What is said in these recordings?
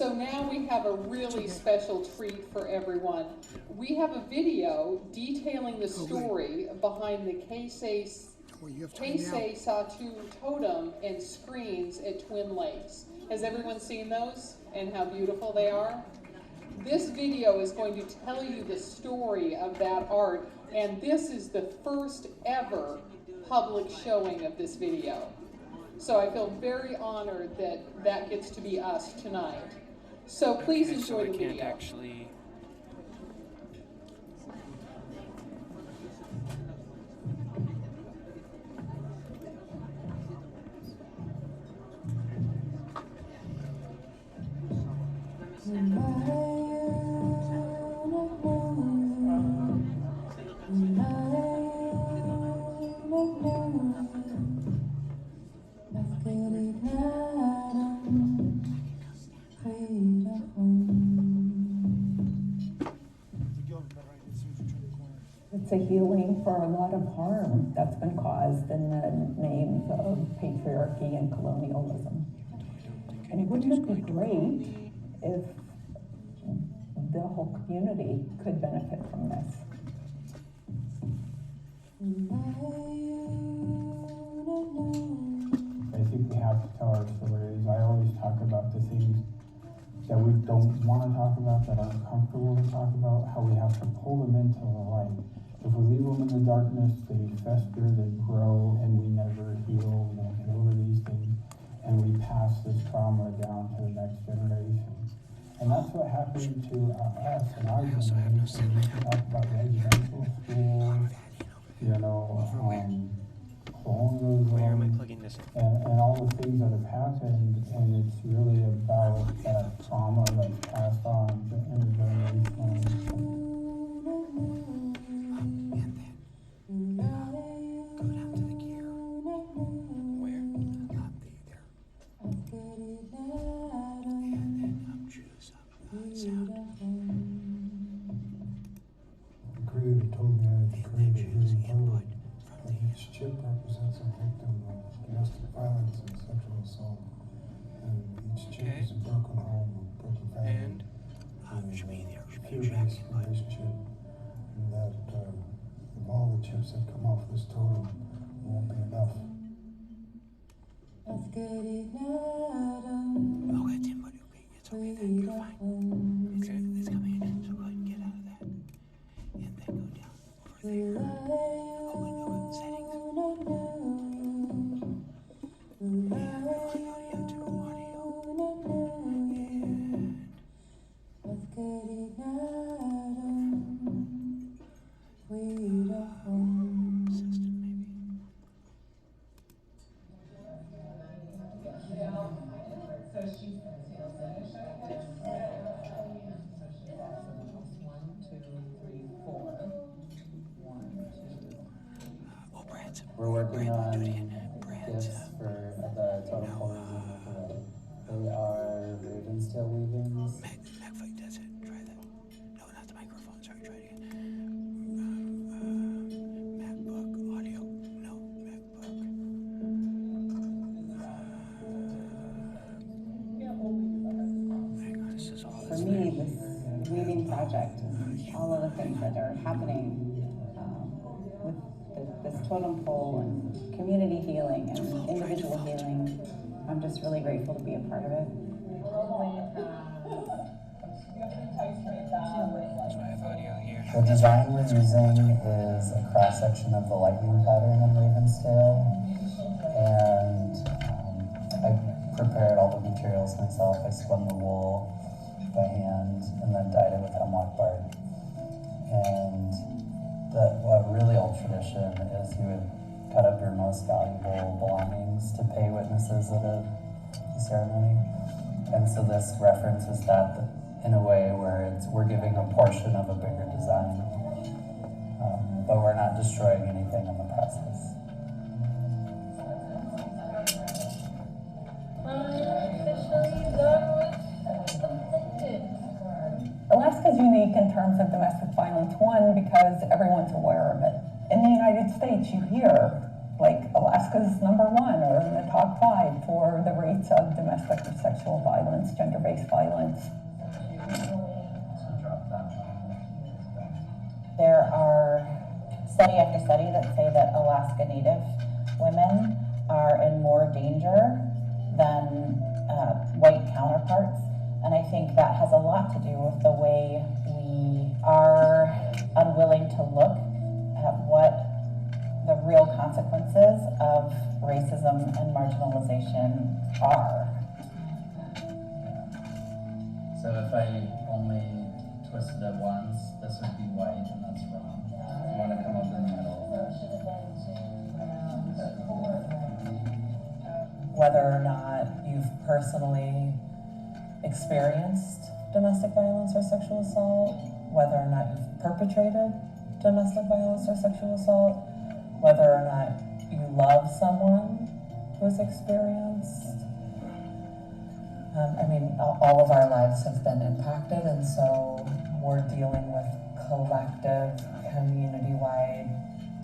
So now we have a really special treat for everyone. We have a video detailing the story behind the Keisei Satu totem and screens at Twin Lakes. Has everyone seen those and how beautiful they are? This video is going to tell you the story of that art, and this is the first ever public showing of this video. So I feel very honored that that gets to be us tonight. So please enjoy the video. Actually... It's a healing for a lot of harm that's been caused in the names of patriarchy and colonialism. And wouldn't it be great if the whole community could benefit from this? I think we have to tell our stories. I always talk about the things that we don't want to talk about, that are uncomfortable to talk about, how we have to pull them into the light. If we leave them in the darkness, they fester, they grow, and we never heal, we don't get over these things, and we pass this trauma down to the next generation. And that's what happened to us and our generation. We talk about residential schools, you know, Where am I plugging this in? and all the things that have happened, and it's really about that trauma that's passed on to intergenerationally. Go down to the gear. Where? There. And then up, choose up, sound. The creator told me I had to create a healing code. Each chip represents a victim of domestic violence and sexual assault. And each chip is a broken home, a broken family. And fear-based relationship. And that if all the chips that come off this totem won't be enough. Okay, Tim, but okay, it's okay then, you're fine. It's coming in, so go ahead and get out of that. And then go down over there. Go in settings. And audio to audio. And system maybe. We're working on gifts for the totem pole weaving. They are raven's tail weavings. Magfight, that's it. Try that. No, not the microphone. Sorry, try it again. MacBook audio. No, MacBook. Hang on, this is all For me, this weaving project is all of the things that are happening with this totem pole and community healing and individual healing. I'm just really grateful to be a part of it. So I have audio here. The design we're using is a cross-section of the lightning pattern in raven's tail. And I prepared all the materials myself. I spun the wool by hand and then dyed it with hemlock bark. And a really old tradition is you would cut up your most valuable belongings to pay witnesses at a ceremony. And so this references that in a way where we're giving a portion of a bigger design, but we're not destroying anything in the process. Alaska's unique in terms of domestic violence, one, because everyone's aware of it. In the United States, you hear like Alaska's #1 or in the top 5 for the rates of domestic or sexual violence, gender-based violence. There are study after study that say that Alaska Native women are in more danger than white counterparts. And I think that has a lot to do with the way we are unwilling to look at what the real consequences of racism and marginalization are. So if I only twisted it once, this would be white, and that's wrong. You want to come up in the middle. Whether or not you've personally experienced domestic violence or sexual assault, whether or not you've perpetrated domestic violence or sexual assault, whether or not you love someone who's experienced. I mean, all of our lives have been impacted, and so we're dealing with collective, community-wide,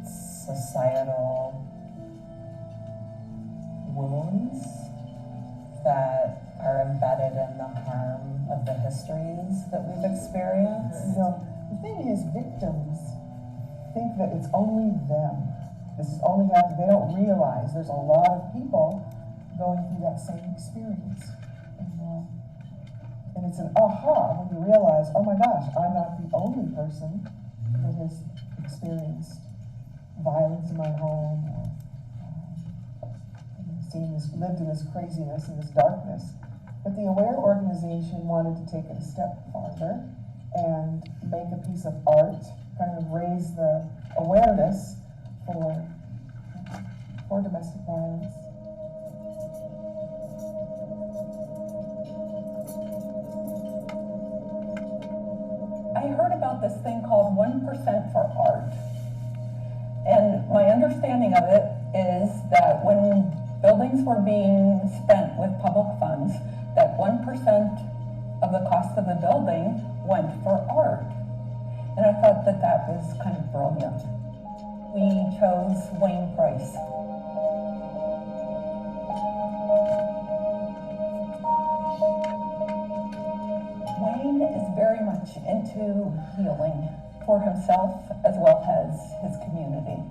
societal wounds that are embedded in the harm of the histories that we've experienced. You know, the thing is, victims think that it's only them. This is only happening. They don't realize there's a lot of people going through that same experience. And it's an aha when you realize, oh my gosh, I'm not the only person that has experienced violence in my home, or lived in this craziness and this darkness. But the AWARE organization wanted to take it a step farther and make a piece of art, kind of raise the awareness for domestic violence. I heard about this thing called 1% for art. And my understanding of it is that when buildings were being spent with public funds, that 1% of the cost of the building went for art. And I thought that that was kind of brilliant. We chose Wayne Price. Wayne is very much into healing for himself as well as his community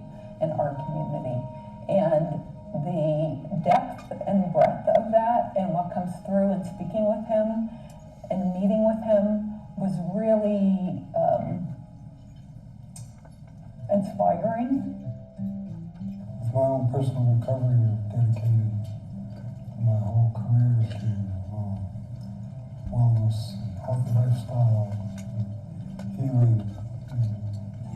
and our community. And the depth and breadth of that and what comes through in speaking with him and meeting with him was really inspiring. With my own personal recovery, I've dedicated my whole career to wellness, healthy lifestyle, healing.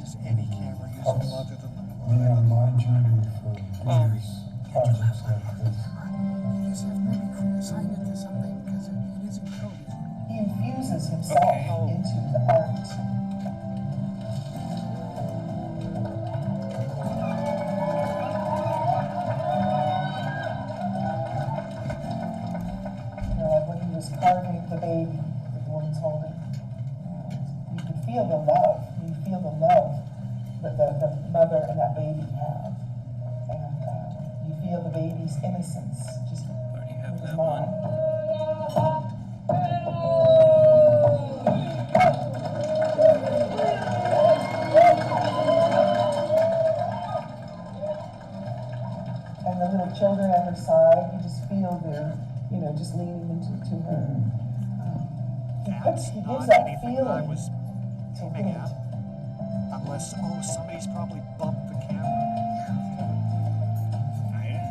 Is any camera usable other than the one? Me on my journey for years, projects like this. You just have to maybe assign it to something because it isn't coded. He infuses himself into the art. Like when he was carving the baby that the woman's holding, you could feel the love. You feel the love that the mother and that baby have. And you feel the baby's innocence just with his mom. And the little children at her side, you just feel their, just leaning into her. He gives that feeling I was to aiming it. at. Unless, somebody's probably bumped the camera.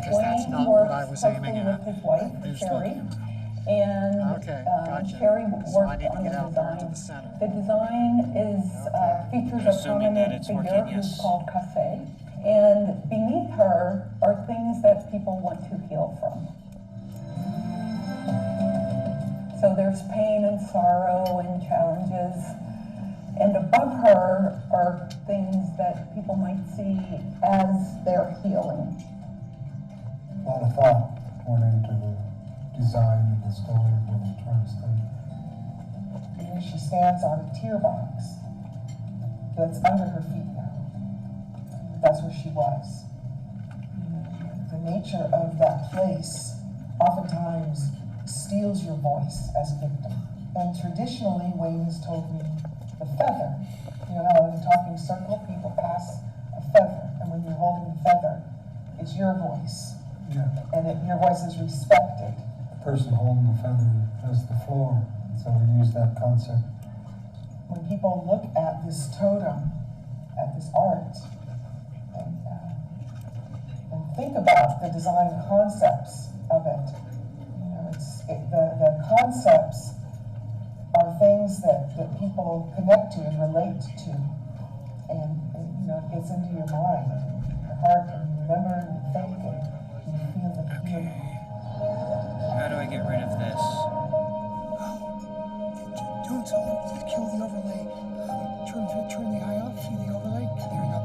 Because that's Wayne not what I works was aiming closely at. with his wife, There's Sherry, the- and Okay, gotcha. Sherry So I worked need to on get the out there to design. the center. The design is features a Assuming that prominent it's figure working, who's yes. called Casse, and beneath her are things that people want to heal from. So there's pain and sorrow and challenges, and above her are things that people might see as their healing. A lot of thought went into the design and the story of what we're trying to say. Here she stands on a tear box that's under her feet now. That's where she was. nature of that place oftentimes steals your voice as a victim. And traditionally, Wayne has told me the feather. You know how in a talking circle, people pass a feather, and when you're holding the feather, it's your voice. Yeah. And your voice is respected. The person holding the feather has the floor, so we use that concept. When people look at this totem, at this art, and think about the design concepts of it, you know, the concepts are things that people connect to and relate to, and you know, it gets into your mind, your heart, and you remember, and you think, and you feel the healing. How do I get rid of this? Don't kill the overlay. Turn the eye off. See the overlay? There we go.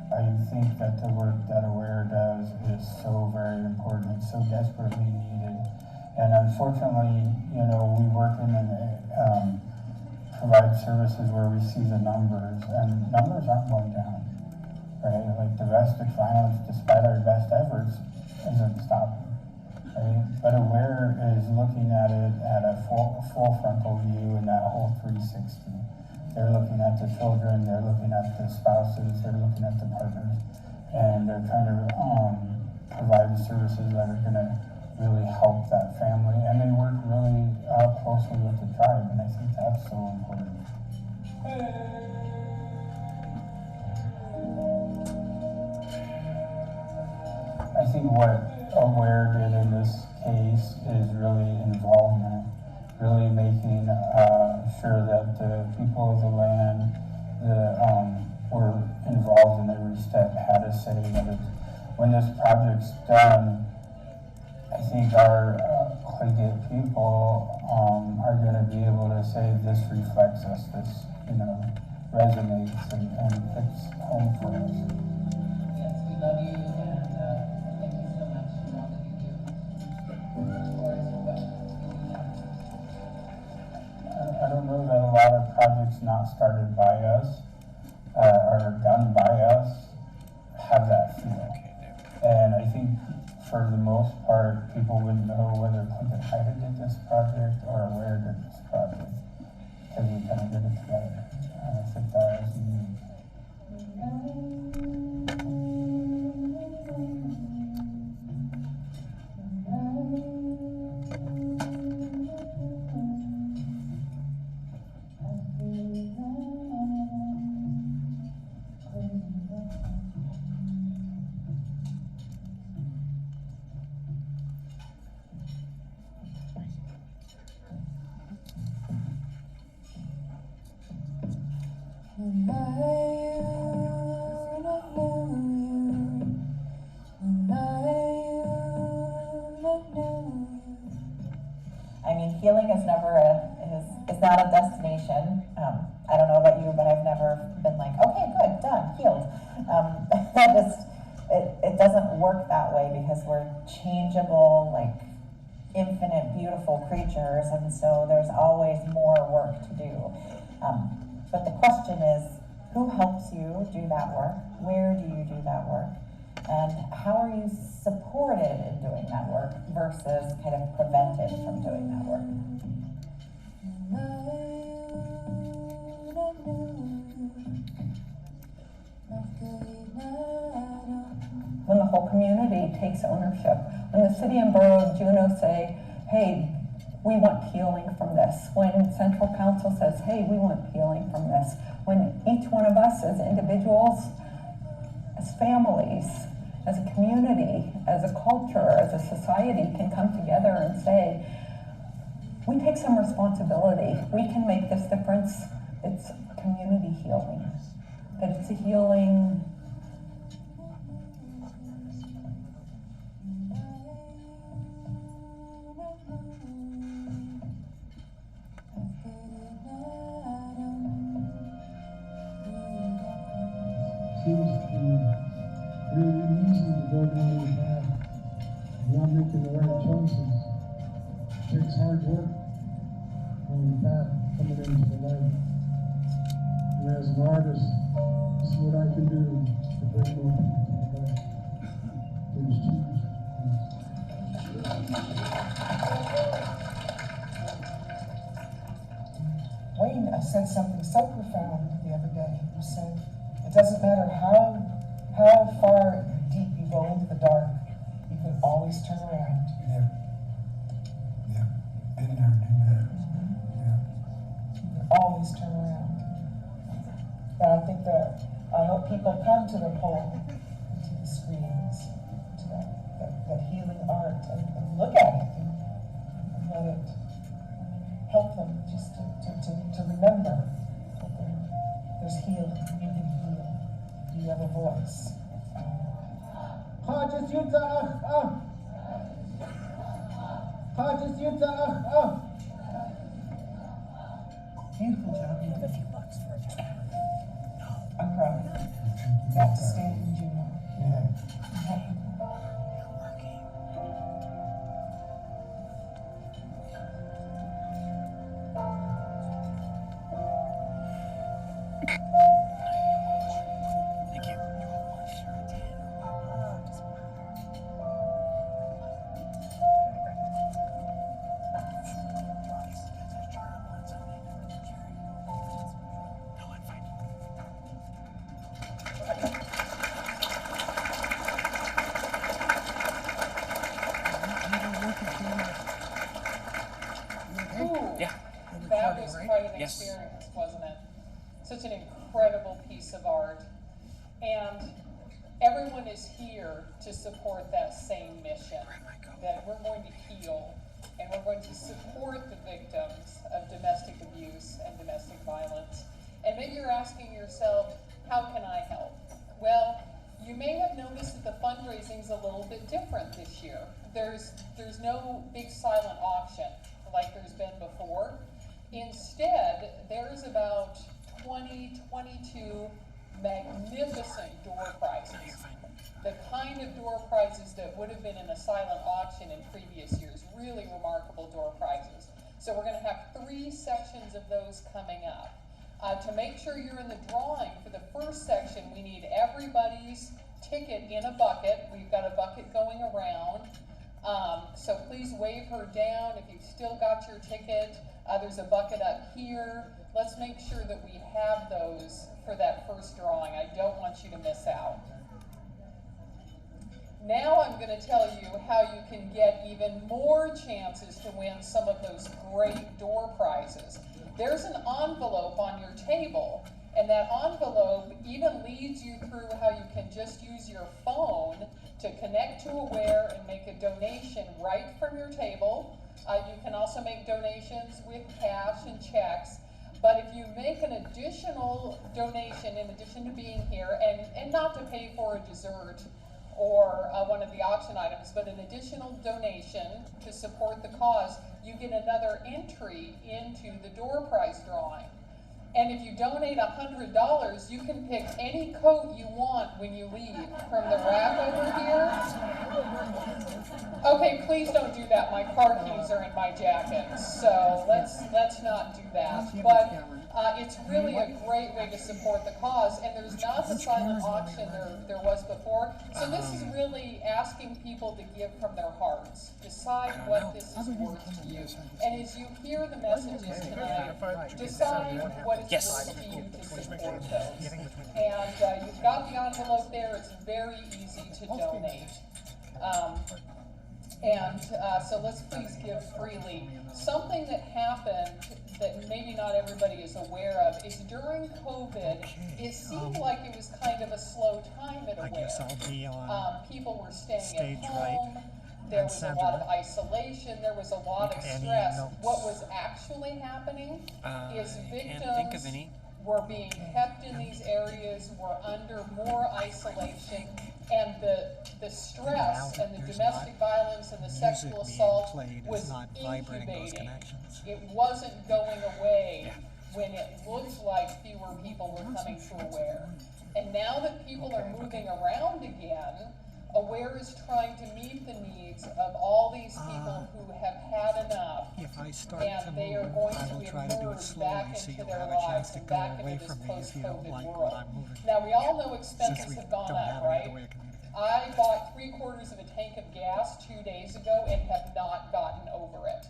I think that the work that AWARE does is so very important. It's so desperately needed. And unfortunately, you know, we work in and provide services where we see the numbers, and numbers aren't going down, right? Like domestic violence, despite our best efforts, isn't stopping, right? But AWARE is looking at it at a full frontal view in that whole 360. They're looking at the children, they're looking at the spouses, they're looking at the partners, and they're trying to provide services that are going to really help that family. And they work really closely with the tribe, and I think that's so important. I think what AWARE did in this case is really involvement, really making sure that the people of the land were involved in every step, had a say. That when this project's done, I think our Tlingit people are going to be able to say this reflects us, this, you know, resonates and hits home for us. Yes, we love you, and thank you so much for all that you do towards what we do now. I don't know that a lot of projects not started by us or done by us have that feel. And I think for the most part, people wouldn't know whether Tlingit Haida did this project or AWARE did this project, because we kind of did it together. And I think that was unique. I mean, healing is never is not a destination. I don't know about you, but I've never been like, okay, good, done, healed. It doesn't work that way, because we're changeable, like infinite, beautiful creatures, and so there's always more work to do. But the question is, who helps you do that work? Where do you do that work? And how are you supported in doing that work versus kind of prevented from doing that work? When the whole community takes ownership, when the city and borough of Juneau say, hey, we want healing from this, when Central Council says, hey, we want healing from this, when each one of us as individuals, as families, as a community, as a culture, as a society can come together and say, we take some responsibility. We can make this difference. It's community healing. That it's a healing. Seems to be really easy to go down the path of not making the right choices. It takes hard work on the path coming into the light. And as an artist, this is what I can do to bring more people to the light. There's change. Wayne said something so profound the other day. He said, it doesn't matter how far deep you go into the dark, you can always turn around. Yeah. Yeah. Been there, do that. Yeah. You can always turn around. And I think that, I hope people come to the pole, to the screens, to that healing art, and look at it, and let it help them just to remember that there's healing, you can heal, you have a voice. Beautiful job. You have a few bucks for a job. I'm proud of you. Got to stand in Juneau. Yeah. I'm happy. That was quite an experience, wasn't it? Such an incredible piece of art. And everyone is here to support that same mission, that we're going to heal and we're going to support the victims of domestic abuse and domestic violence. And maybe you're asking yourself, how can I help? Well, you may have noticed that the fundraising's a little bit different this year. There's no big silent auction like there's been before. Instead, there's about 22 magnificent door prizes. The kind of door prizes that would have been in a silent auction in previous years, really remarkable door prizes. So we're gonna have 3 sections of those coming up. To make sure you're in the drawing for the first section, we need everybody's ticket in a bucket. We've got a bucket going around. So please wave her down if you've still got your ticket. There's a bucket up here. Let's make sure that we have those for that first drawing. I don't want you to miss out. Now I'm going to tell you how you can get even more chances to win some of those great door prizes. There's an envelope on your table, and that envelope even leads you through how you can just use your phone to connect to Aware and make a donation right from your table. You can also make donations with cash and checks. But if you make an additional donation in addition to being here, and not to pay for a dessert or one of the auction items, but an additional donation to support the cause, you get another entry into the door prize drawing. And if you donate $100, you can pick any coat you want when you leave from the rack over here. Okay, please don't do that. My car keys are in my jacket, so let's not do that. But it's really a great way to support the cause, and there's not the silent auction there was before. So this is really asking people to give from their hearts. Decide what this is worth to you. And as you hear the messages tonight, decide what it's worth to you to support those. And you've got the envelope there. It's very easy to donate. So let's please give freely. Something that happened that maybe not everybody is aware of is during COVID, it seemed like it was kind of a slow time at Aware. People were staying at home. there was a lot of isolation, there was a lot of stress. What was actually happening is victims were being kept in these areas, were under more isolation, and the stress and the domestic violence and the sexual assault was incubating. It wasn't going away when it looked like fewer people were coming to Aware. And now that people are moving around again, Aware is trying to meet the needs of all these people who have had enough, and they are going to emerge back into their lives and back into this post-COVID world. Now, we all know expenses have gone up, right? I bought 3/4 of a tank of gas 2 days ago and have not gotten over it.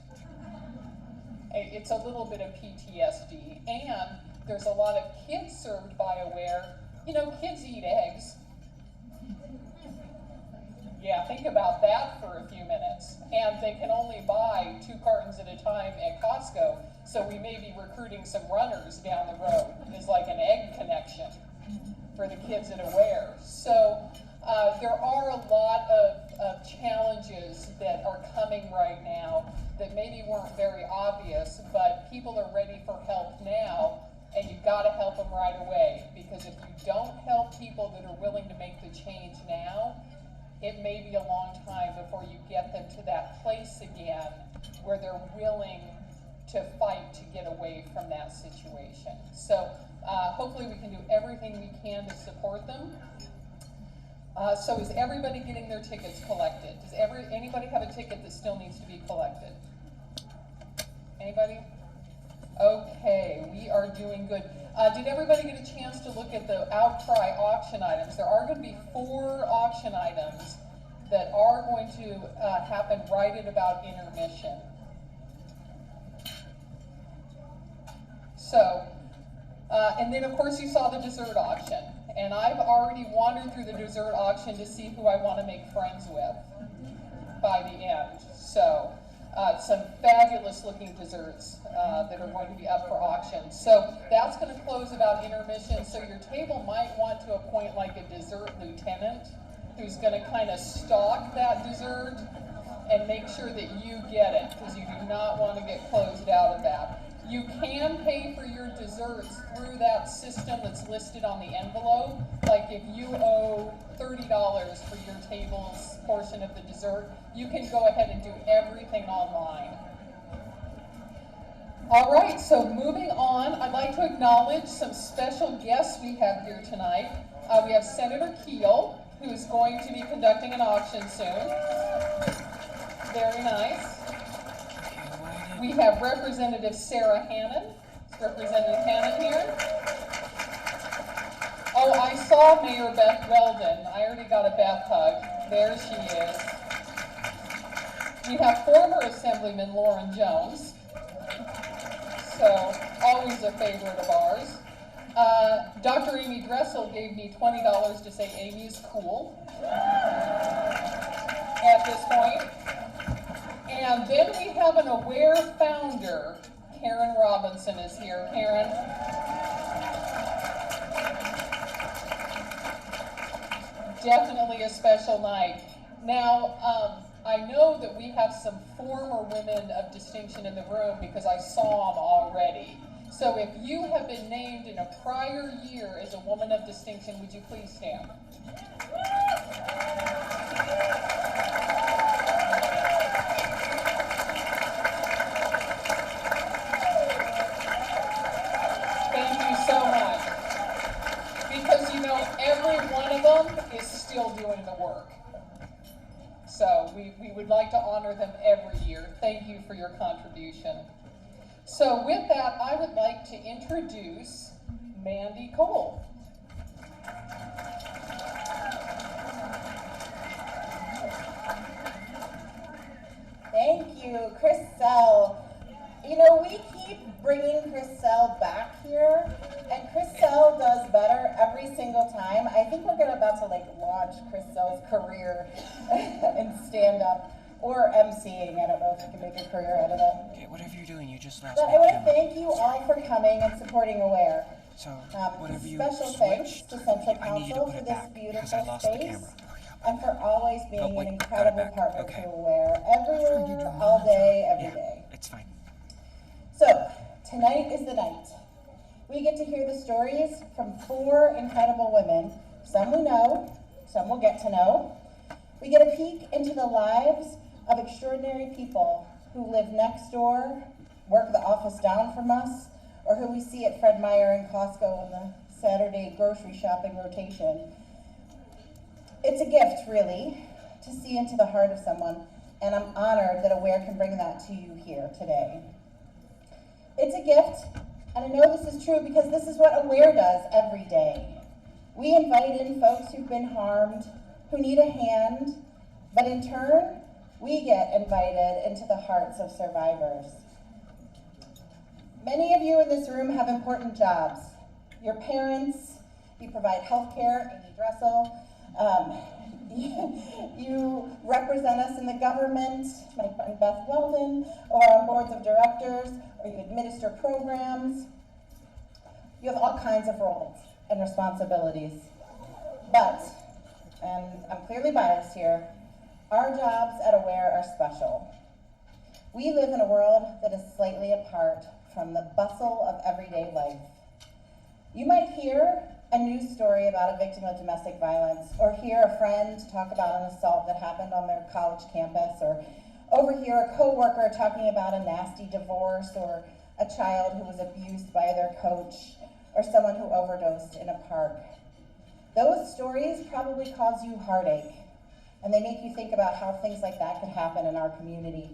It's a little bit of PTSD, and there's a lot of kids served by Aware. You know, kids eat eggs. Yeah, think about that for a few minutes. And they can only buy 2 cartons at a time at Costco, so we may be recruiting some runners down the road. It's like an egg connection for the kids at Aware. So there are a lot of challenges that are coming right now that maybe weren't very obvious, but people are ready for help now, and you've got to help them right away, because if you don't help people that are willing to make the change now, it may be a long time before you get them to that place again where they're willing to fight to get away from that situation. So hopefully we can do everything we can to support them. So is everybody getting their tickets collected? Does anybody have a ticket that still needs to be collected? Anybody? Okay, we are doing good. Did everybody get a chance to look at the outcry auction items? There are going to be 4 auction items that are going to happen right at about intermission. So, and then of course you saw the dessert auction. And I've already wandered through the dessert auction to see who I want to make friends with by the end. So, some fabulous looking desserts that are going to be up for auction. So that's going to close about intermission. So your table might want to appoint like a dessert lieutenant who's going to kind of stalk that dessert and make sure that you get it, because you do not want to get closed out of that. You can pay for your desserts through that system that's listed on the envelope. Like if you owe $30 for your table's portion of the dessert, you can go ahead and do everything online. All right, so moving on, I'd like to acknowledge some special guests we have here tonight. We have Senator Keel, who's going to be conducting an auction soon. Very nice. We have Representative Sarah Hannon. Is Representative Hannon here? Oh, I saw Mayor Beth Weldon. I already got a Beth hug. There she is. We have former Assemblyman Lauren Jones. So, always a favorite of ours. Dr. Amy Dressel gave me $20 to say Amy's cool at this point. And then we have an Aware founder. Karen Robinson is here. Karen. Definitely a special night. Now, I know that we have some former women of distinction in the room because I saw them already. So if you have been named in a prior year as a woman of distinction, would you please stand? Thank you so much. Because you know, every one of them is still doing the work. So we would like to honor them every year. Thank you for your contribution. So with that, I would like to introduce Mandy Cole. Thank you, Chriselle. You know, we keep bringing Chriselle back here, and Chriselle does better every single time. I think we're about to launch Chriselle's career in stand-up or emceeing. I don't know if you can make a career out of that. Okay, whatever you're doing, you just lost But I want to thank you all for coming and supporting Aware. So, whatever you Special switch, thanks to Central I need you to Council put for it this back because beautiful I lost the space. camera. and for always being wait, an got it incredible back. partner Okay. to Aware, everywhere, all day, every day. It's fine. So, tonight is the night. We get to hear the stories from 4 incredible women. Some we know, some we'll get to know. We get a peek into the lives of extraordinary people who live next door, work the office down from us, or who we see at Fred Meyer and Costco in the Saturday grocery shopping rotation. It's a gift, really, to see into the heart of someone, and I'm honored that Aware can bring that to you here today. It's a gift, and I know this is true because this is what Aware does every day. We invite in folks who've been harmed, who need a hand, but in turn, we get invited into the hearts of survivors. Many of you in this room have important jobs. Your parents, you provide health care, Amy Dressel. You represent us in the government, my friend Beth Weldon, or on boards of directors, or you administer programs. You have all kinds of roles and responsibilities. But, and I'm clearly biased here, our jobs at Aware are special. We live in a world that is slightly apart from the bustle of everyday life. You might hear a news story about a victim of domestic violence, or hear a friend talk about an assault that happened on their college campus, or overhear a coworker talking about a nasty divorce, or a child who was abused by their coach, or someone who overdosed in a park. Those stories probably cause you heartache, and they make you think about how things like that could happen in our community.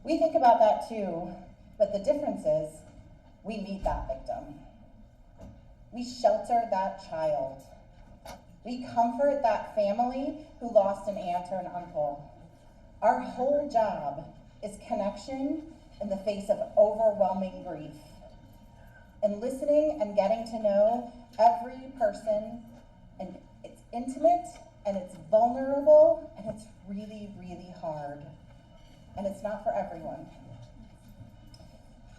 We think about that too, but the difference is we meet that victim. We shelter that child. We comfort that family who lost an aunt or an uncle. Our whole job is connection in the face of overwhelming grief. And listening and getting to know every person, and it's intimate, and it's vulnerable, and it's really, really hard. And it's not for everyone.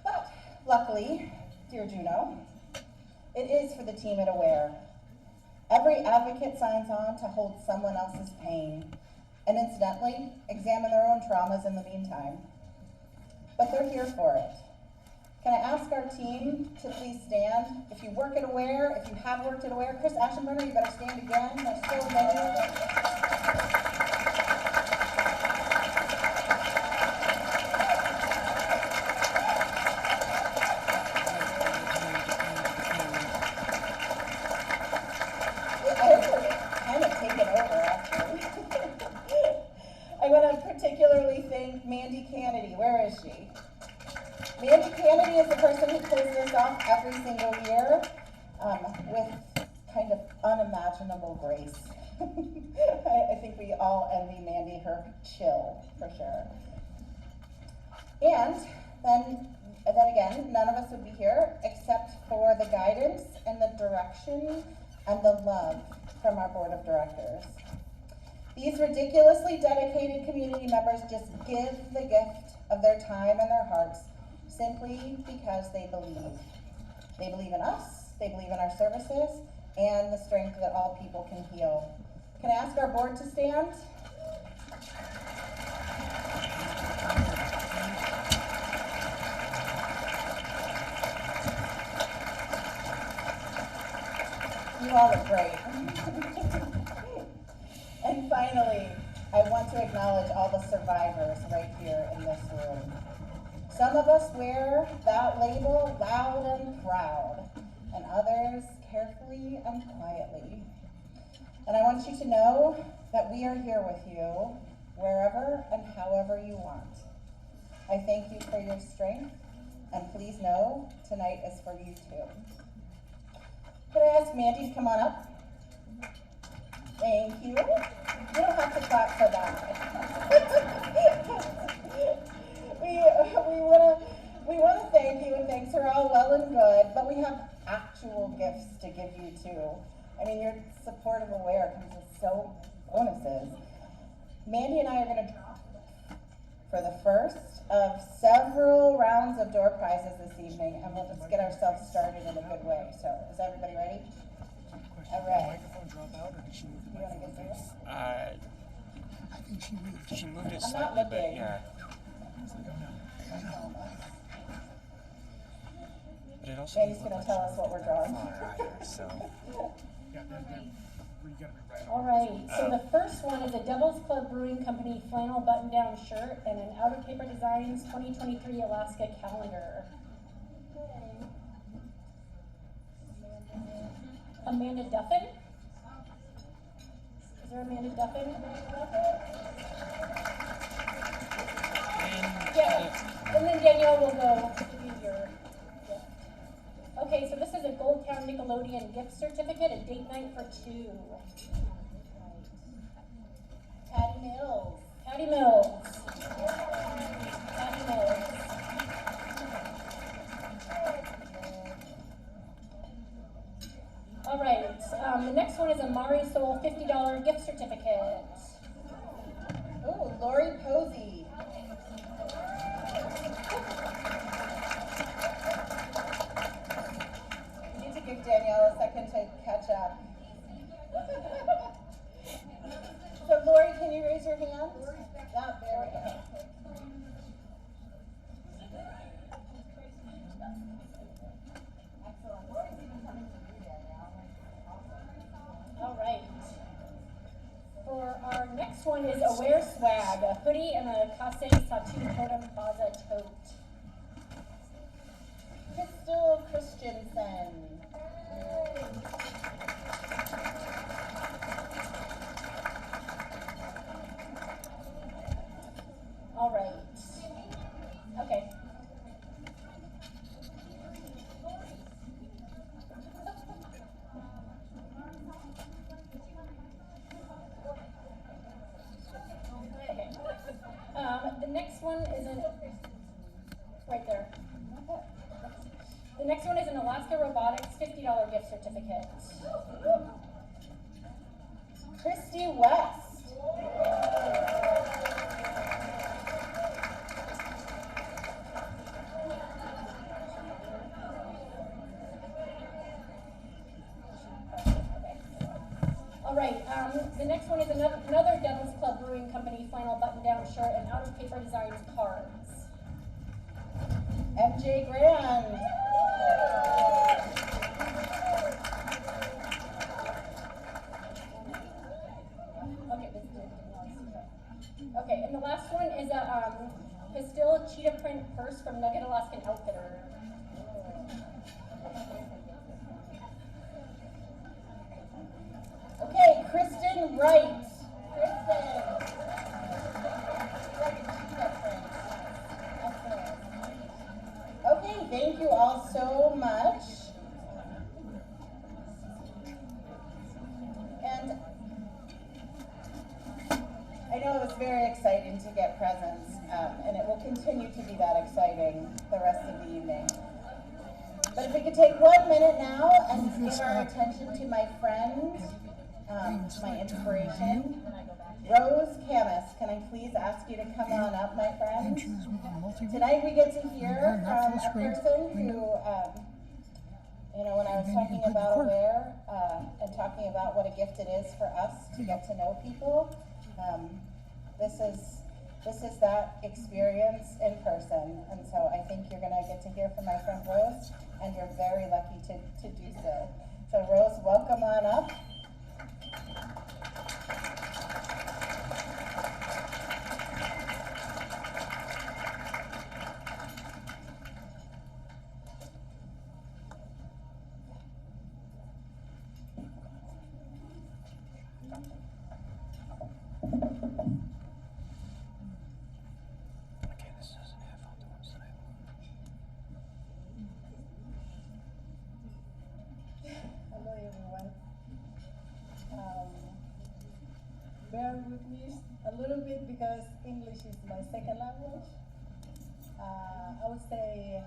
But luckily, dear Juneau, it is for the team at Aware. Every advocate signs on to hold someone else's pain, and incidentally, examine their own traumas in the meantime. But they're here for it. Can I ask our team to please stand? If you work at Aware, if you have worked at Aware, Chris Aschenbrenner, you better stand again. There's so many of them. Mandy Kennedy, where is she? Mandy Kennedy is the person who pulls this off every single year with kind of unimaginable grace. I think we all envy Mandy her chill, for sure. And then again, none of us would be here except for the guidance and the direction and the love from our board of directors. These ridiculously dedicated community members just give the gift of their time and their hearts simply because they believe. They believe in us, they believe in our services, and the strength that all people can heal. Can I ask our board to stand? You all look great. And finally, I want to acknowledge all the survivors right here in this room. Some of us wear that label loud and proud, and others carefully and quietly. And I want you to know that we are here with you wherever and however you want. I thank you for your strength, and please know tonight is for you too. Could I ask Mandy to come on up? Thank you. You don't have to clap for that. we want to thank you, and thanks are all well and good, but we have actual gifts to give you too. I mean, your support of Aware comes with so bonuses. Mandy and I are going to draw for the first of several rounds of door prizes this evening, and we'll just get ourselves started in a good way. So, is everybody ready? All Did the right. microphone drop out, or did she move the You wanna microphone? get this? I think she moved it. She moved it I'm not slightly, but looking. yeah. It's like, oh no. But it also Mandy's didn't gonna look tell like us she what moved we're it that drawing. far either, so. Yeah, we gotta be right All on. right, so the first one is a Devil's Club Brewing Company flannel button-down shirt and an Out of Paper Designs 2023 Alaska calendar. Amanda Duffin? Is there Amanda Duffin? Yeah, and then Danielle will go give you your gift. Okay, so this is a Goldtown Nickelodeon gift certificate, a date night for 2. Patty Mills. Patty Mills. Patty Mills. All right, the next one is a Mari Soul $50 gift certificate. Ooh, Lori Posey. We need to give Danielle a second to catch up. So Lori, can you raise your hand? Ah, there we go. Excellent. Lori's even coming to you, Danielle. All right. For our next one is Aware Swag, a hoodie and a Kase Satu Totem Plaza tote. Crystal Christensen. All right. Okay. Okay. The next one is right there. The next one is an Alaska Robotics $50 gift certificate. Christy West. All right, the next one is another Devil's Club Brewing Company flannel button-down shirt and Out of Paper Designs cards. MJ Grand. Okay, and the last one is a Pastille cheetah print purse from Nugget Alaskan Outfitter. Okay, Kristen Wright. Kristen. Okay, thank you all so much. And I know it was very exciting to get presents, and it will continue to be that exciting the rest of the evening. But if we could take 1 minute now and give our attention to my friend, my inspiration, Rose Camus. Can I please ask you to come on up, my friend? Tonight we get to hear from a person who, when I was talking about Aware and talking about what a gift it is for us to get to know people, this is that experience in person. And so I think you're going to get to hear from my friend Rose, and you're very lucky to do so. So Rose, welcome on up. Okay, this doesn't have on the website. Hello everyone. Bear with me a little bit because English is my second language. I would say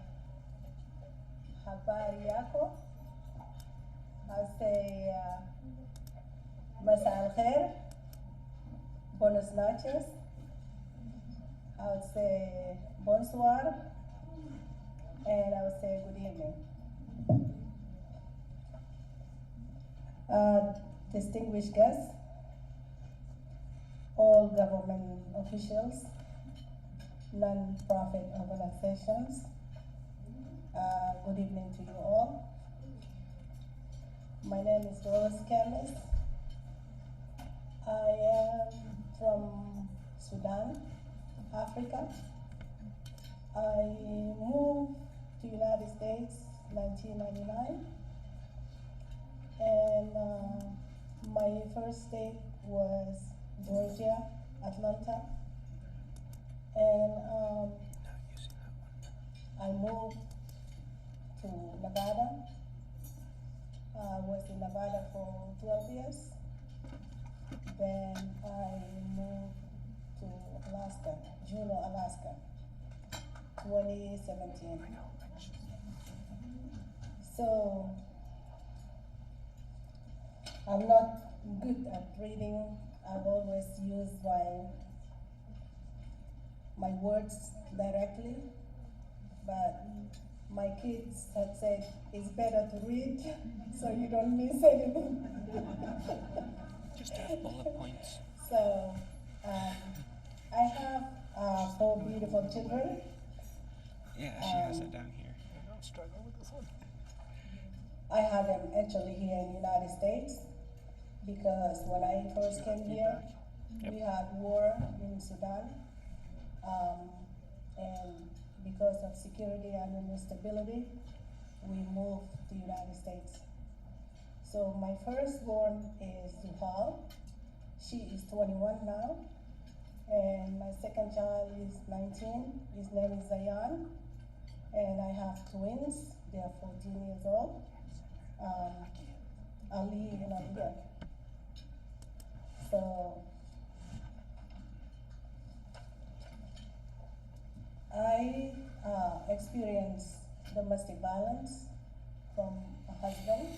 habari yako. I would say masa al khair, buenas noches. I would say bonsoir, and I would say good evening. distinguished guests, all government officials, non-profit organizations, good evening to you all. My name is Doris Kemis. I am from Sudan, Africa. I moved to United States 1999, and my first state was Georgia, Atlanta, and I moved to Nevada. I was in Nevada for 12 years. Then I moved to Alaska, Juneau, Alaska, 2017. So I'm not good at reading. I've always used my words directly, but my kids had said it's better to read so you don't miss anything. Just have bullet points. So I have 4 beautiful children. Yeah, she has it down here. I'm struggling with this one. I had them actually here in the United States because when I first came here, we had war in Sudan, and because of security and instability, we moved to the United States. So my firstborn is Zuhal. She is 21 now, and my second child is 19. His name is Zayan, and I have twins. They are 14 years old, Ali and Aliyah. So I experienced domestic violence from a husband,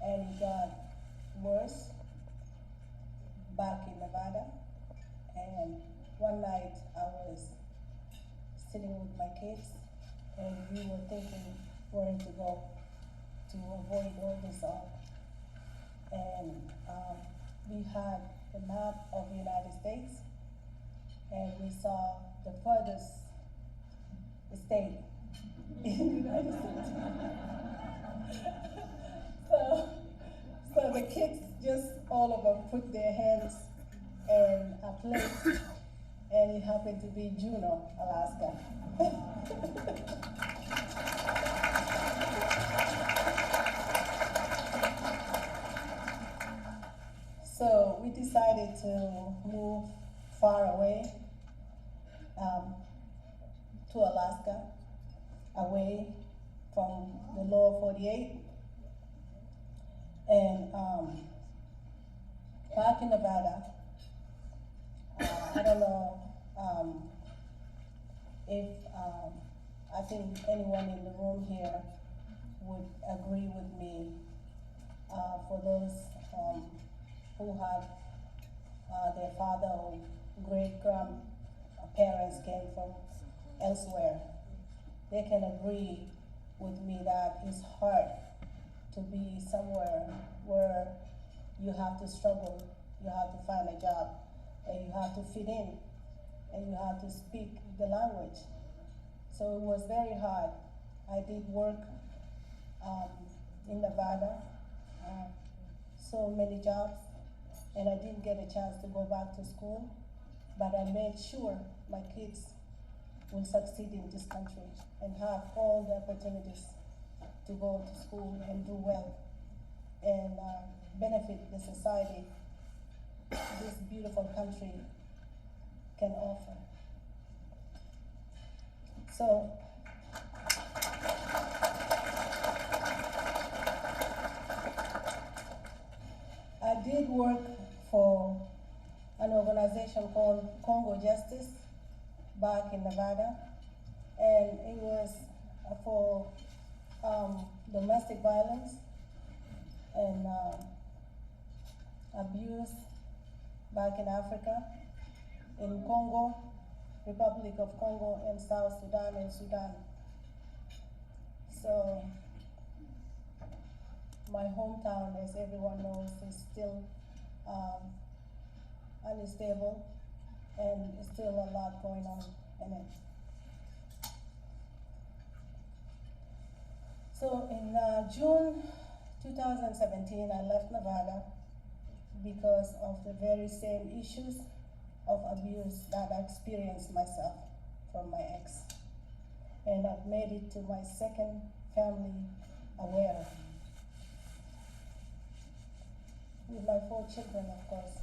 and it got worse back in Nevada. And one night I was sitting with my kids, and we were thinking where to go to avoid all this all. And we had the map of the United States, and we saw the furthest state in the United States. So the kids just, all of them, put their hands in a place, and it happened to be Juneau, Alaska. So we decided to move far away to Alaska, away from the lower 48. And back in Nevada, I don't know if I think anyone in the room here would agree with me. For those who had their father or great-grandparents came from elsewhere, they can agree with me that it's hard to be somewhere where you have to struggle, you have to find a job, and you have to fit in, and you have to speak the language. So it was very hard. I did work in Nevada, so many jobs, and I didn't get a chance to go back to school, but I made sure my kids will succeed in this country and have all the opportunities to go to school and do well and benefit the society this beautiful country can offer. So I did work for an organization called Congo Justice back in Nevada, and it was for domestic violence and abuse back in Africa, in Congo, Republic of Congo, and South Sudan and Sudan. So my hometown, as everyone knows, is still unstable, and still a lot going on in it. So in June 2017, I left Nevada because of the very same issues of abuse that I experienced myself from my ex. And I've made it to my second family aware, with my 4 children, of course.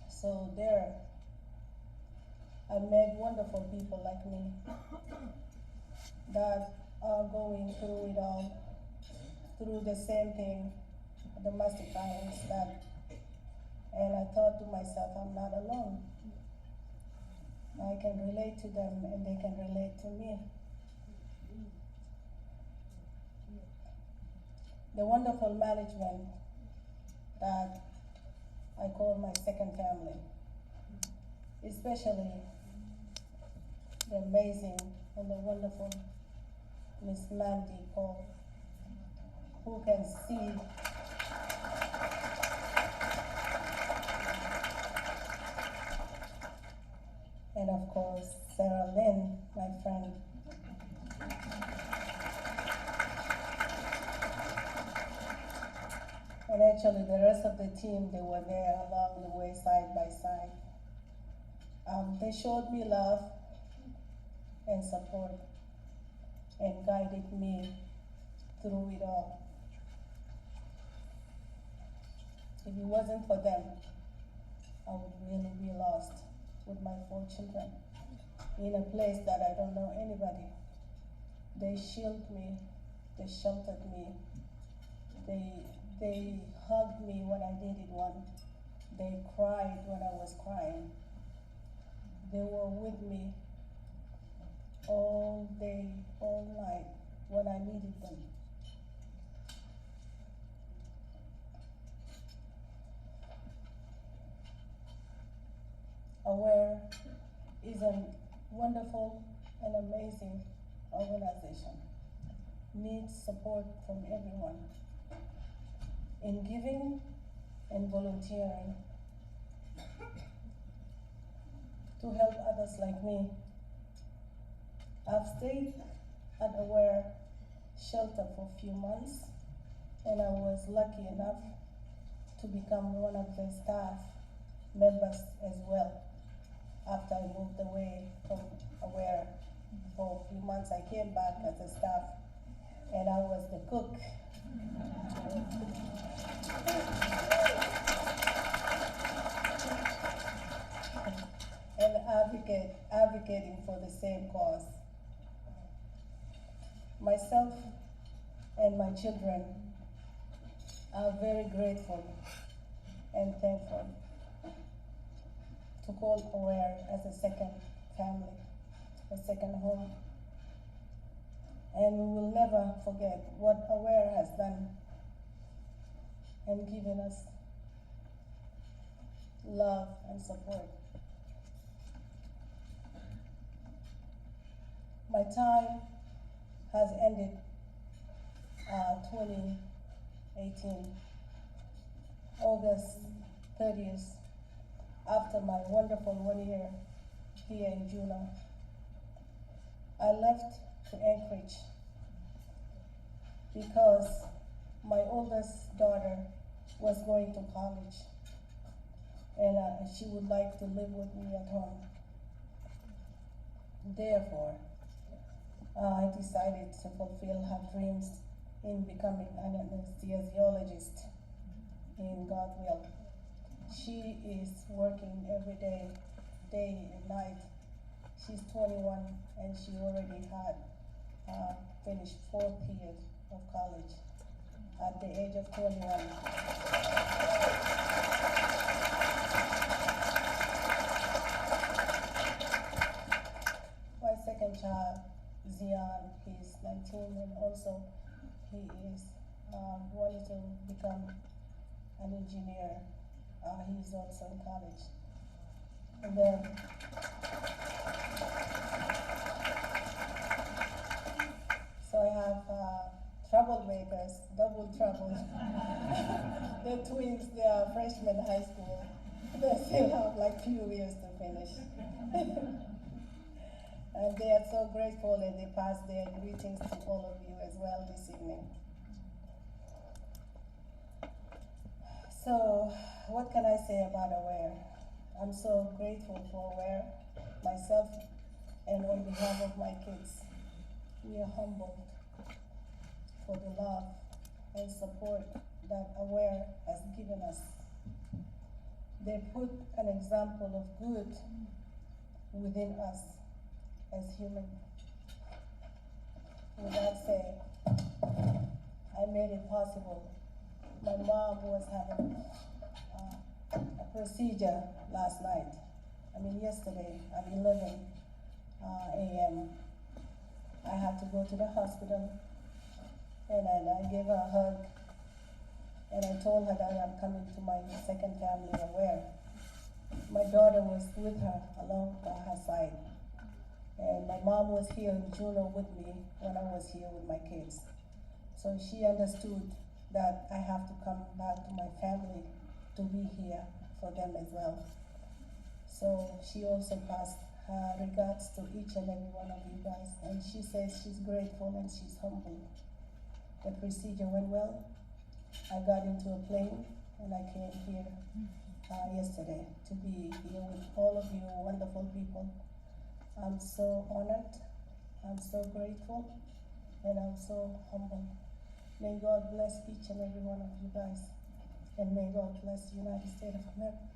So there, I met wonderful people like me that are going through it all, through the same thing, domestic violence, that, and I thought to myself, I'm not alone. I can relate to them and they can relate to me. The wonderful management that I call my second family, especially the amazing and the wonderful Miss Mandy Paul, who can see and of course Sarah Lynn, my friend. And actually the rest of the team, they were there along the way, side by side. They showed me love and support and guided me through it all. If it wasn't for them, I would really be lost with my 4 children in a place that I don't know anybody. They shielded me, they sheltered me, they hugged me when I needed one. They cried when I was crying. They were with me all day, all night when I needed them. Aware is a wonderful and amazing organization. Needs support from everyone in giving and volunteering to help others like me. I've stayed at Aware shelter for a few months, and I was lucky enough to become one of the staff members as well. After I moved away from Aware for a few months, I came back as a staff, and I was the cook. And advocating for the same cause. Myself and my children are very grateful and thankful to call Aware as a second family, a second home. And we will never forget what Aware has done and given us love and support. My time has ended 2018, August 30th, after my wonderful 1 year here in Juneau. I left to Anchorage because my oldest daughter was going to college, and she would like to live with me at home. Therefore, I decided to fulfill her dreams in becoming an anesthesiologist in God's will. She is working every day, day and night. She's 21 and she already had finished 4th year of college at the age of 21. My second child, Zion, he's 19, and also he is wanting to become an engineer. He's also in college. And then so I have troublemakers, double trouble. The twins, they are freshmen in high school. They still have like few years to finish. And they are so grateful and they pass their greetings to all of you as well this evening. So, what can I say about AWARE? I'm so grateful for AWARE, myself, and on behalf of my kids. We are humbled for the love and support that AWARE has given us. They put an example of good within us as humans. With that said, I made it possible. My mom was having a procedure yesterday at 11 a.m. I had to go to the hospital, and I gave her a hug, and I told her that I'm coming to my second family AWARE. My daughter was with her, along by her side, and my mom was here in Juneau with me when I was here with my kids. So she understood that I have to come back to my family to be here for them as well. So she also passed her regards to each and every one of you guys, and she says she's grateful and she's humble. The procedure went well. I got into a plane and I came here yesterday to be here with all of you wonderful people. I'm so honored, I'm so grateful, and I'm so humble. May God bless each and every one of you guys, and may God bless the United States of America.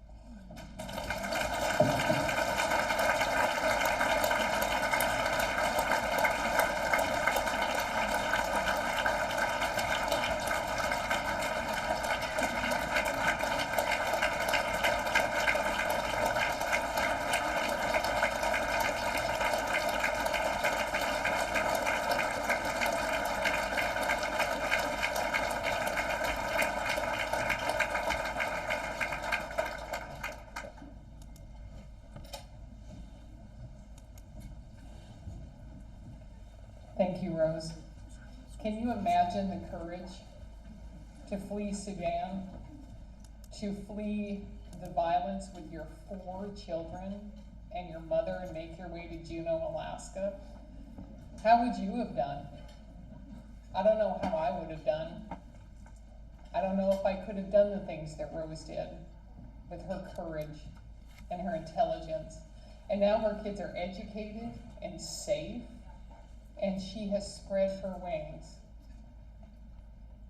Thank you, Rose. Can you imagine the courage to flee Sudan, to flee the violence with your 4 children and your mother and make your way to Juneau, Alaska? How would you have done? I don't know how I would have done. I don't know if I could have done the things that Rose did with her courage and her intelligence. And now her kids are educated and safe, and she has spread her wings.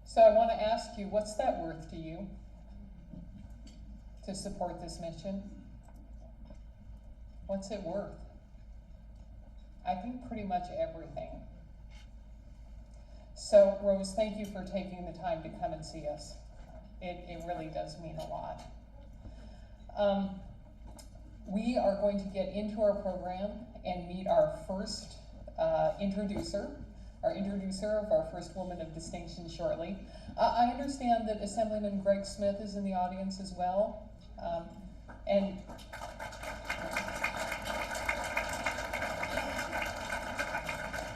So I want to ask you, what's that worth to you to support this mission? What's it worth? I think pretty much everything. So Rose, thank you for taking the time to come and see us. It really does mean a lot. We are going to get into our program and meet our first introducer of our first Woman of Distinction shortly. I understand that Assemblyman Greg Smith is in the audience as well.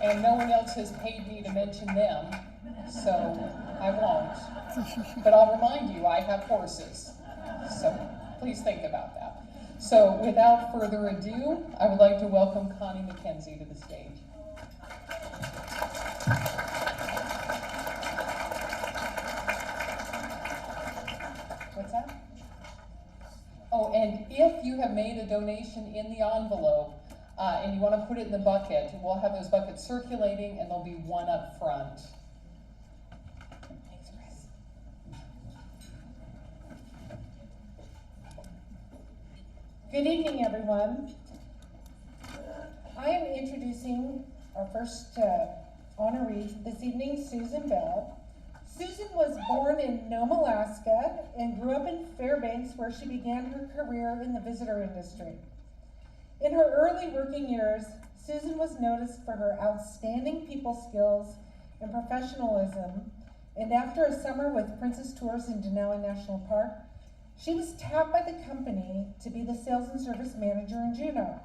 And no one else has paid me to mention them, so I won't. But I'll remind you, I have horses, so please think about that. So without further ado, I would like to welcome Connie McKenzie to the stage. What's that? Oh, and if you have made a donation in the envelope and you want to put it in the bucket, we'll have those buckets circulating and there'll be one up front. Thanks, Chris. Good evening, everyone. I am introducing our first honoree this evening, Susan Bell. Susan was born in Nome, Alaska, and grew up in Fairbanks, where she began her career in the visitor industry. In her early working years, Susan was noticed for her outstanding people skills and professionalism, and after a summer with Princess Tours in Denali National Park, she was tapped by the company to be the sales and service manager in Juneau.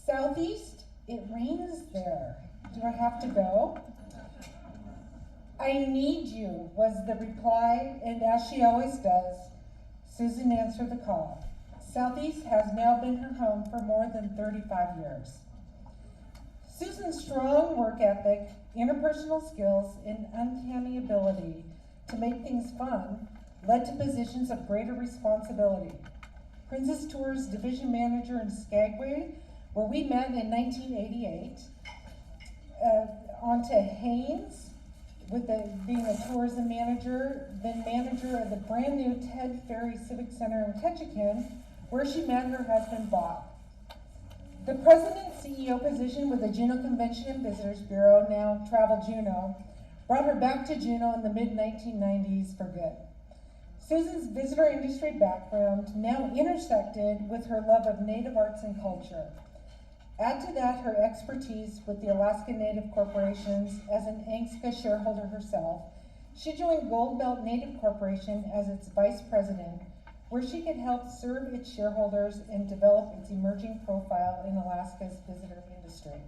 Southeast, it rains there. Do I have to go? "I need you," was the reply, and as she always does, Susan answered the call. Southeast has now been her home for more than 35 years. Susan's strong work ethic, interpersonal skills, and uncanny ability to make things fun led to positions of greater responsibility. Princess Tours division manager in Skagway, where we met in 1988, on to Haynes, with being a tourism manager, then manager of the brand new Ted Ferry Civic Center in Ketchikan, where she met her husband Bob. The president CEO position with the Juneau Convention and Visitors Bureau, now Travel Juneau, brought her back to Juneau in the mid-1990s for good. Susan's visitor industry background now intersected with her love of Native arts and culture. Add to that her expertise with the Alaska Native Corporations as an ANCSA shareholder herself. She joined Gold Belt Native Corporation as its vice president, where she could help serve its shareholders and develop its emerging profile in Alaska's visitor industry.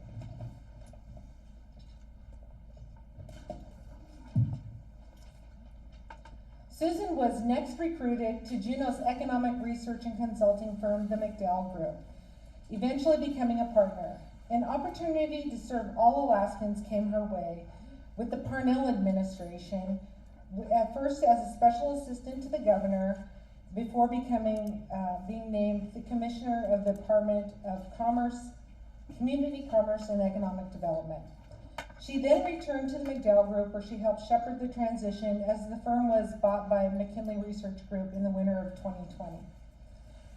Susan was next recruited to Juneau's economic research and consulting firm, the McDowell Group, eventually becoming a partner. An opportunity to serve all Alaskans came her way with the Parnell administration, at first as a special assistant to the governor, before being named the commissioner of the Department of Commerce, Community Commerce and Economic Development. She then returned to the McDowell Group, where she helped shepherd the transition as the firm was bought by McKinley Research Group in the winter of 2020.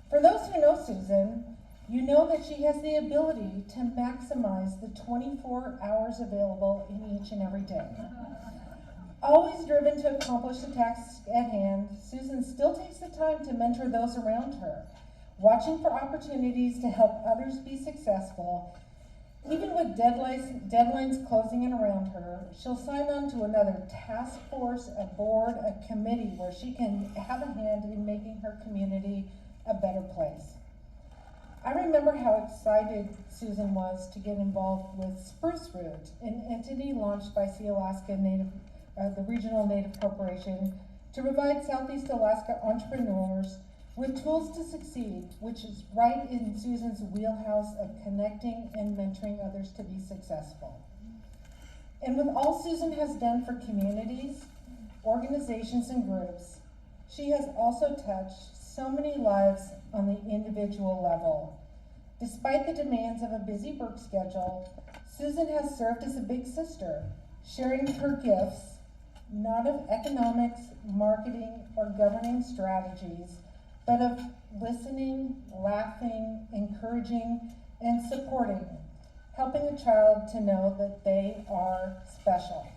For those who know Susan, you know that she has the ability to maximize the 24 hours available in each and every day. Always driven to accomplish the task at hand, Susan still takes the time to mentor those around her, watching for opportunities to help others be successful. Even with deadlines closing in around her, she'll sign on to another task force, a board, a committee where she can have a hand in making her community a better place. I remember how excited Susan was to get involved with Spruce Root, an entity launched by Sea-Alaska the Regional Native Corporation, to provide Southeast Alaska entrepreneurs with tools to succeed, which is right in Susan's wheelhouse of connecting and mentoring others to be successful. And with all Susan has done for communities, organizations, and groups, she has also touched so many lives on the individual level. Despite the demands of a busy work schedule, Susan has served as a big sister, sharing her gifts, not of economics, marketing, or governing strategies, but of listening, laughing, encouraging, and supporting, helping a child to know that they are special.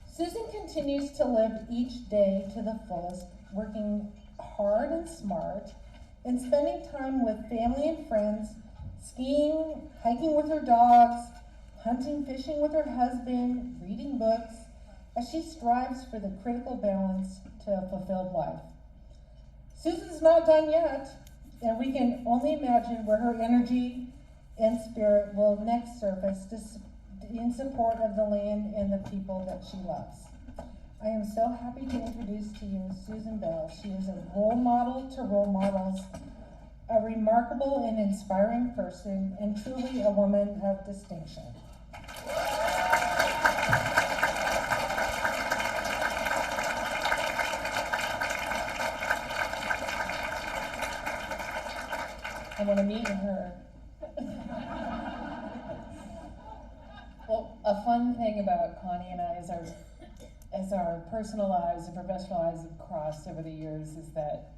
Susan continues to live each day to the fullest, working hard and smart, and spending time with family and friends, skiing, hiking with her dogs, hunting, fishing with her husband, reading books, as she strives for the critical balance to a fulfilled life. Susan's not done yet, and we can only imagine where her energy and spirit will next surface in support of the land and the people that she loves. I am so happy to introduce to you Susan Bell. She is a role model to role models, a remarkable and inspiring person, and truly a woman of distinction. I want to meet her. Well, a fun thing about Connie and I as our personal lives and professional lives have crossed over the years is that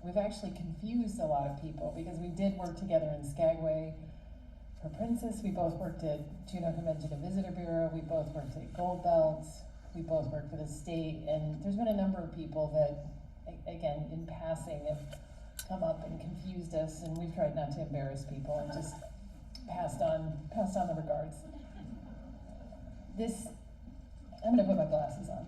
we've actually confused a lot of people, because we did work together in Skagway for Princess. We both worked at Juneau Convention and Visitor Bureau. We both worked at Gold Belt. We both worked for the state. And there's been a number of people that, again, in passing have come up and confused us, and we've tried not to embarrass people and just passed on the regards. I'm gonna put my glasses on.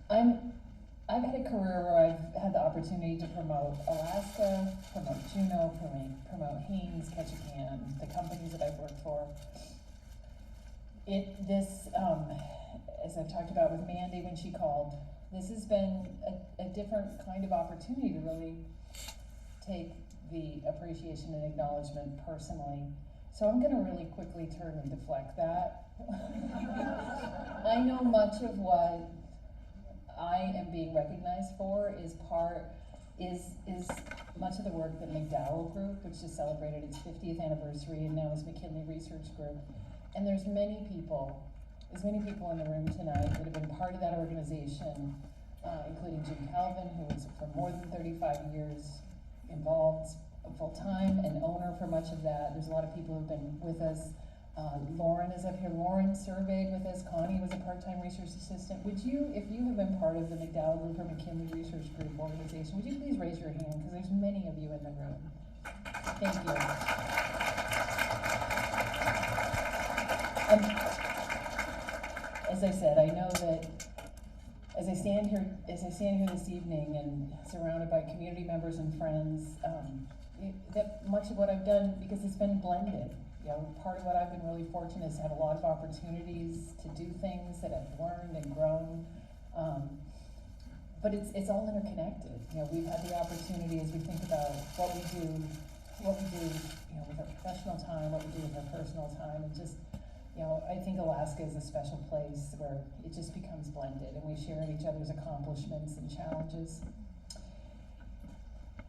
I've had a career where I've had the opportunity to promote Alaska, promote Juneau, promote Haynes, Ketchikan, the companies that I've worked for. As I've talked about with Mandy when she called, this has been a different kind of opportunity to really take the appreciation and acknowledgement personally. So I'm going to really quickly turn and deflect that. I know much of what I am being recognized for is much of the work that McDowell Group, which just celebrated its 50th anniversary and now is McKinley Research Group. And there's many people in the room tonight that have been part of that organization, including Jim Calvin, who was for more than 35 years involved full-time and owner for much of that. There's a lot of people who've been with us. Lauren is up here. Lauren surveyed with us. Connie was a part-time research assistant. Would you, if you have been part of the McDowell Group or McKinley Research Group organization, would you please raise your hand, because there's many of you in the room. Thank you. As I said, I know that as I stand here this evening and surrounded by community members and friends, that much of what I've done, because it's been blended. You know, part of what I've been really fortunate is to have a lot of opportunities to do things that I've learned and grown. But it's all interconnected. You know, we've had the opportunity as we think about what we do, you know, with our professional time, what we do with our personal time, and just, you know, I think Alaska is a special place where it just becomes blended and we share in each other's accomplishments and challenges.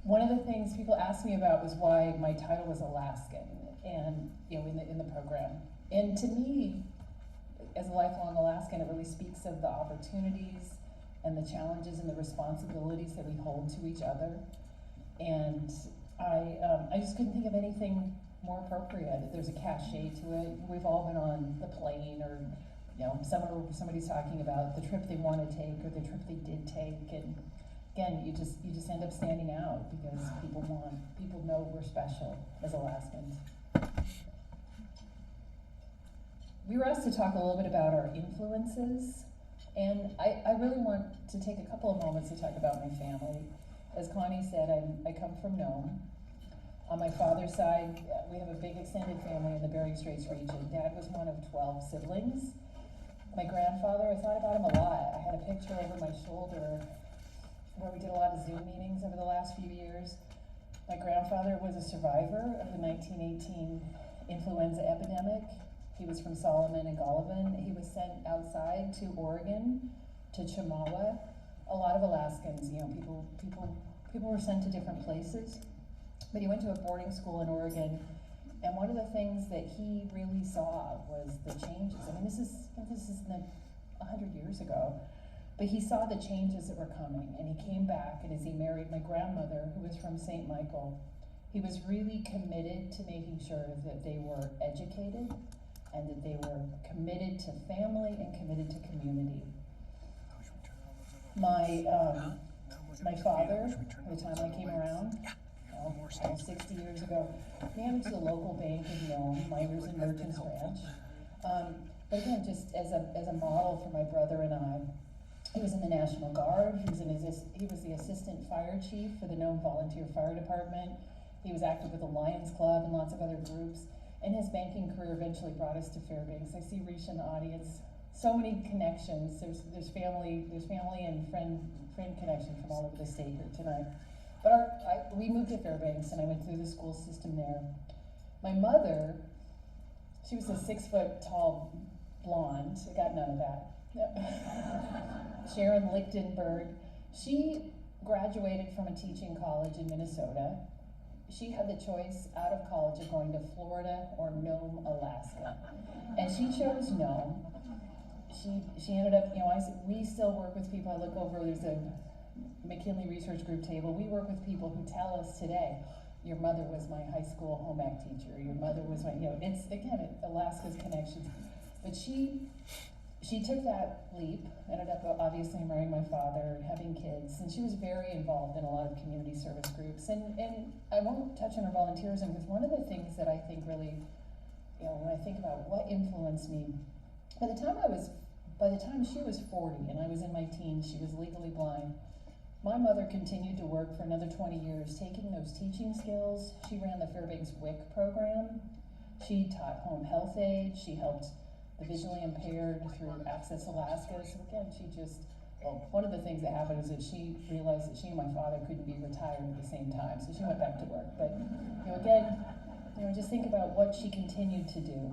One of the things people asked me about was why my title was Alaskan, and you know, in the program. And to me, as a lifelong Alaskan, it really speaks of the opportunities and the challenges and the responsibilities that we hold to each other. And I just couldn't think of anything more appropriate. There's a cachet to it. We've all been on the plane, or you know, somebody's talking about the trip they want to take or the trip they did take, and again, you just end up standing out because people know we're special as Alaskans. We were asked to talk a little bit about our influences, and I really want to take a couple of moments to talk about my family. As Connie said, I come from Nome. On my father's side, we have a big extended family in the Bering Straits region. Dad was one of 12 siblings. My grandfather, I thought about him a lot. I had a picture over my shoulder where we did a lot of Zoom meetings over the last few years. My grandfather was a survivor of the 1918 influenza epidemic. He was from Solomon and Golovin. He was sent outside to Oregon, to Chemawa. A lot of Alaskans, you know, people were sent to different places. But he went to a boarding school in Oregon, and one of the things that he really saw was the changes. I mean, this is 100 years ago, but he saw the changes that were coming, and he came back, and as he married my grandmother, who was from St. Michael, he was really committed to making sure that they were educated and that they were committed to family and committed to community. My father, by the time I came around, almost 60 years ago, managed the local bank in Nome, Miners and Merchants Ranch. But again, just as a model for my brother and I, he was in the National Guard. He was the assistant fire chief for the Nome Volunteer Fire Department. He was active with the Lions Club and lots of other groups. And his banking career eventually brought us to Fairbanks. I see Risha in the audience. So many connections. There's family and friend connection from all over the state here tonight. But we moved to Fairbanks, and I went through the school system there. My mother, she was a 6-foot-tall blonde. I got none of that. Sharon Lichtenberg. She graduated from a teaching college in Minnesota. She had the choice out of college of going to Florida or Nome, Alaska. And she chose Nome. She ended up, you know, we still work with people. I look over, there's a McKinley Research Group table. We work with people who tell us today, your mother was my high school home ec teacher, your mother was my, you know, it's, again, Alaska's connections. But she took that leap, ended up obviously marrying my father, having kids, and she was very involved in a lot of community service groups. And I won't touch on her volunteerism, because one of the things that I think really, you know, when I think about what influenced me, by the time she was 40 and I was in my teens, she was legally blind. My mother continued to work for another 20 years, taking those teaching skills. She ran the Fairbanks WIC program. She taught home health aid. She helped the visually impaired through Access Alaska. So again, one of the things that happened is that she realized that she and my father couldn't be retired at the same time, so she went back to work. But again, just think about what she continued to do.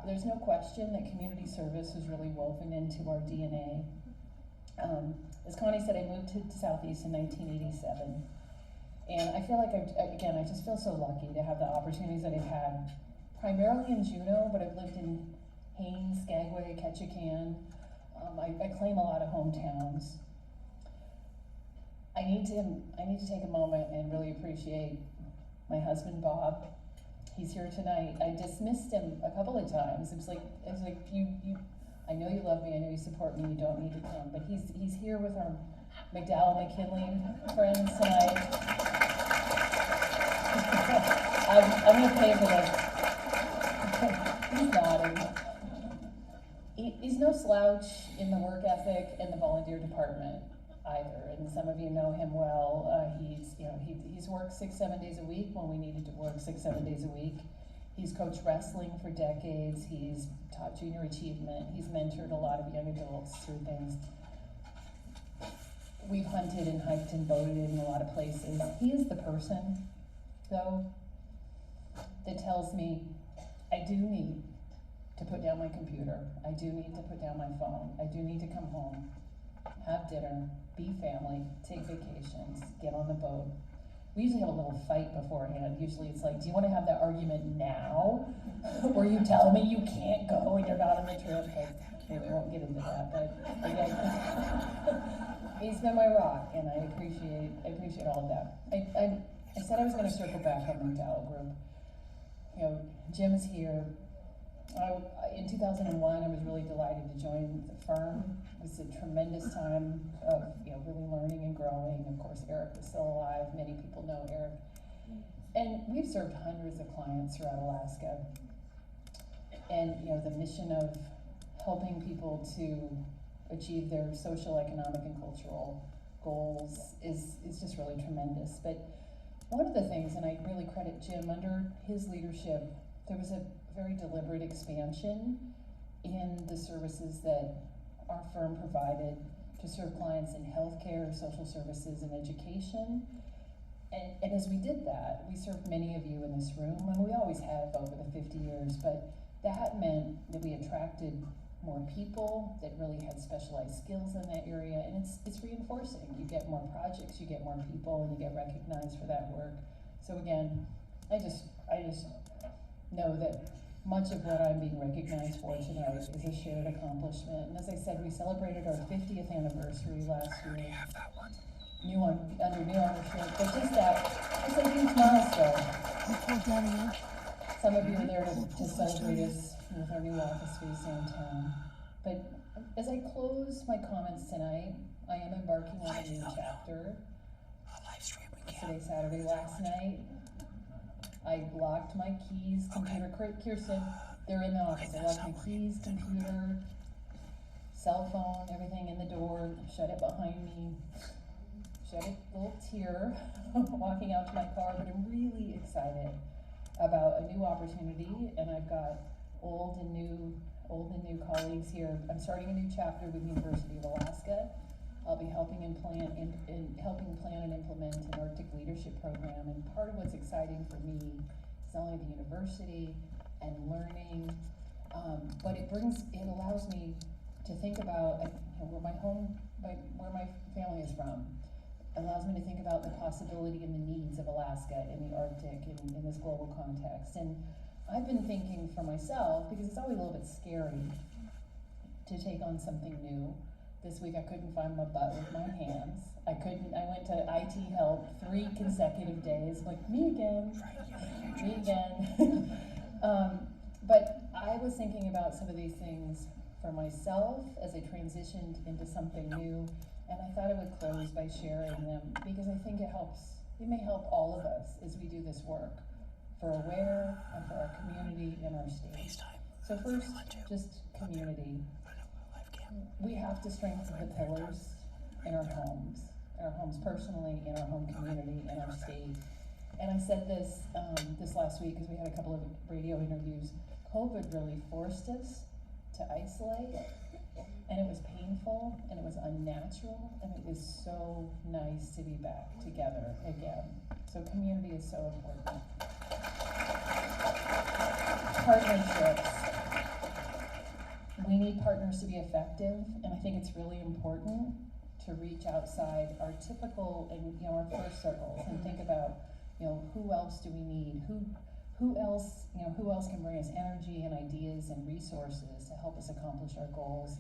There's no question that community service was really woven into our DNA. As Connie said, I moved to Southeast in 1987, and I feel like I just feel so lucky to have the opportunities that I've had, primarily in Juneau, but I've lived in Haines, Skagway, Ketchikan. I claim a lot of hometowns. I need to take a moment and really appreciate my husband Bob. He's here tonight. I dismissed him a couple of times. It's like you. I know you love me. I know you support me. You don't need to come, but he's here with our McDowell McKinley friends tonight. I'm gonna pay for this. He's nodding. He's no slouch in the work ethic and the volunteer department either, and some of you know him well. He's worked 6-7 days a week when we needed to work 6-7 days a week. He's coached wrestling for decades. He's taught junior achievement. He's mentored a lot of young adults through things. We've hunted and hiked and boated in a lot of places. He is the person, though, that tells me I do need to put down my computer. I do need to put down my phone. I do need to come home, have dinner, be family, take vacations, get on the boat. We usually have a little fight beforehand. Usually it's like, do you want to have that argument now? Or you tell me you can't go and you're not on the trip? Okay, we won't get into that, but again, he's been my rock, and I appreciate all of that. I said I was going to circle back on the McDowell group. Jim is here. In 2001, I was really delighted to join the firm. It was a tremendous time of really learning and growing. Of course, Eric was still alive. Many people know Eric. And we've served hundreds of clients throughout Alaska. And the mission of helping people to achieve their social, economic, and cultural goals is just really tremendous. But one of the things, and I really credit Jim, under his leadership, there was a very deliberate expansion in the services that our firm provided to serve clients in healthcare, social services, and education. And as we did that, we served many of you in this room, and we always have over the 50 years, but that meant that we attracted more people that really had specialized skills in that area, and it's reinforcing. You get more projects, you get more people, and you get recognized for that work. So again, I just know that much of what I'm being recognized for tonight is a shared accomplishment. And as I said, we celebrated our 50th anniversary last year. I already have that one. Under new ownership, but just that, it's a huge milestone. Some of you are there to celebrate us with our new office space downtown. But as I close my comments tonight, I am embarking on a new chapter. Today's Saturday. Last night, I locked my keys, computer, Kirsten, they're in the office. I locked my keys, computer, cell phone, everything in the door, shut it behind me, shed a little tear walking out to my car, but I'm really excited about a new opportunity, and I've got old and new colleagues here. I'm starting a new chapter with the University of Alaska. I'll be helping plan and implement an Arctic leadership program. And part of what's exciting for me is not only the university and learning, but it allows me to think about where my family is from. It allows me to think about the possibility and the needs of Alaska in the Arctic in this global context. And I've been thinking for myself, because it's always a little bit scary to take on something new. This week I couldn't find my butt with my hands. I went to IT help 3 consecutive days, like, me again. But I was thinking about some of these things for myself as I transitioned into something new, and I thought I would close by sharing them because I think it may help all of us as we do this work for Aware and for our community and our state. So first, just community. We have to strengthen the pillars in our homes personally, in our home community, in our state. And I said this this last week because we had a couple of radio interviews. COVID really forced us to isolate, and it was painful, and it was unnatural, and it is so nice to be back together again. So community is so important. Partnerships. We need partners to be effective, and I think it's really important to reach outside our typical and our first circles and think about who else do we need, who else can bring us energy and ideas and resources to help us accomplish our goals.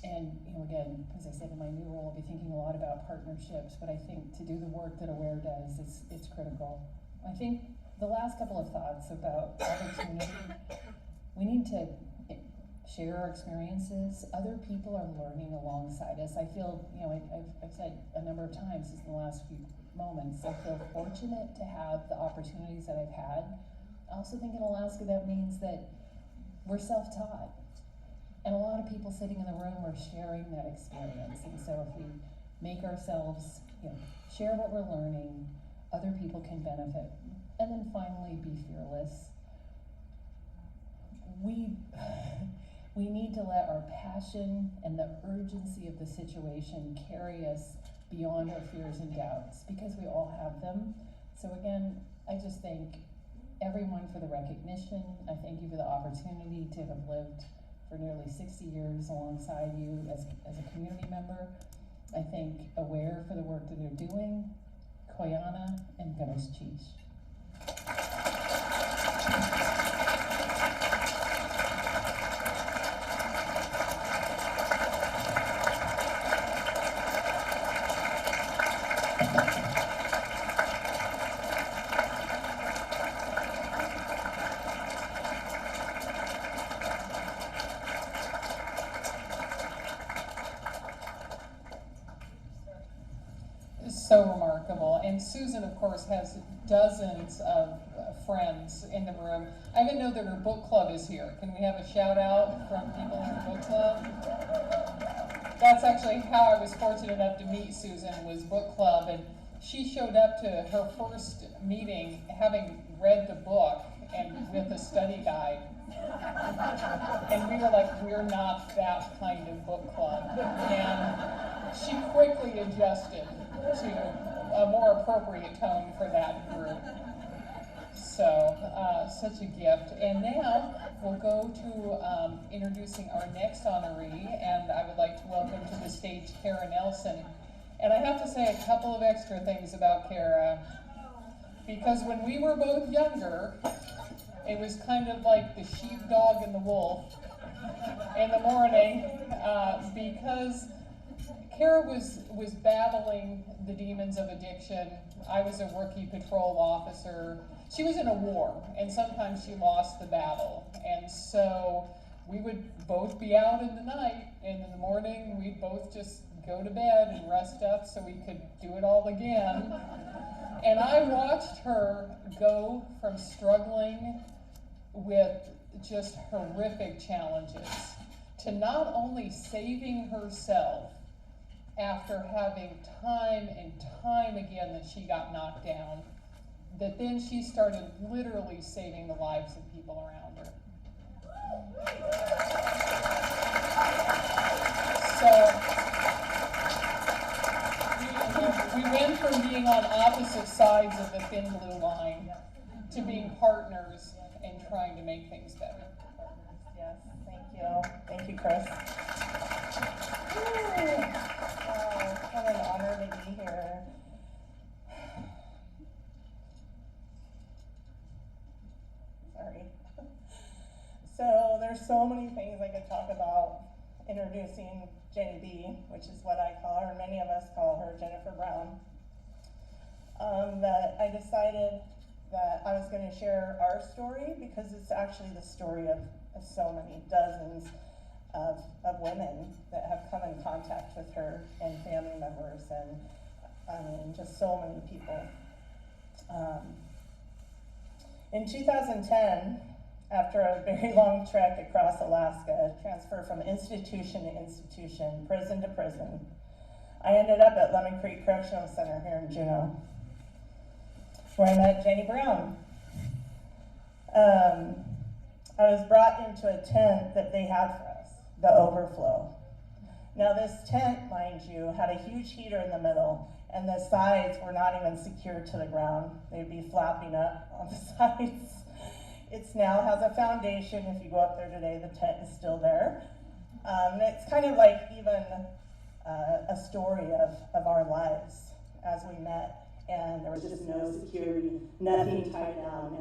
And again, as I said, in my new role, I'll be thinking a lot about partnerships, but I think to do the work that AWARE does, it's critical. I think the last couple of thoughts about opportunity, we need to share our experiences. Other people are learning alongside us. I feel, I've said a number of times in the last few moments, I feel fortunate to have the opportunities that I've had. I also think in Alaska that means that we're self-taught. And a lot of people sitting in the room are sharing that experience. And so if we make ourselves, share what we're learning, other people can benefit. And then finally, be fearless. We need to let our passion and the urgency of the situation carry us beyond our fears and doubts, because we all have them. So again, I just thank everyone for the recognition. I thank you for the opportunity to have lived for nearly 60 years alongside you as a community member. I thank AWARE for the work that they're doing, Kwáan, and Gunalchéesh. So remarkable. And Susan, of course, has dozens of friends in the room. I even know that her book club is here. Can we have a shout out from people in her book club? That's actually how I was fortunate enough to meet Susan, was book club. And she showed up to her first meeting having read the book and with a study guide. And we were like, we're not that kind of book club. And she quickly adjusted to a more appropriate tone for that group. So, such a gift. And now we'll go to introducing our next honoree, and I would like to welcome to the stage Kara Nelson. And I have to say a couple of extra things about Kara, because when we were both younger, it was kind of like the sheepdog and the wolf in the morning, because Kara was battling the demons of addiction. I was a rookie patrol officer. She was in a war, and sometimes she lost the battle. And so we would both be out in the night, and in the morning we'd both just go to bed and rest up so we could do it all again. And I watched her go from struggling with just horrific challenges to not only saving herself after having time and time again that she got knocked down, that then she started literally saving the lives of people around her. So we went from being on opposite sides of the thin blue line to being partners and trying to make things better. Yes, thank you. Thank you, Chris. What an honor to be here. Sorry. So there's so many things I could talk about introducing Jenny B, which is what I call her, many of us call her Jennifer Brown. That I decided that I was going to share our story because it's actually the story of so many dozens of women that have come in contact with her and family members, and I mean just so many people. In 2010, after a very long trek across Alaska, transfer from institution to institution, prison to prison, I ended up at Lemon Creek Correctional Center here in Juneau, where I met Jenny Brown. I was brought into a tent that they had for us, the overflow. Now this tent, mind you, had a huge heater in the middle, and the sides were not even secured to the ground. They'd be flapping up on the sides. It now has a foundation. If you go up there today, the tent is still there. And it's kind of like even a story of our lives as we met, and there was just no security, nothing tied down,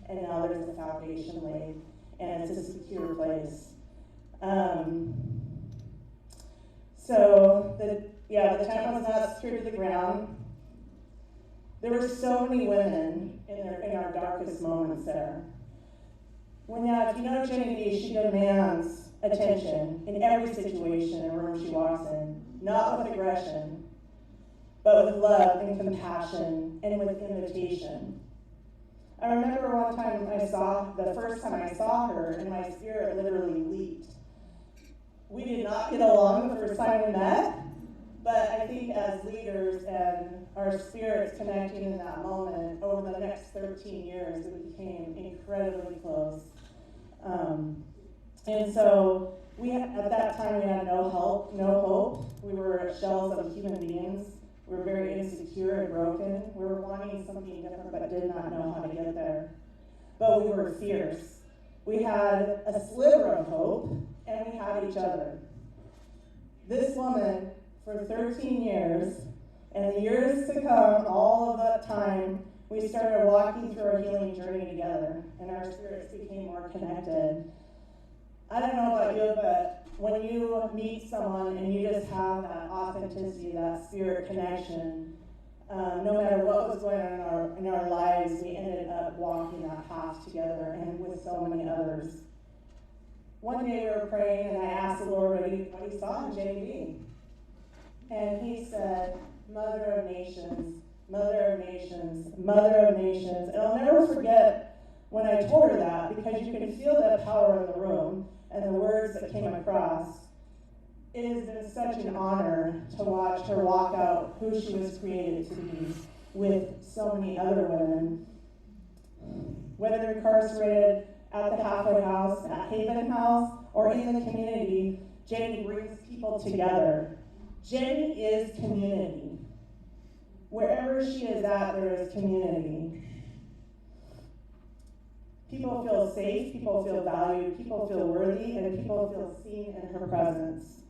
and now there's a foundation laid, and it's a secure place. So the tent was not secured to the ground. There were so many women in our darkest moments there. If you know Jenny B, she demands attention in every situation and room she walks in, not with aggression, but with love and compassion and with invitation. I remember one time the first time I saw her, and my spirit literally leaped. We did not get along the first time we met, but I think as leaders and our spirits connecting in that moment, over the next 13 years, we became incredibly close. And so at that time we had no help, no hope. We were shells of human beings. We were very insecure and broken. We were wanting something different but did not know how to get there. But we were fierce. We had a sliver of hope, and we had each other. This woman, for 13 years, and the years to come, all of that time, we started walking through our healing journey together, and our spirits became more connected. I don't know about you, but when you meet someone and you just have that authenticity, that spirit connection, no matter what was going on in our lives, we ended up walking that path together and with so many others. One day we were praying, and I asked the Lord what he saw in JB. And he said, Mother of Nations, Mother of Nations, Mother of Nations. And I'll never forget when I told her that, because you can feel the power in the room and the words that came across. It has been such an honor to watch her walk out who she was created to be with so many other women. Whether incarcerated at the halfway house, at Haven House, or in the community, Jenny brings people together. Jenny is community. Wherever she is at, there is community. People feel safe, people feel valued, people feel worthy, and people feel seen in her presence.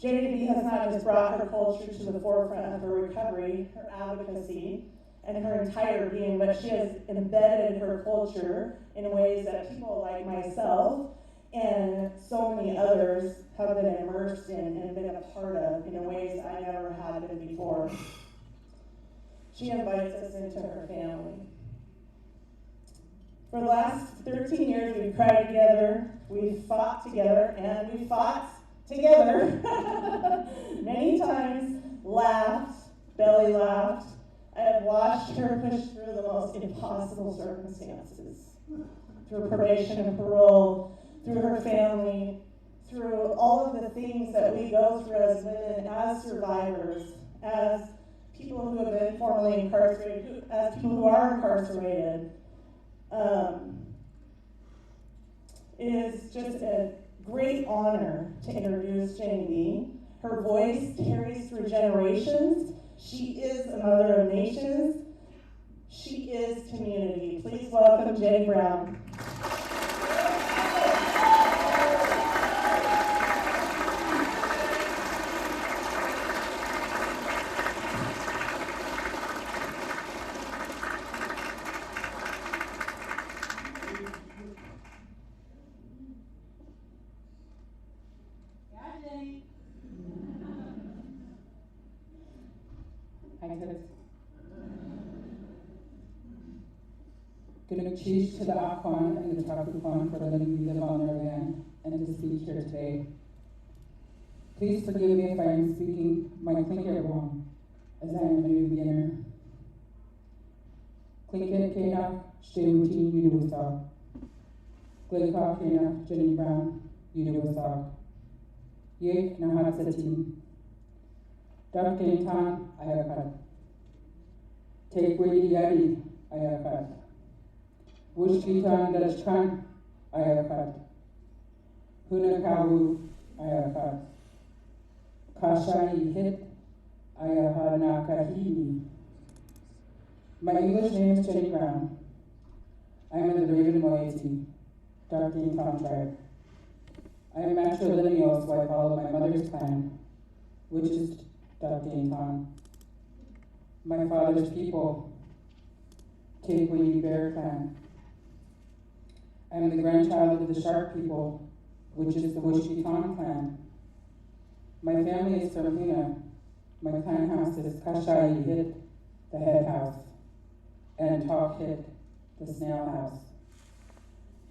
Jenny B has not just brought her culture to the forefront of her recovery, her advocacy, and her entire being, but she has embedded her culture in ways that people like myself and so many others have been immersed in and been a part of in ways I never had been before. She invites us into her family. For the last 13 years, we've cried together, we've fought together, and we fought together many times, laughed, belly laughed. I have watched her push through the most impossible circumstances, through probation and parole, through her family, through all of the things that we go through as women, as survivors, as people who have been formerly incarcerated, as people who are incarcerated. It is just a great honor to introduce Jenny B. Her voice carries through generations. She is a mother of nations. She is community. Please welcome Jenny Brown. Gunalchéesh to the Kwáan and the Kwáan for letting me live on their land and to speak here today. Please forgive me if I am speaking my Tlingit wrong, as I am a new beginner. Tlingit Shewutin Yuduwasak. Glika Kena Jenny Brown Yuduwasak. Ye Nahat Satin. Dak Tan Ayakat. Take Wadi Yadi Ayakat. Wushkitan Dashkan ayakat. Hunakawu, ayakat. Kashai hit, ayahanakahini. My English name is Jenny Brown. I am in the Raven Moiety, Dark Tom tribe. I am matrilineal, so I follow my mother's clan, which is Dark Tom. My father's people, Tequini Bear Clan. I am the grandchild of the Shark people, which is the Wishkiton clan. My family is from Juneau. My clan house is Kashai Hit, the head house, and Talk Hit, the snail house.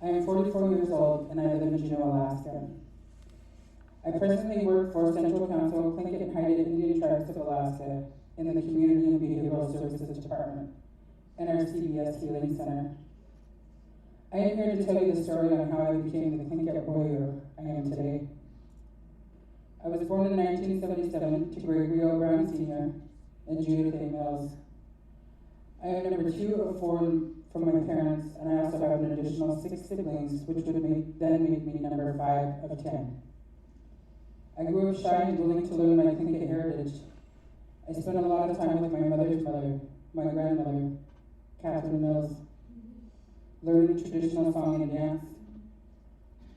I am 44 years old and I live in Juneau, Alaska. I presently work for Central Council, Tlingit and Haida Indian Tribes of Alaska in the Community and Behavioral Services Department and our CBS Healing Center. I am here to tell you the story on how I became the Tlingit warrior I am today. I was born in 1977 to Gregory O. Brown Sr. and Judith A. Mills. I am number 2 of 4 from my parents, and I also have an additional 6 siblings, which would then make me number 5 of 10. I grew up shy and willing to learn my Tlingit heritage. I spent a lot of time with my mother's mother, my grandmother, Catherine Mills, learning traditional song and dance.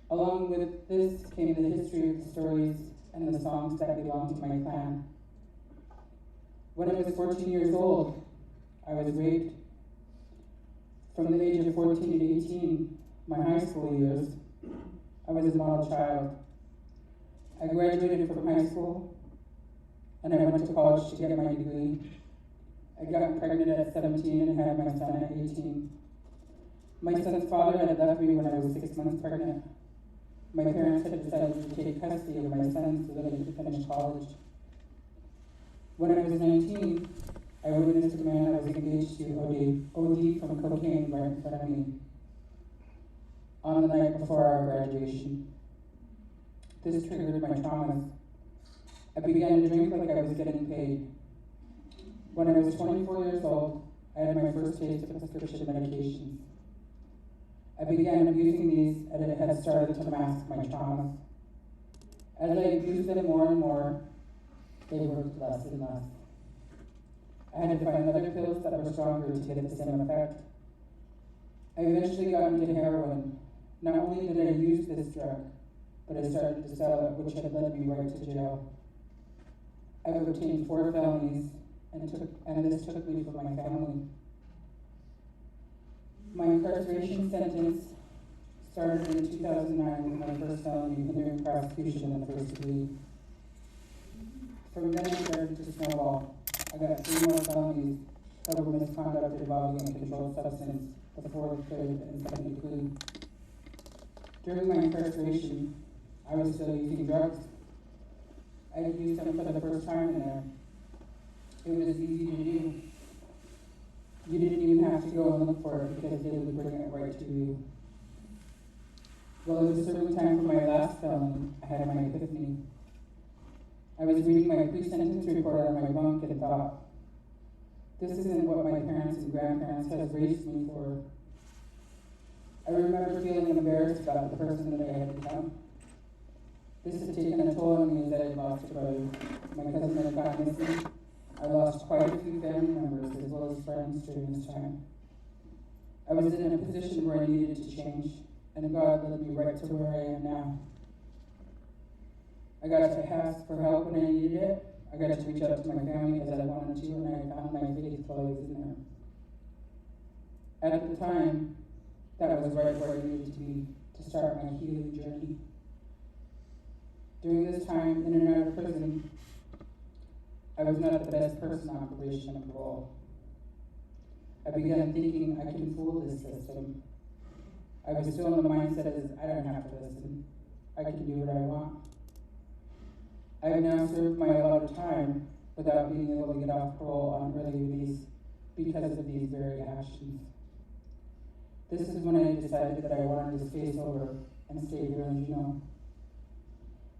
Along with this came the history of the stories and the songs that belonged to my clan. When I was 14 years old, I was raped. From the age of 14 to 18, my high school years, I was a model child. I graduated from high school, and I went to college to get my degree. I got pregnant at 17 and had my son at 18. My son's father had left me when I was 6 months pregnant. My parents had decided to take custody of my son so that I could finish college. When I was 19, I witnessed a man I was engaged to OD from cocaine right in front of me on the night before our graduation. This triggered my traumas. I began to drink like I was getting paid. When I was 24 years old, I had my first taste of prescription medications. I began abusing these, and it had started to mask my traumas. As I abused them more and more, they worked less and less. I had to find other pills that were stronger to get the same effect. I eventually got into heroin. Not only did I use this drug, but I started to sell it, which had led me right to jail. I've obtained 4 felonies, and this took me from my family. My incarceration sentence started in 2009 with my first felony hindering prosecution in the first degree. From then it started to snowball. I got 3 more felonies that were misconduct involving a controlled substance, the 4th, 3rd, and 2nd degree. During my incarceration, I was still using drugs. I used them for the first time in there. It was easy to do. You didn't even have to go and look for it because they would bring it right to you. Well, it was serving time for my last felony. I had my epiphany. I was reading my pre-sentence report on my bunk and thought, this isn't what my parents and grandparents had raised me for. I remember feeling embarrassed about the person that I had become. This had taken a toll on me as I had lost a brother. My cousin had gone missing. I lost quite a few family members as well as friends during this time. I was in a position where I needed to change, and God led me right to where I am now. I got to ask for help when I needed it. I got to reach out to my family as I wanted to, and I found my faith while I was in there. At the time, that was right where I needed to be to start my healing journey. During this time, in and out of prison, I was not the best person on probation and parole. I began thinking I can fool this system. I was still in the mindset as I don't have to listen. I can do what I want. I have now served my allotted time without being able to get off parole on early release because of these very actions. This is when I decided that I wanted to stay sober and stay here in Juneau.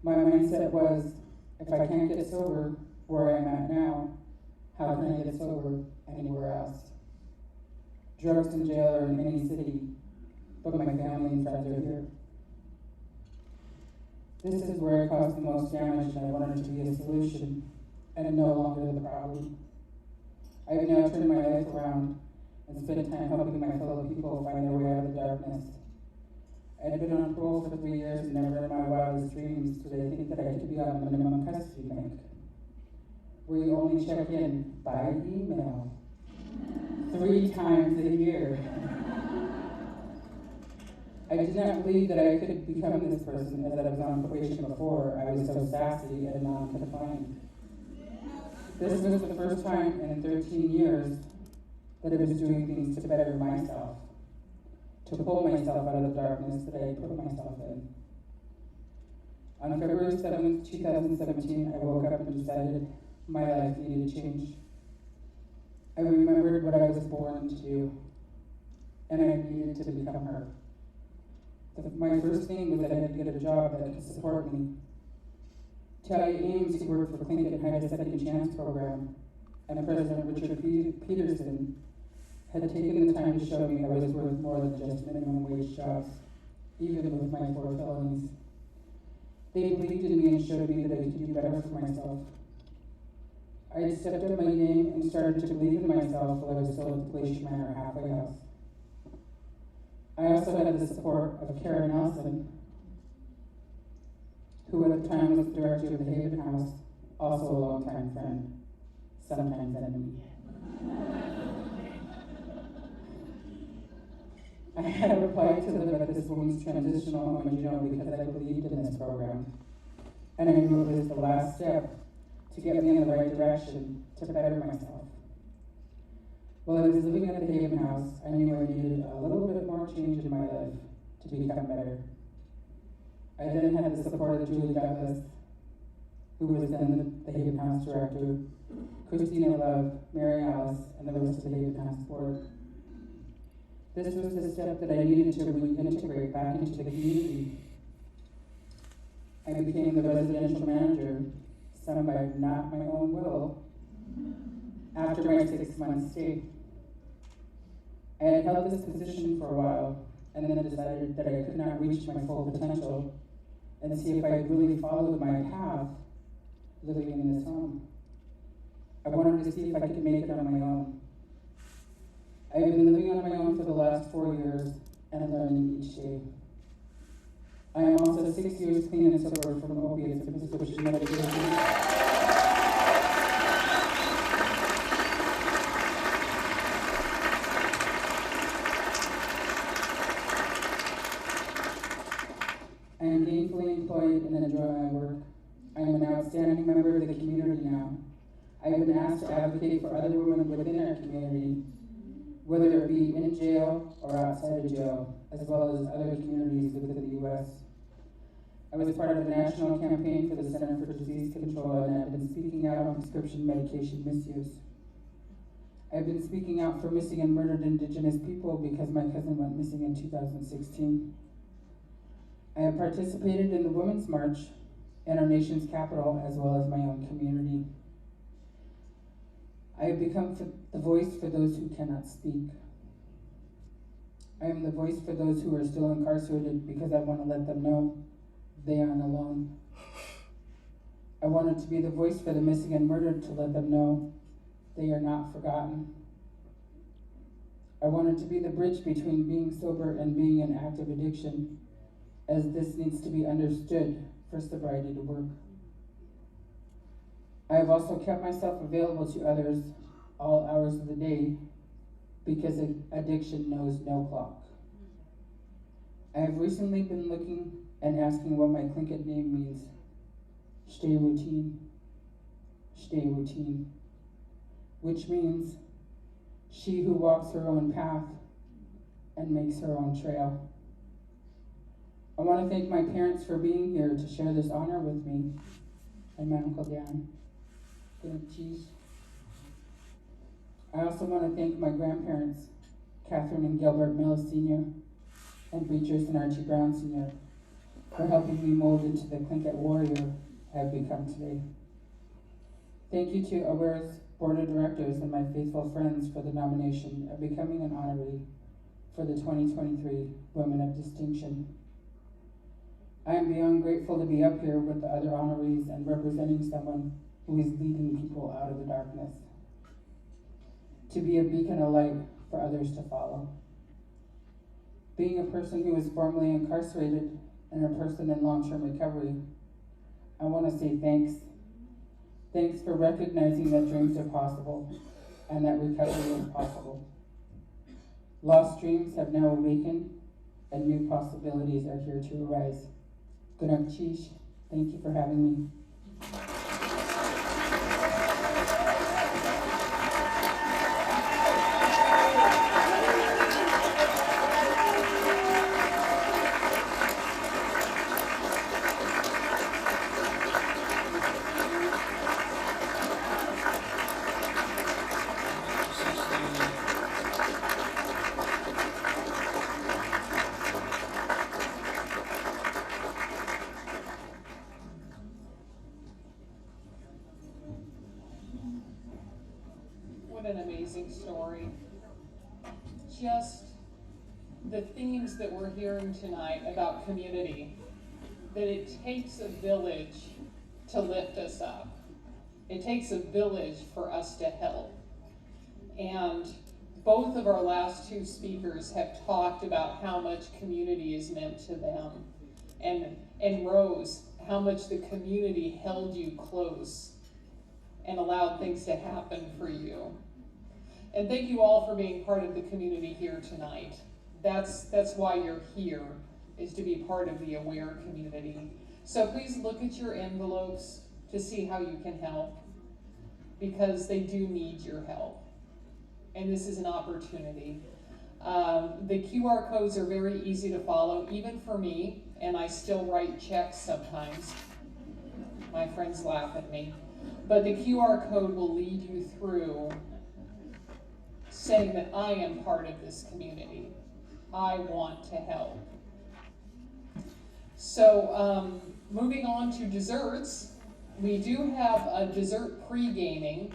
My mindset was, if I can't get sober where I am at now, how can I get sober anywhere else? Drugs and jail are in any city, but my family and friends are here. This is where I caused the most damage, and I wanted to be a solution, and no longer the problem. I have now turned my life around and spent time helping my fellow people find their way out of the darkness. I had been on parole for 3 years and never in my wildest dreams did I think that I could be on a minimum custody bank, where you only check in by email 3 times a year. I did not believe that I could become this person, as I was on probation before. I was so sassy and non-compliant. This was the first time in 13 years that I was doing things to better myself, to pull myself out of the darkness that I had put myself in. On February 7th, 2017, I woke up and decided my life needed change. I remembered what I was born to do, and I needed to become her. My first thing was that I had to get a job that could support me. Talia Ames, who worked for Tlingit, had a second chance program, and President Richard Peterson had taken the time to show me I was worth more than just minimum wage jobs, even with my 4 felonies. They believed in me and showed me that I could do better for myself. I had stepped up my game and started to believe in myself while I was still at the Glacier Manor halfway house. I also had the support of Karen Nelson, who at the time was the director of the Haven House, also a longtime friend, sometimes enemy. I had applied to live at this women's transitional home in Juneau because I believed in this program, and I knew it was the last step to get me in the right direction to better myself. While I was living at the Haven House, I knew I needed a little bit more change in my life to become better. I then had the support of Julie Douglas, who was then the Haven House director, Christina Love, Mary Alice, and the rest of the Haven House board. This was the step that I needed to reintegrate back into the community. I became the residential manager, some by not my own will, after my 6-month stay. I had held this position for a while, and then decided that I could not reach my full potential and see if I had really followed my path living in this home. I wanted to see if I could make it on my own. I have been living on my own for the last 4 years and learning each day. I am also 6 years clean and sober from opiates and prescription medication. I am gainfully employed and enjoy my work. I am an outstanding member of the community now. I have been asked to advocate for other women within our community, whether it be in jail or outside of jail, as well as other communities within the U.S. I was part of the national campaign for the Center for Disease Control, and I have been speaking out on prescription medication misuse. I have been speaking out for missing and murdered Indigenous people because my cousin went missing in 2016. I have participated in the Women's March in our nation's capital, as well as my own community. I have become the voice for those who cannot speak. I am the voice for those who are still incarcerated because I want to let them know they aren't alone. I wanted to be the voice for the missing and murdered to let them know they are not forgotten. I wanted to be the bridge between being sober and being in active addiction, as this needs to be understood for sobriety to work. I have also kept myself available to others all hours of the day because addiction knows no clock. I have recently been looking and asking what my Tlingit name means. Stay routine, which means she who walks her own path and makes her own trail. I want to thank my parents for being here to share this honor with me, and my Uncle Dan. Gunalchéesh. I also want to thank my grandparents, Catherine and Gilbert Mills Sr., and Beatrice and Archie Brown Sr., for helping me mold into the Tlingit warrior I have become today. Thank you to AWARE's Board of Directors and my faithful friends for the nomination of becoming an honoree. for the 2023 Women of Distinction. I am beyond grateful to be up here with the other honorees and representing someone who is leading people out of the darkness, to be a beacon of light for others to follow. Being a person who was formerly incarcerated and a person in long-term recovery, I want to say thanks. Thanks for recognizing that dreams are possible and that recovery is possible. Lost dreams have now awakened and new possibilities are here to arise. Gunalchéesh, thank you for having me. What an amazing story. Just the themes that we're hearing tonight about community, that it takes a village to lift us up. It takes a village for us to help. And both of our last two speakers have talked about how much community is meant to them. And Rose, how much the community held you close and allowed things to happen for you. And thank you all for being part of the community here tonight. That's why you're here, is to be part of the AWARE community. So please look at your envelopes to see how you can help, because they do need your help. And this is an opportunity. The QR codes are very easy to follow, even for me, and I still write checks sometimes. My friends laugh at me. But the QR code will lead you through saying that I am part of this community. I want to help. So moving on to desserts, we do have a dessert pre-gaming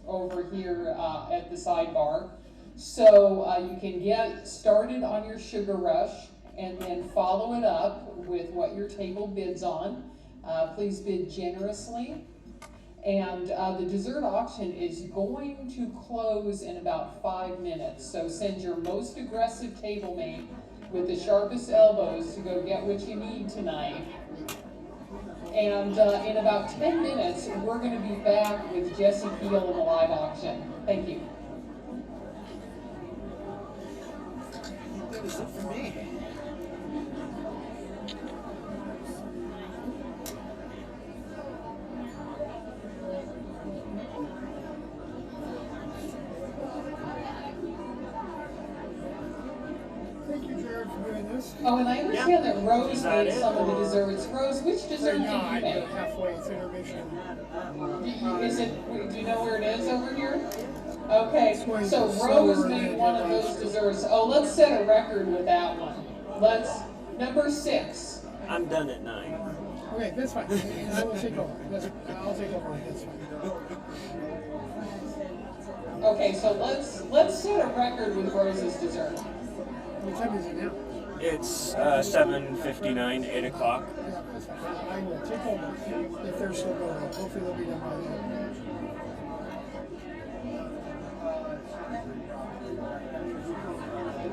over here at the sidebar. So you can get started on your sugar rush and then follow it up with what your table bids on. Please bid generously. And the dessert auction is going to close in about 5 minutes. So send your most aggressive table mate with the sharpest elbows to go get what you need tonight. And in about 10 minutes, we're going to be back with Jessie Peel in the live auction. Thank you. That is it for me. Oh, and I understand that Rose made some of the desserts. Rose, which dessert did you make? Halfway, it's intermission. Do you know where it is over here? Okay, so Rose made one of those desserts. Oh, let's set a record with that one. Number 6. I'm done at 9. Okay, that's fine. I will take over. I'll take over. That's fine. Okay, so let's set a record with Rose's dessert. What time is it now? It's 7:59, 8 o'clock. Yeah, that's fine. I will take over if they're still going. Hopefully they'll be done by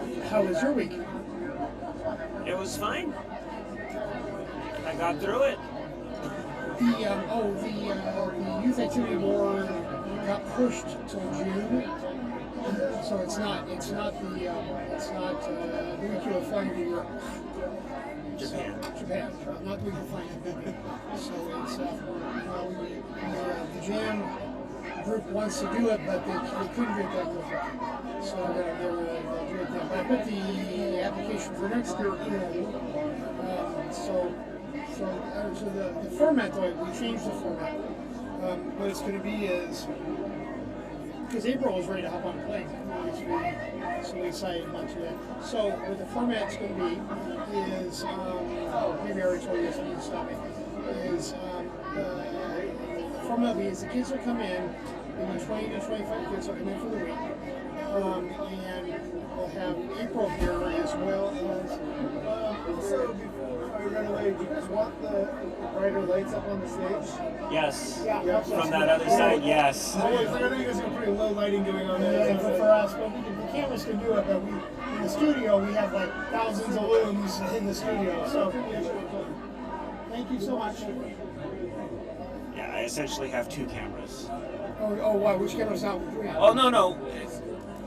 then. How was your week? It was fine. I got through it. The youth activity board got pushed till June. So it's not the week you were flying to Europe. Japan. Not the week you're flying to Japan. So it's the jam group wants to do it, but they couldn't get that quickly. So they're do it then. But I put the application for next year in. So the format, though, we changed the format. What it's going to be is, because April was ready to hop on a plane, so we decided not to do that. So what the format's going to be is, maybe I already told you this, you can stop me, is the format will be is the kids will come in, maybe 20 to 25 kids will come in for the week, and we'll have April here as well as. So before I run away, do you guys want the brighter lights up on the stage? Yes. Yeah. From that other side, yes. I know you guys have pretty low lighting going on there. Yeah, for us, but the cameras can do it. But in the studio, we have like thousands of looms in the studio. So thank you so much. Yeah, I essentially have 2 cameras. Oh, wow, which camera's out? Oh, no.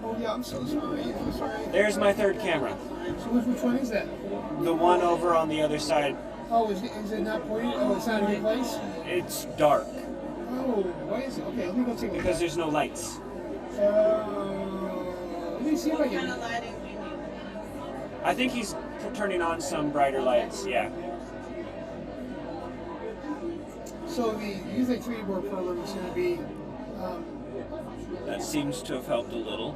Oh, yeah, I'm so sorry. I'm sorry. There's my 3rd camera. So which one is that? The one over on the other side. Oh, is it not pointed? Oh, it's not in a good place? It's dark. Oh, why is it? Okay, let me go take a look. Because there's no lights. Let me see if I can. I think he's turning on some brighter lights, yeah. So the Youth 3D board program is going to be. That seems to have helped a little.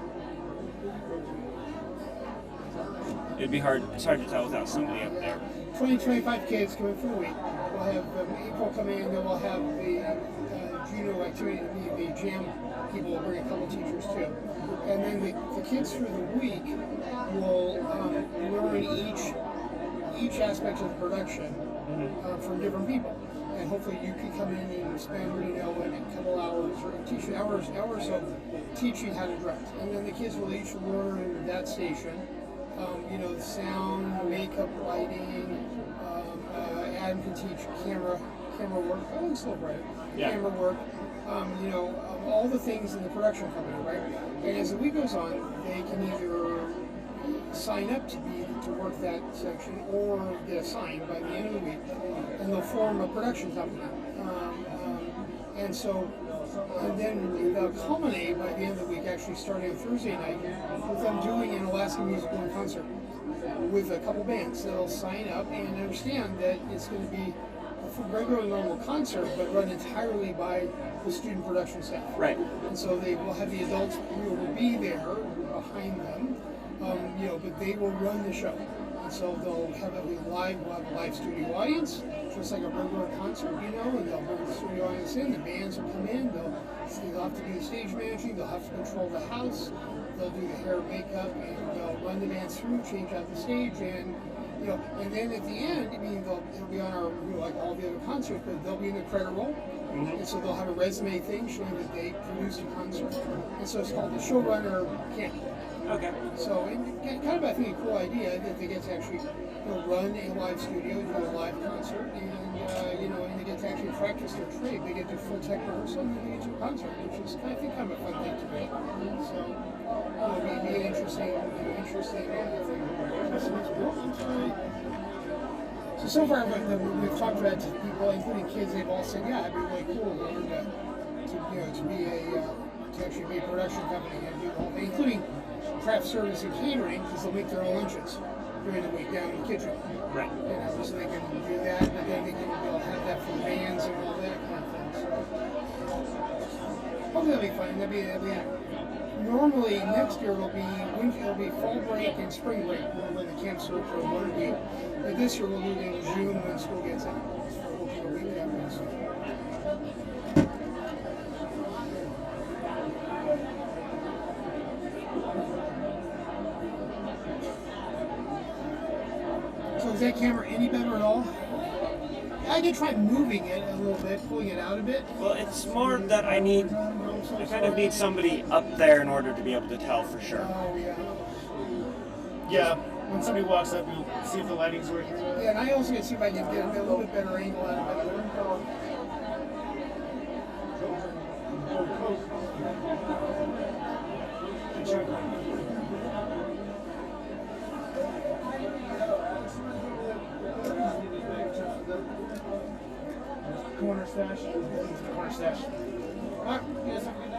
It's hard to tell without somebody up there. 25 kids coming for the week. We'll have April come in, then we'll have the Juneau activity, the jam people will bring a couple teachers too. And then the kids through the week will learn each aspect of the production from different people. And hopefully you can come in and spend, a couple hours or teach hours or so teaching how to direct. And then the kids will each learn that station. The sound, makeup, lighting. Adam can teach camera work. Oh, it's so bright. Yeah. Camera work. All the things in the production company, right? And as the week goes on, they can either sign up to work that section or get assigned by the end of the week, and they'll form a production company. And then they'll culminate by the end of the week, actually starting on Thursday night, with them doing an Alaska musical in concert with a couple bands. They'll sign up and understand that it's going to be a regular normal concert, but run entirely by the student production staff. Right. And so they will have the adults who will be there behind them, but they will run the show. And so they'll have a live studio audience, just like a regular concert, and they'll bring the studio audience in, the bands will come in, they'll have to do the stage managing, they'll have to control the house, they'll do the hair, makeup, and they'll run the bands through, change out the stage, and then at the end, it'll be on our, like all the other concerts, but they'll be in the credit roll, and so they'll have a resume thing showing that they produced a concert, and so it's called the showrunner camp. Okay. So, kind of, I think, a cool idea that they get to actually run a live studio, do a live concert, and they get to actually practice their trade. They get to do full tech rehearsal, and they get to do a concert, which is, I think, kind of a fun thing to do. So, it'll be an interesting. So far, we've talked about to people, including kids. They've all said, "Yeah, it'd be really cool to actually be a production company and do the whole thing, including craft service and catering, because they'll make their own lunches during the week down in the kitchen. Right. So they can do that, but then they'll have that for the bands and all that kind of thing. So hopefully that'll be fun. That'll be normally next year it'll be fall break and spring break when the camps are for 1 week. But this year we'll do it in June when school gets out. So we'll do a week after this. So is that camera any better at all? I did try moving it a little bit, pulling it out a bit. Well, it's more that I kind of need somebody up there in order to be able to tell for sure. Oh, yeah. Yeah, when somebody walks up, you'll see if the lighting's working. Yeah, and I also can see if I can get a little bit better angle out of it. Corner stash. Corner stash. Alright, you guys have a good day.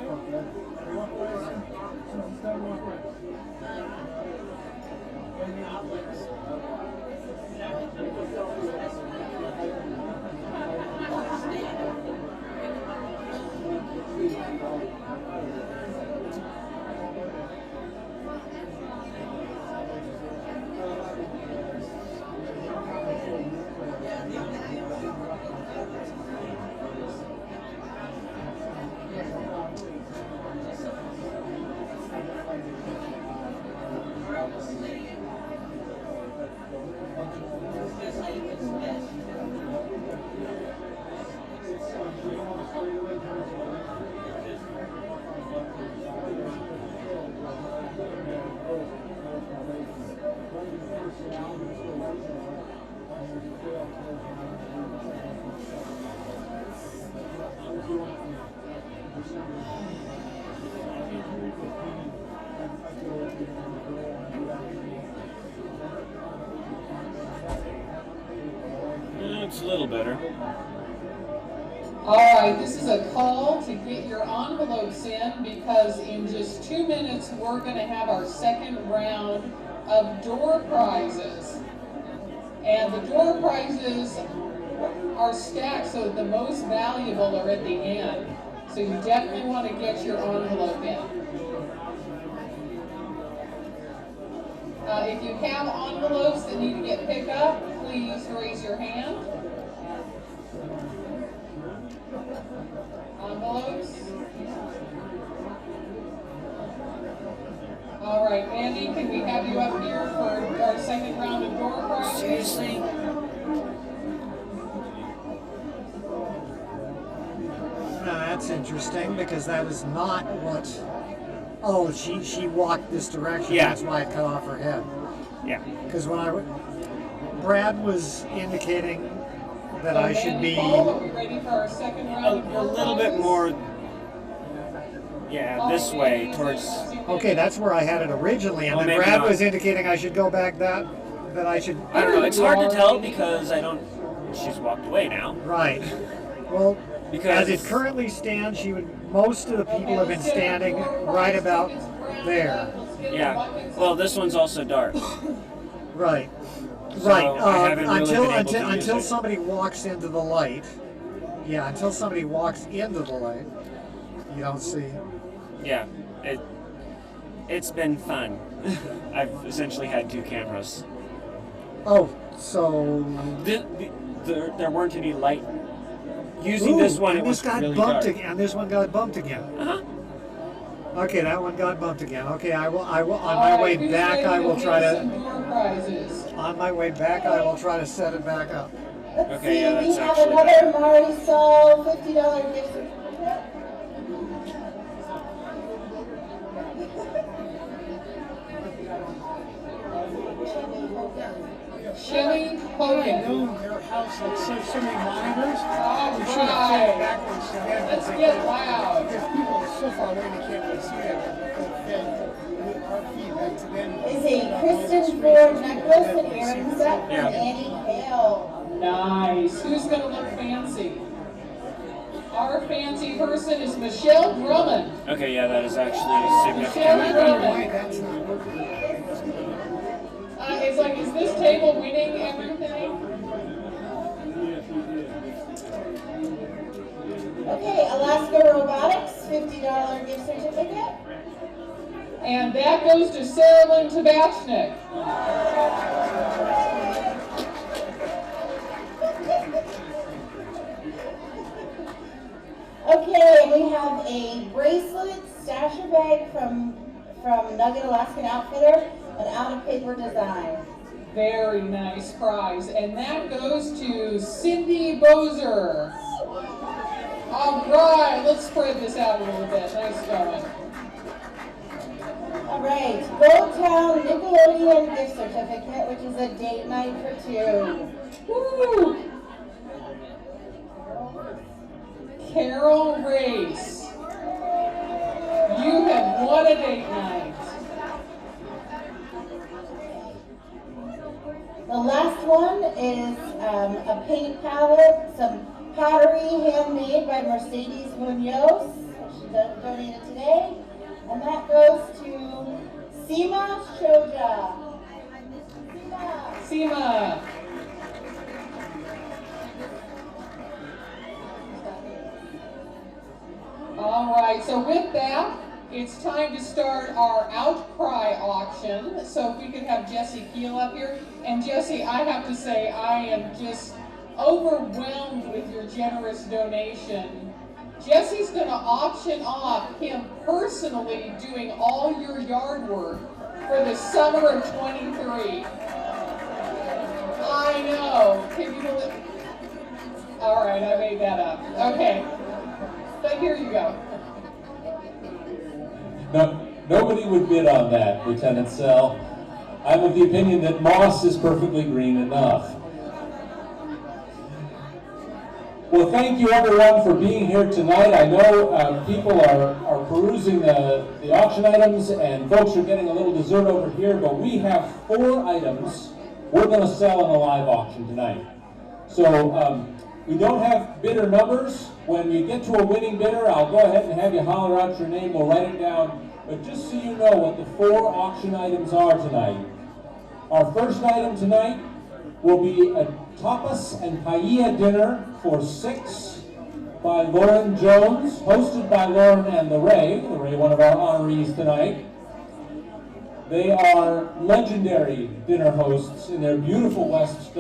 It's a little better. All right, this is a call to get your envelopes in because in just 2 minutes we're going to have our second round of door prizes. And the door prizes are stacked so the most valuable are at the end. So you definitely want to get your envelope in. If you have envelopes that need to get picked up, please raise your hand. Envelopes. All right, Andy, can we have you up here for our second round of door prizes? Seriously? Now that's interesting because that is not what. Oh, she walked this direction. Yeah. That's why it cut off her head. Yeah. Because Brad was indicating that I should be Are we ready for our second round of door a little bit prizes? more. Yeah, this way towards. Okay, that's where I had it originally, and Well, then maybe Brad not. was indicating I should go back that I should. I don't know. It's hard to tell because I don't. She's walked away now. Right. Well, Because as it currently stands, most of the people have been standing right about there. Yeah. Well, this one's also dark. Right. So Right. I haven't really been able to use Until it. somebody walks into the light. Yeah. Until somebody walks into the light, you don't see. Yeah. It's been fun. I've essentially had 2 cameras. Oh, so There weren't any light. Using this one, it and was this got really bumped dark. again. And this one got bumped again. Okay, that one got bumped again. Okay, I will. On my way back, I will try to. On my way back, I will try to set it back up. Let's Okay, see, yeah, we that's have actually another Marisol $50 gift certificate. Chili Hogan. Known their house like so many monitors. All We should have set it right. backwards to them. Let's get loud. Because people are so far away they can't really see that. But our feedback to them Is a Kristen Ford necklace and earring set from Annie Hale. Nice. Who's going to look fancy? Our fancy person is Michelle Drummond. Okay, yeah, that is actually Michelle significantly Drummond. that's not working. It's like, is this table winning everything? Okay, Alaska Robotics $50 gift certificate. And that goes to Sarah Lynn Tabachnik. Okay, and we have a bracelet stasher bag from Nugget Alaskan Outfitter, an out of paper design. Very nice prize. And that goes to Cindy Bozer. All right, let's spread this out a little bit. Nice going. All right, Gold Town Nickelodeon gift certificate, which is a date night for 2. Woo! Carol Race. You have won a date night. The last one is a paint palette, some pottery handmade by Mercedes Munoz, which she donated today. And that goes to Seema Shoja. Seema. All right, so with that, it's time to start our outcry auction. So if we could have Jesse Keel up here. And Jesse, I have to say, I am just overwhelmed with your generous donation. Jesse's going to auction off him personally doing all your yard work for the summer of 23. I know. Can you believe? All right, I made that up. Okay. But here you go. No, nobody would bid on that, Lieutenant Sell. I'm of the opinion that moss is perfectly green enough. Well, thank you everyone for being here tonight. I know people are perusing the auction items and folks are getting a little dessert over here, but we have 4 items we're going to sell in a live auction tonight. So we don't have bidder numbers. When you get to a winning bidder, I'll go ahead and have you holler out your name. We'll write it down. But just so you know what the 4 auction items are tonight. Our first item tonight will be a tapas and paella dinner for 6 by Lauren Jones, hosted by Lauren and Lorraine, one of our honorees tonight. They are legendary dinner hosts in their beautiful West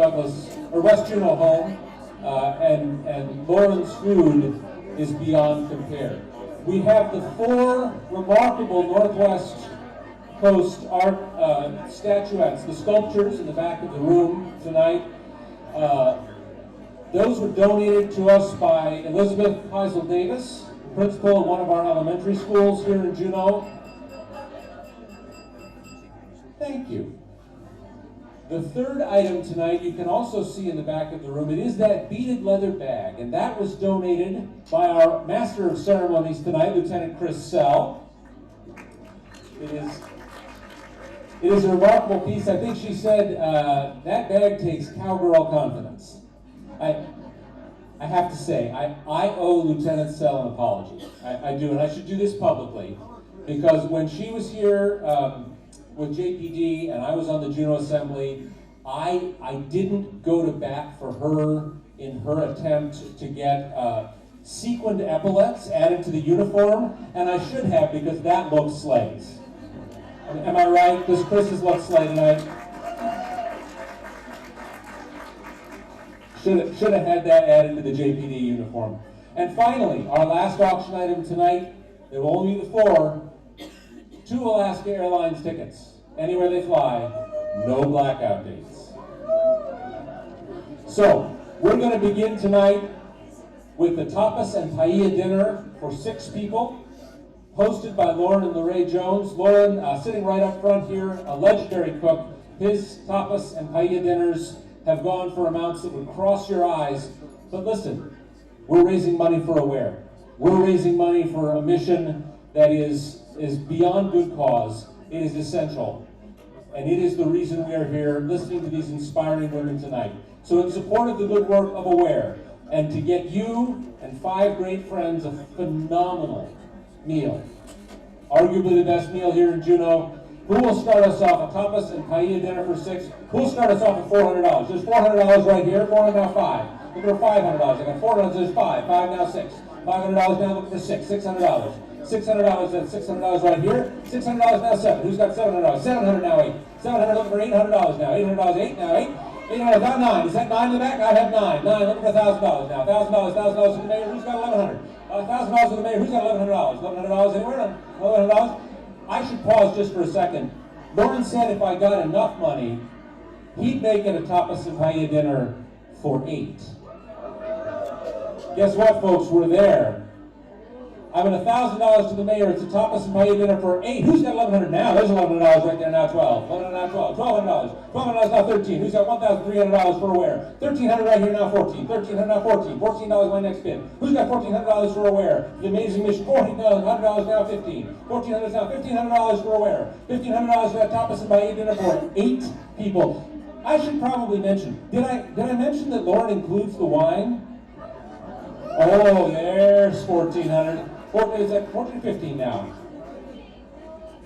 Juneau home, and Lauren's food is beyond compare. We have the 4 remarkable Northwest Coast art statuettes, the sculptures in the back of the room tonight. Those were donated to us by Elizabeth Heisel Davis, principal of one of our elementary schools here in Juneau. Thank you. The third item tonight you can also see in the back of the room. It is that beaded leather bag, and that was donated by our Master of Ceremonies tonight, Lieutenant Chris Sell. It is a remarkable piece. I think she said that bag takes cowgirl confidence. I have to say, I owe Lieutenant Sell an apology. I do, and I should do this publicly, because when she was here with JPD and I was on the Juneau Assembly, I didn't go to bat for her in her attempt to get sequined epaulets added to the uniform, and I should have, because that looks slays. Am I right? Does Chris's look slay tonight? Should have had that added to the JPD uniform. And finally, our last auction item tonight, there will only be the 4, 2 Alaska Airlines tickets. Anywhere they fly, no blackout dates. So, we're going to begin tonight with the tapas and paella dinner for 6 people, hosted by Lauren and Lorraine Jones. Lauren, sitting right up front here, a legendary cook. His tapas and paella dinners have gone for amounts that would cross your eyes. But listen, we're raising money for Aware. We're raising money for a mission that is beyond good cause. It is essential. And it is the reason we are here listening to these inspiring women tonight. So in support of the good work of Aware, and to get you and 5 great friends a phenomenal meal, arguably the best meal here in Juneau, who will start us off? A tapas and paella dinner for 6. Who will start us off at $400? There's $400 right here. 400 now 5. Looking for $500. I got $400. There's 5. 5 now 6. $500 now looking for 6. $600. $600. That's $600 right here. $600 now 7. Who's got $700? $700 now 8. $700 looking for $800 now. $800 8 now 8. $800 now 9. Is that 9 in the back? I have 9. 9 looking for $1,000 now. $1,000. $1,000 for the mayor. Who's got $1,100? $1,000 for the mayor. Who's got $1,100? $1,100 anywhere? $1,100. I should pause just for a second. Lauren said if I got enough money, he'd make it a tapas and paella dinner for 8. Guess what, folks? We're there. I'm at $1,000 to the mayor. It's a tapas and paella dinner for 8. Who's got $1,100 now? There's $1,100 right there now. 12. $1,100 now 12. $1,200. $1,200 now 13. Who's got $1,300 for Aware? $1,300 right here now 14. $1,300 now 14. $14 my next bid. Who's got $1,400 for Aware? The amazing mission. $1,400 now 15. $1,400 now $1,500 for Aware. $1,500 for that tapas and paella dinner for 8 people. I should probably mention. Did I mention that Lauren includes the wine? Oh, there's $1,400. Is that 14 or 15 now?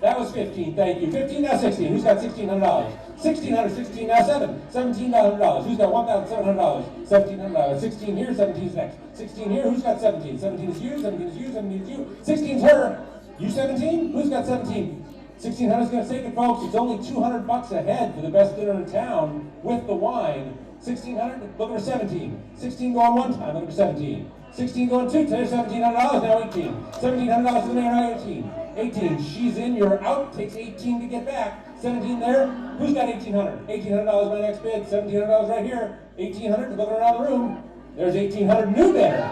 That was 15, thank you. 15 now 16. Who's got $1,600? 1,600, 16 now 7. $1,700. Who's got $1,700? $1,700. 16 here, 17's next. 16 here, who's got 17? 17 is you, 17 is you, 17 is you. 16's her. You 17? Who's got 17? 1,600 is going to take it, folks. It's only $200 a head for the best dinner in town with the wine. 1,600, looking for 17. 16 going one time, looking for 17. 16 going 2, there's $1,700, now 18. $1,700 to the mayor, now 18. 18, she's in, you're out, takes 18 to get back. 17 there, who's got $1,800? $1,800 my next bid, $1,700 right here. 1,800, looking around the room. There's 1,800, new bidder.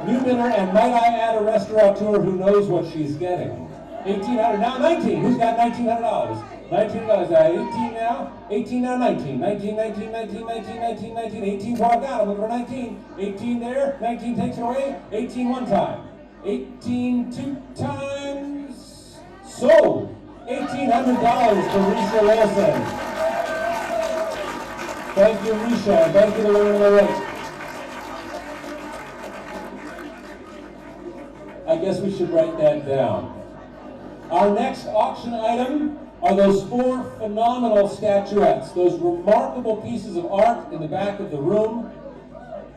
New bidder, and might I add a restaurateur who knows what she's getting. 1,800, now 19, who's got $1,900? $19, 18 now, 18 now, 19, 19, 19, 19, 19, 19, 19, 18 for I've got, I'm looking for 19, 18 there, 19 takes it away, 18 one time, 18 2 times, sold, $1,800 for Risa Wilson. Thank you, Risha, and thank you to Women of the Race. I guess we should write that down. Our next auction item are those 4 phenomenal statuettes, those remarkable pieces of art in the back of the room,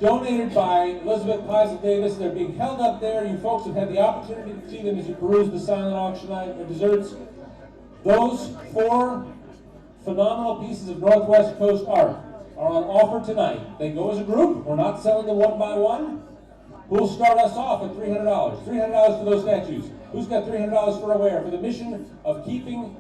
donated by Elizabeth Peisel Davis. They're being held up there. You folks have had the opportunity to see them as you peruse the silent auction desserts. Those 4 phenomenal pieces of Northwest Coast art are on offer tonight. They go as a group. We're not selling them one by one. Who'll start us off at $300? $300 for those statues. Who's got $300 for Aware? For the mission of keeping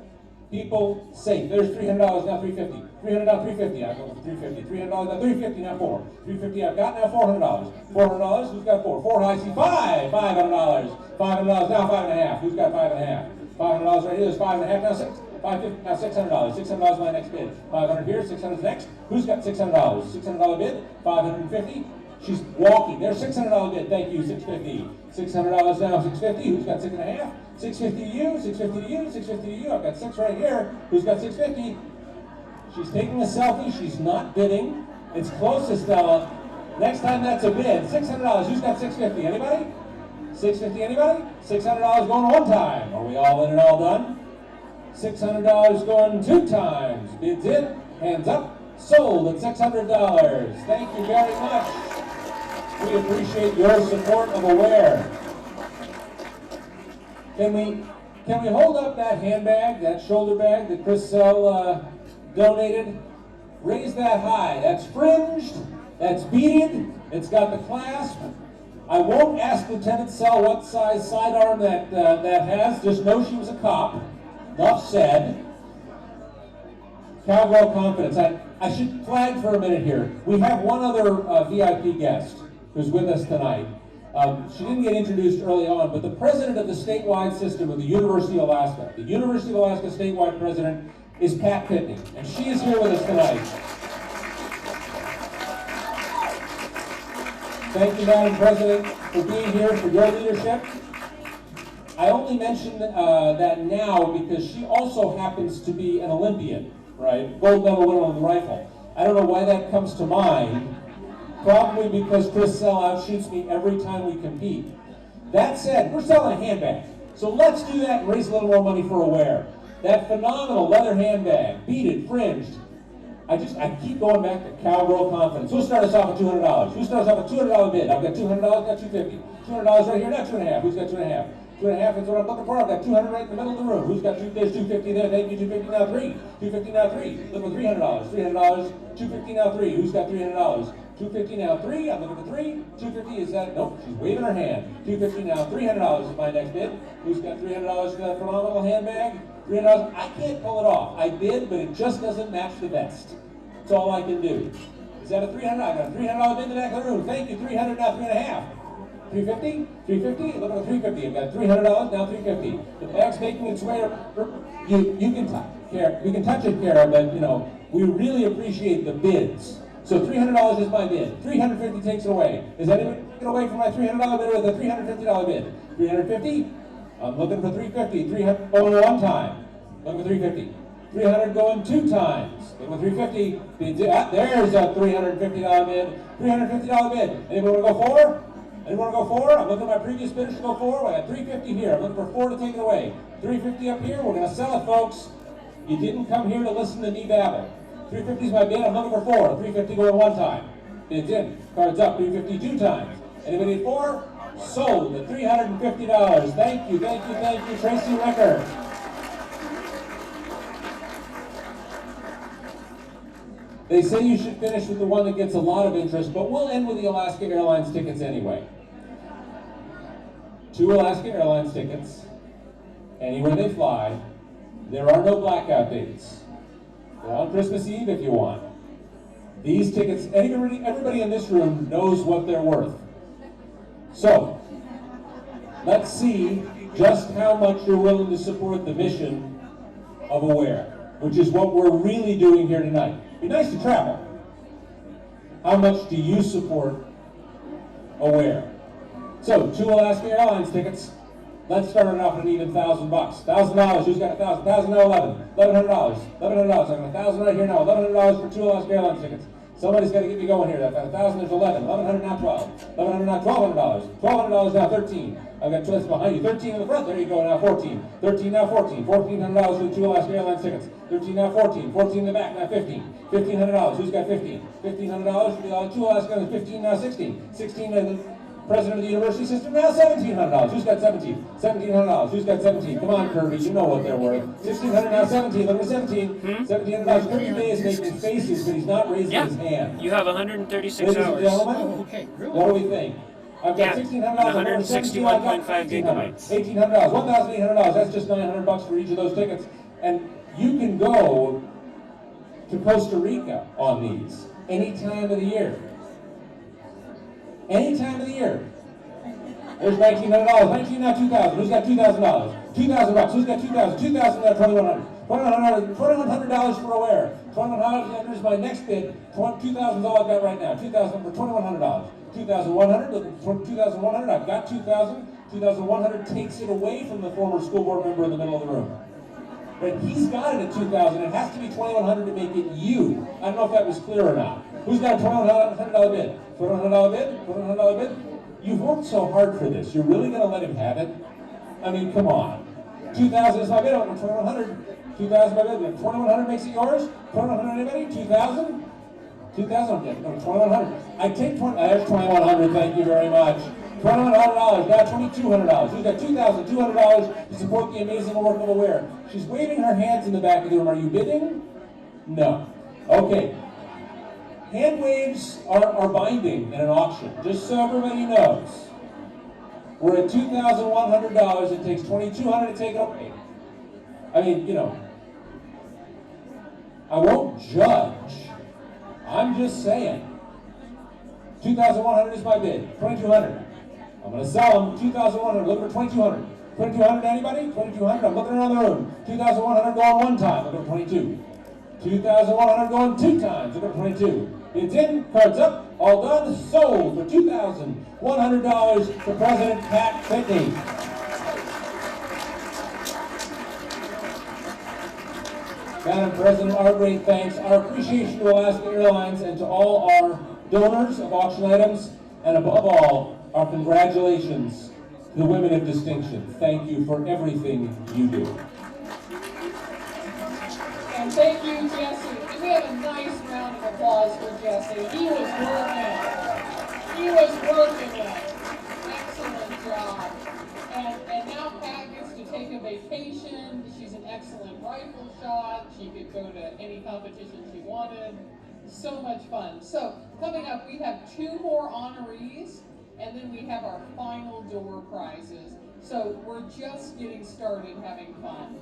people safe. There's $300, now $350. $300, now $350. I'm going for $350. $300, now $350, now $4. $350, I've got now $400. $400, who's got 4? 4, I see 5. $500. $500, now 5.5. Who's got 5.5? $500 right here, there's 5.5, now 6. 550, now $600. $600 my next bid. 500 here, 600 next. Who's got $600? $600 bid, 550. She's walking. There's $600 bid. Thank you, 650. $600 now, 650. Who's got 6.5? 650 to you, 650 to you, 650 to you. I've got 6 right here. Who's got 650? She's taking a selfie. She's not bidding. It's close, Estella. Next time that's a bid. $600. Who's got 650? Anybody? 650, anybody? $600 going one time. Are we all in and all done? $600 going 2 times. Bids in, hands up, sold at $600. Thank you very much. We appreciate your support of Aware. Can we hold up that handbag, that shoulder bag that Chris Sell donated? Raise that high. That's fringed, that's beaded, it's got the clasp. I won't ask Lieutenant Sell what size sidearm that has. Just know she was a cop. Enough said. Cowgirl confidence. I should flag for a minute here. We have one other VIP guest who's with us tonight. She didn't get introduced early on, but the president of the statewide system of the University of Alaska, the University of Alaska statewide president, is Pat Pitney, and she is here with us tonight. Thank you, Madam President, for being here, for your leadership. I only mention that now because she also happens to be an Olympian, right? Gold medal winner on the rifle. I don't know why that comes to mind. Probably because Chris Sell outshoots me every time we compete. That said, we're selling a handbag. So let's do that and raise a little more money for Aware. That phenomenal leather handbag, beaded, fringed. I keep going back to cowgirl confidence. Who'll start us off at $200? Who starts off at $200 bid? I've got $200, got $250. $200 right here, now 2.5. Who's got 2.5? 2.5 is what I'm looking for. I've got 200 right in the middle of the room. Who's got 2? There's 250 there. Thank you. 250 now 3. 250 now 3. Look for $300. $300. 250 now 3. Who's got $300? 250 now 3. I'm looking for 3. 250 is that? Nope. She's waving her hand. 250 now. $300 is my next bid. Who's got $300 for that phenomenal handbag? $300. I can't pull it off. I bid, but it just doesn't match the vest. That's all I can do. Is that a $300? I got a $300 bid in the back of the room. Thank you. 300 now 3.5. 350? 350? Look at the 350. I've got $300, now 350. The bag's making its way up. You can we can touch it, Kara, but you know, we really appreciate the bids. So $300 is my bid. 350 takes it away. Is anyone taking away from my $300 bid with a $350 bid? 350? I'm looking for 350. 300 going one time. Looking for 350. 300 going 2 times. Looking for 350. Bids, there's a $350 bid. $350 bid. Anyone want to go 4? Anyone want to go 4? I'm looking at my previous bidders to go 4. I got 350 here. I'm looking for 4 to take it away. 350 up here. We're going to sell it, folks. You didn't come here to listen to me babble. 350 is my bid. I'm looking for 4. 350 going one time. Bids in. Cards up. 350 2 times. Anybody at 4? Sold at $350. Thank you, thank you, thank you, Tracy Ricker. They say you should finish with the one that gets a lot of interest, but we'll end with the Alaska Airlines tickets anyway. 2 Alaska Airlines tickets, anywhere they fly. There are no blackout dates. They're on Christmas Eve if you want. These tickets, everybody in this room knows what they're worth. So, let's see just how much you're willing to support the mission of Aware, which is what we're really doing here tonight. It'd be nice to travel. How much do you support Aware? So, 2 Alaska Airlines tickets. Let's start it off at an even $1,000. $1,000. Who's got $1,000? $1,000 now 11. $1,100. $1,100. I got $1,000 right here now. $1,100 for 2 Alaska Airlines tickets. Somebody's got to get me going here. I've got 1,000. There's 11. 1,100 now 12. 1,100 now $1,200. $1,200 now 13. I've got 12 behind you. 13 in the front. There you go. Now 14. 13 now 14. $1,400 for the 2 Alaska Airlines tickets. 13 now 14. 14 in the back. Now 15. $1,500. Who's got 15? $1,500 for the 2 Alaska Airlines. 15 now 16. 16 in the president of the university system, now $1,700. Who's got 17? $1,700. Who's got 17? Come on, Kirby, you know what they're worth. 1,600 now 17. Look at 17. $1,700. Kirby May is making faces, but he's not raising his hand. You have 136 Ladies hours. and gentlemen, what do we think? I've got $1,600. 161.5 gigabytes. $1,800. $1,800. That's just $900 for each of those tickets. And you can go to Costa Rica on these any time of the year. Any time of the year. There's $1,900. 19 now 2,000. Who's got $2,000? $2,000. Who's got 2,000? 2,000 now $2,100. $2,100 for a wear. $2,100 is my next bid. 2,000 is all I've got right now. 2,000 for $2,100. 2,100. Look, 2,100. I've got 2,000. 2,100 takes it away from the former school board member in the middle of the room. But he's got it at 2,000. It has to be 2,100 to make it you. I don't know if that was clear or not. Who's got a $2,100 bid? $2,100 bid? $2,100 bid? You've worked so hard for this. You're really going to let him have it? I mean, come on. 2,000 is my bid. I'm 2,100. 2,000 my bid. 2,100 makes it yours? 2,100 anybody? 2,000? 2,000? Yeah, 2,100. I take 20. There's 2,100. Thank you very much. $2,100. Now $2,200. Who's got $2,200 to support the amazing work of Aware? She's waving her hands in the back of the room. Are you bidding? No. Okay. Hand waves are binding in an auction, just so everybody knows. We're at $2,100. It takes $2,200 to take it away. I mean, you know, I won't judge. I'm just saying. $2,100 is my bid. $2,200. I'm going to sell them. $2,100. Look for $2,200. $2,200 anybody? $2,200. I'm looking around the room. $2,100 going one time. Look at 22. $2,100 going 2 times. Look at 22. It's in, cards up, all done, sold for $2,100 to President Pat Pitney. Madam President, our great thanks, our appreciation to Alaska Airlines and to all our donors of auction items, and above all, our congratulations to the Women of Distinction. Thank you for everything you do. And thank you, Jesse. Can we have a nice round of applause for Jesse? He was working. He was working it. Excellent job. And now Pat gets to take a vacation. She's an excellent rifle shot. She could go to any competition she wanted. So much fun. So coming up, we have 2 more honorees, and then we have our final door prizes. So we're just getting started having fun.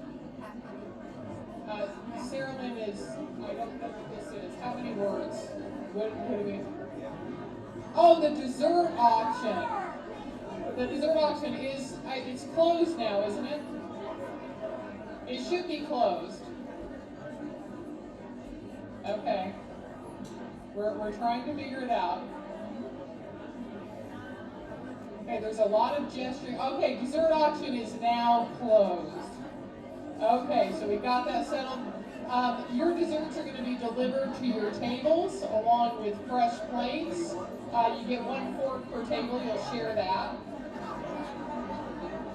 Sarah Lynn is, I don't know what this is. How many words? What do we? Oh, the dessert auction. The dessert auction is, it's closed now, isn't it? It should be closed. Okay. We're trying to figure it out. Okay, there's a lot of gesturing. Okay, dessert auction is now closed. Okay, so we got that settled. Your desserts are going to be delivered to your tables along with fresh plates. You get 1 fork per table. You'll share that.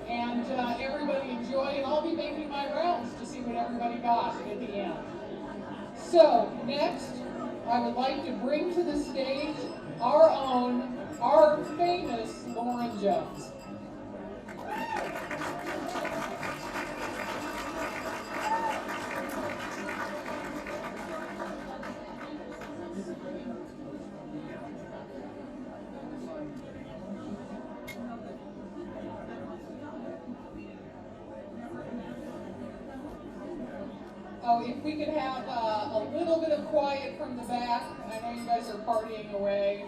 And everybody enjoy, and I'll be making my rounds to see what everybody got at the end. So next, I would like to bring to the stage our famous Lauren Jones. Oh, if we could have a little bit of quiet from the back. I know you guys are partying away.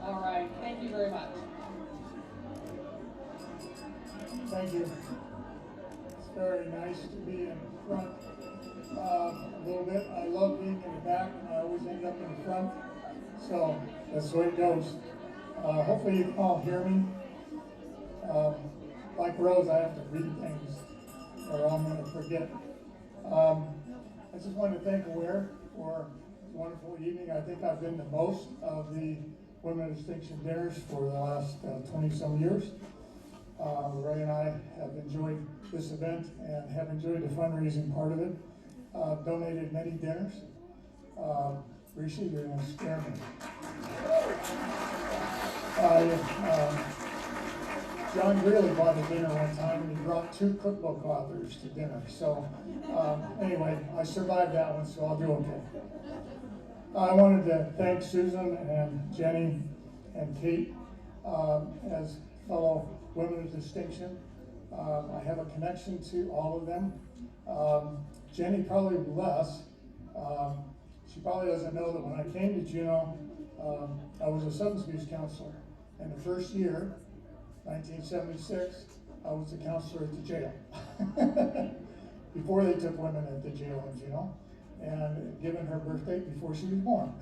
All right, thank you very much. Thank you. It's very nice to be in front a little bit. I love being in the back, and I always end up in front. So that's the way it goes. Hopefully you can all hear me. like Rose, I have to read things or I'm going to forget. I just want to thank Aware for a wonderful evening. I think I've been to most of the Women of Distinction dinners for the last 20-some years. Ray and I have enjoyed this event and have enjoyed the fundraising part of it. Donated many dinners. Rishi, you're going to scare me. John Greeley bought a dinner one time and he brought 2 cookbook authors to dinner. So anyway, I survived that one, so I'll do okay. I wanted to thank Susan and Jenny and Kate as fellow Women of Distinction. I have a connection to all of them. Jenny probably less. She probably doesn't know that when I came to Juneau, I was a substance abuse counselor. And the first year, 1976, I was a counselor at the jail. Before they took women at the jail in Juneau. And given her birth date before she was born.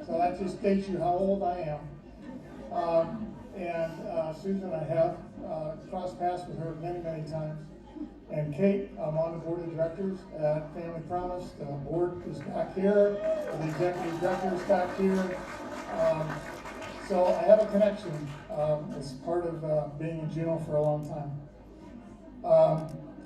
So that just dates you how old I am. Susan, I have crossed paths with her many, many times. And Kate, I'm on the board of directors at Family Promise. The board is back here. The executive director is back here. So I have a connection as part of being in Juneau for a long time.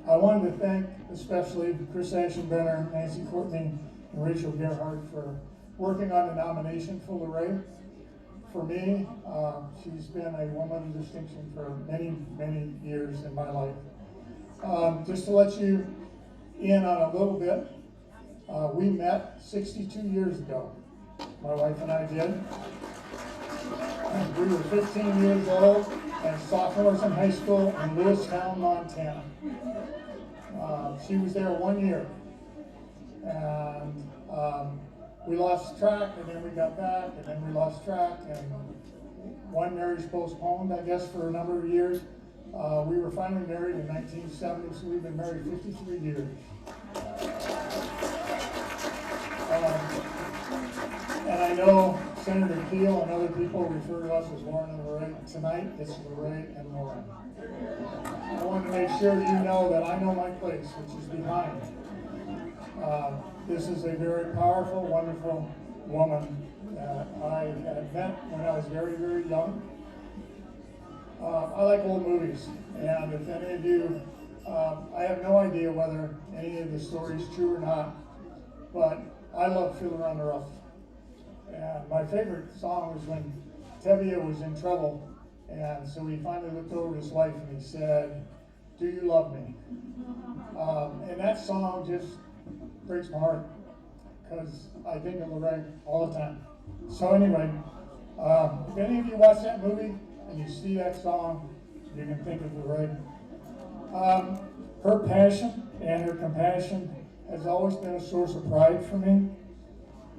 I wanted to thank especially Chris Ashenbrenner, Nancy Courtney, and Rachel Gerhardt for working on the nomination for Lorraine. For me, she's been a woman of distinction for many, many years in my life. Just to let you in on a little bit, we met 62 years ago. My wife and I did. We were 15 years old and sophomores in high school in Lewistown, Montana. She was there 1 year. And we lost track, and then we got back, and then we lost track, and one marriage postponed, I guess, for a number of years. We were finally married in 1970, so we've been married 53 years. And I know Senator Keel and other people refer to us as Lauren and Lorraine. Tonight, it's Lorraine and Lauren. I want to make sure you know that I know my place, which is behind. This is a very powerful, wonderful woman that I had met when I was very, very young. I like old movies, and if any of you, I have no idea whether any of the story is true or not, but I love Fiddler on the Roof. And my favorite song was when Tevye was in trouble, and so he finally looked over at his wife and he said, "Do you love me?" And that song just breaks my heart, because I think of Lorraine all the time. So anyway, if any of you watch that movie and you see that song, you can think of Lorraine. Her passion and her compassion has always been a source of pride for me,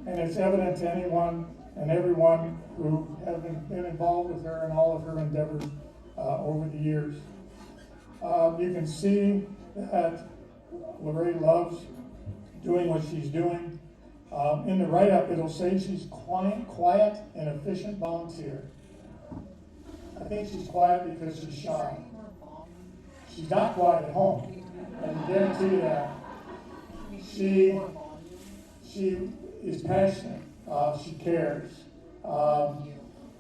and it's evident to anyone and everyone who have been involved with her in all of her endeavors over the years. You can see that Lorraine loves doing what she's doing. In the write-up, it'll say she's quiet and efficient volunteer. I think she's quiet because she's shy. She's not quiet at home, I can guarantee you that. She is passionate. She cares.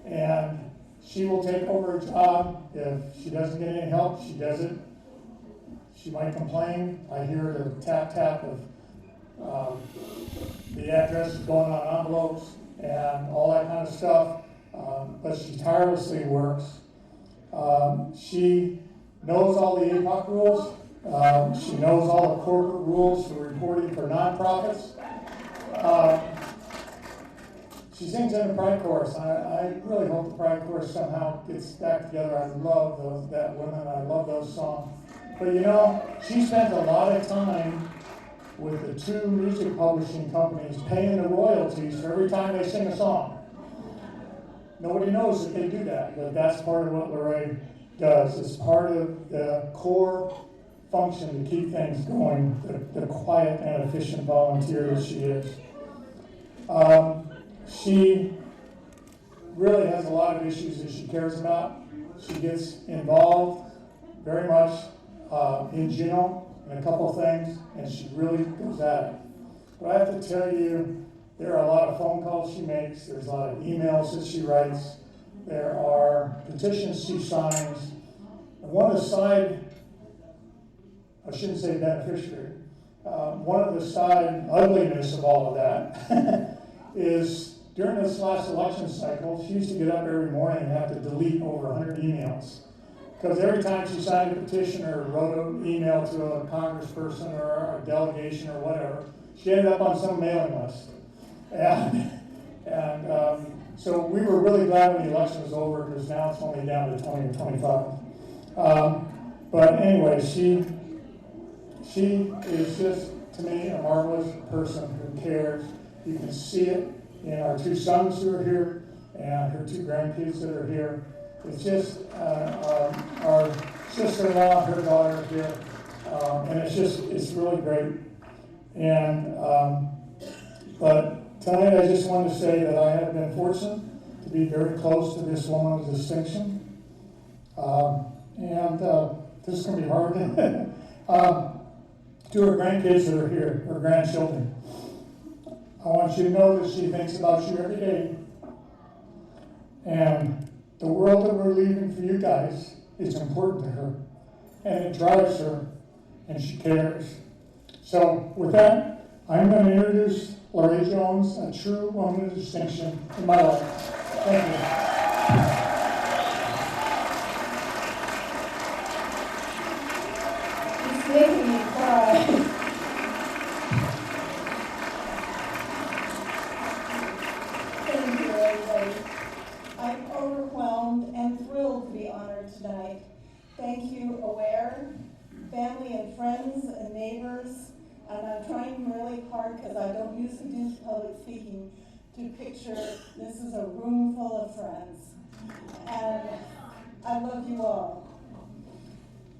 And she will take over a job. If she doesn't get any help, she does it. She might complain. I hear the tap-tap of the address going on envelopes and all that kind of stuff. But she tirelessly works. She knows all the APOC rules. She knows all the corporate rules for reporting for nonprofits. She sings in the Pride Chorus. I really hope the Pride Chorus somehow gets back together. I love that woman. I love those songs. But you know, she spent a lot of time with the 2 music publishing companies paying the royalties for every time they sing a song. Nobody knows that they do that, but that's part of what Lorraine does. It's part of the core function to keep things going, the quiet and efficient volunteer that she is. She really has a lot of issues that she cares about. She gets involved very much in Juneau in a couple of things, and she really goes at it. But I have to tell you, there are a lot of phone calls she makes, there's a lot of emails that she writes, there are petitions she signs, and one of the side, I shouldn't say beneficiary, one of the side ugliness of all of that is during this last election cycle, she used to get up every morning and have to delete over 100 emails. Because every time she signed a petition or wrote an email to a congressperson or a delegation or whatever, she ended up on some mailing list. And so we were really glad when the election was over, because now it's only down to 20 or 25. But anyway, she is just, to me, a marvelous person who cares. You can see it in our two sons who are here and her two grandkids that are here. It's just our sister-in-law, her daughter are here, and it's really great. And but tonight I just wanted to say that I have been fortunate to be very close to this woman of distinction, and this is going to be hard. To her grandkids that are here, her grandchildren, I want you to know that she thinks about you every day, and the world that we're leaving for you guys is important to her, and it drives her, and she cares. So with that, I'm going to introduce Lorraine Jones, a true woman of distinction in my life. Thank you. It's making me cry. Thank you, everybody. I'm overwhelmed and thrilled to be honored tonight. Thank you, Aware, family and friends and neighbors. And I'm trying really hard, because I don't usually do public speaking, to picture this is a room full of friends. And I love you all.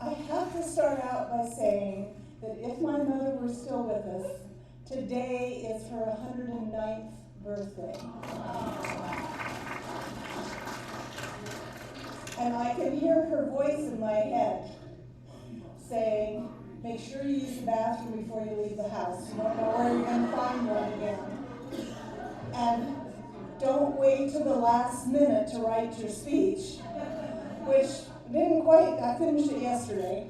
I have to start out by saying that if my mother were still with us, today is her 109th birthday. And I can hear her voice in my head saying, make sure you use the bathroom before you leave the house. You don't know where you're going to find one again. And don't wait till the last minute to write your speech, which didn't quite, I finished it yesterday.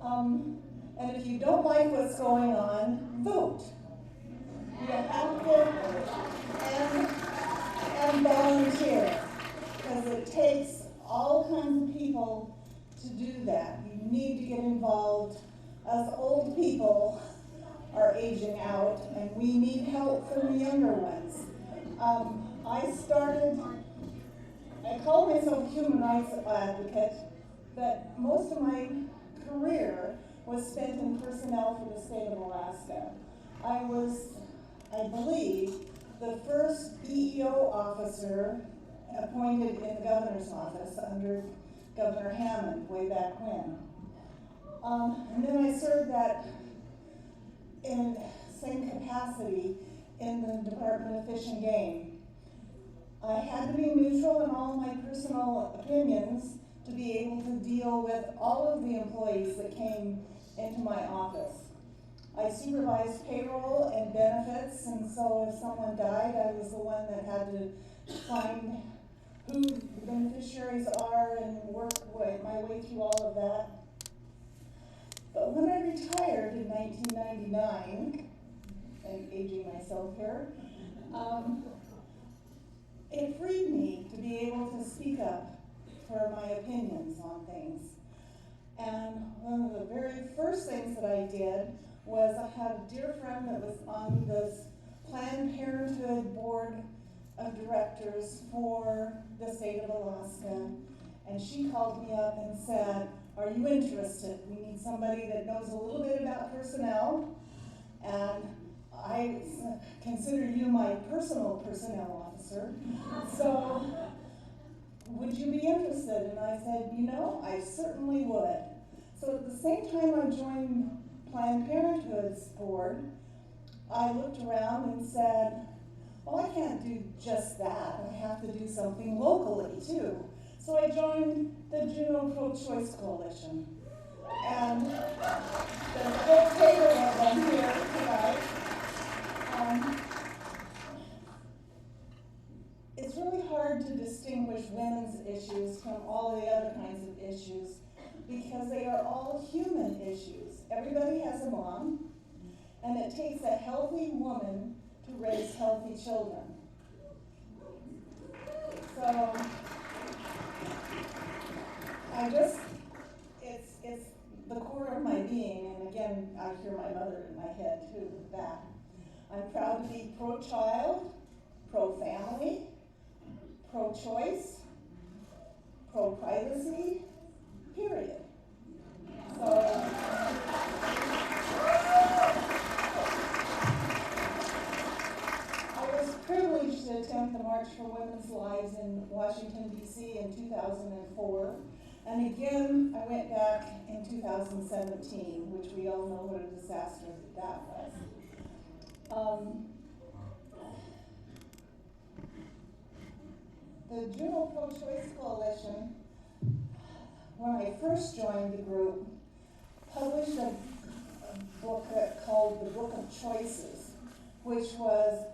And if you don't like what's going on, vote. You have to, and volunteer, because it takes all kinds of people to do that. You need to get involved. Us old people are aging out, and we need help from the younger ones. I call myself a human rights advocate, but most of my career was spent in personnel for the state of Alaska. I was, I believe, the first EEO officer appointed in the governor's office under Governor Hammond way back when. And then I served that in same capacity in the Department of Fish and Game. I had to be neutral in all my personal opinions to be able to deal with all of the employees that came into my office. I supervised payroll and benefits, and so if someone died, I was the one that had to find who the beneficiaries are and work my way through all of that. But when I retired in 1999, I'm aging myself here, it freed me to be able to speak up for my opinions on things. And one of the very first things that I did was I had a dear friend that was on this Planned Parenthood board of directors for the state of Alaska. And she called me up and said, are you interested? We need somebody that knows a little bit about personnel, and I consider you my personal personnel officer. So would you be interested? And I said, you know, I certainly would. So at the same time I joined Planned Parenthood's board, I looked around and said, well, I can't do just that. I have to do something locally too. So I joined the Juneau Pro-Choice Coalition. And there's a whole table of them here tonight. It's really hard to distinguish women's issues from all the other kinds of issues because they are all human issues. Everybody has a mom, and it takes a healthy woman to raise healthy children. So, it's the core of my being, and again, I hear my mother in my head too with that. I'm proud to be pro-child, pro-family, pro-choice, pro-privacy, period. So, I was privileged to attend the March for Women's Lives in Washington, D.C. in 2004. And again, I went back in 2017, which we all know what a disaster that was. The Juneau Pro-Choice Coalition, when I first joined the group, published a book called The Book of Choices, which was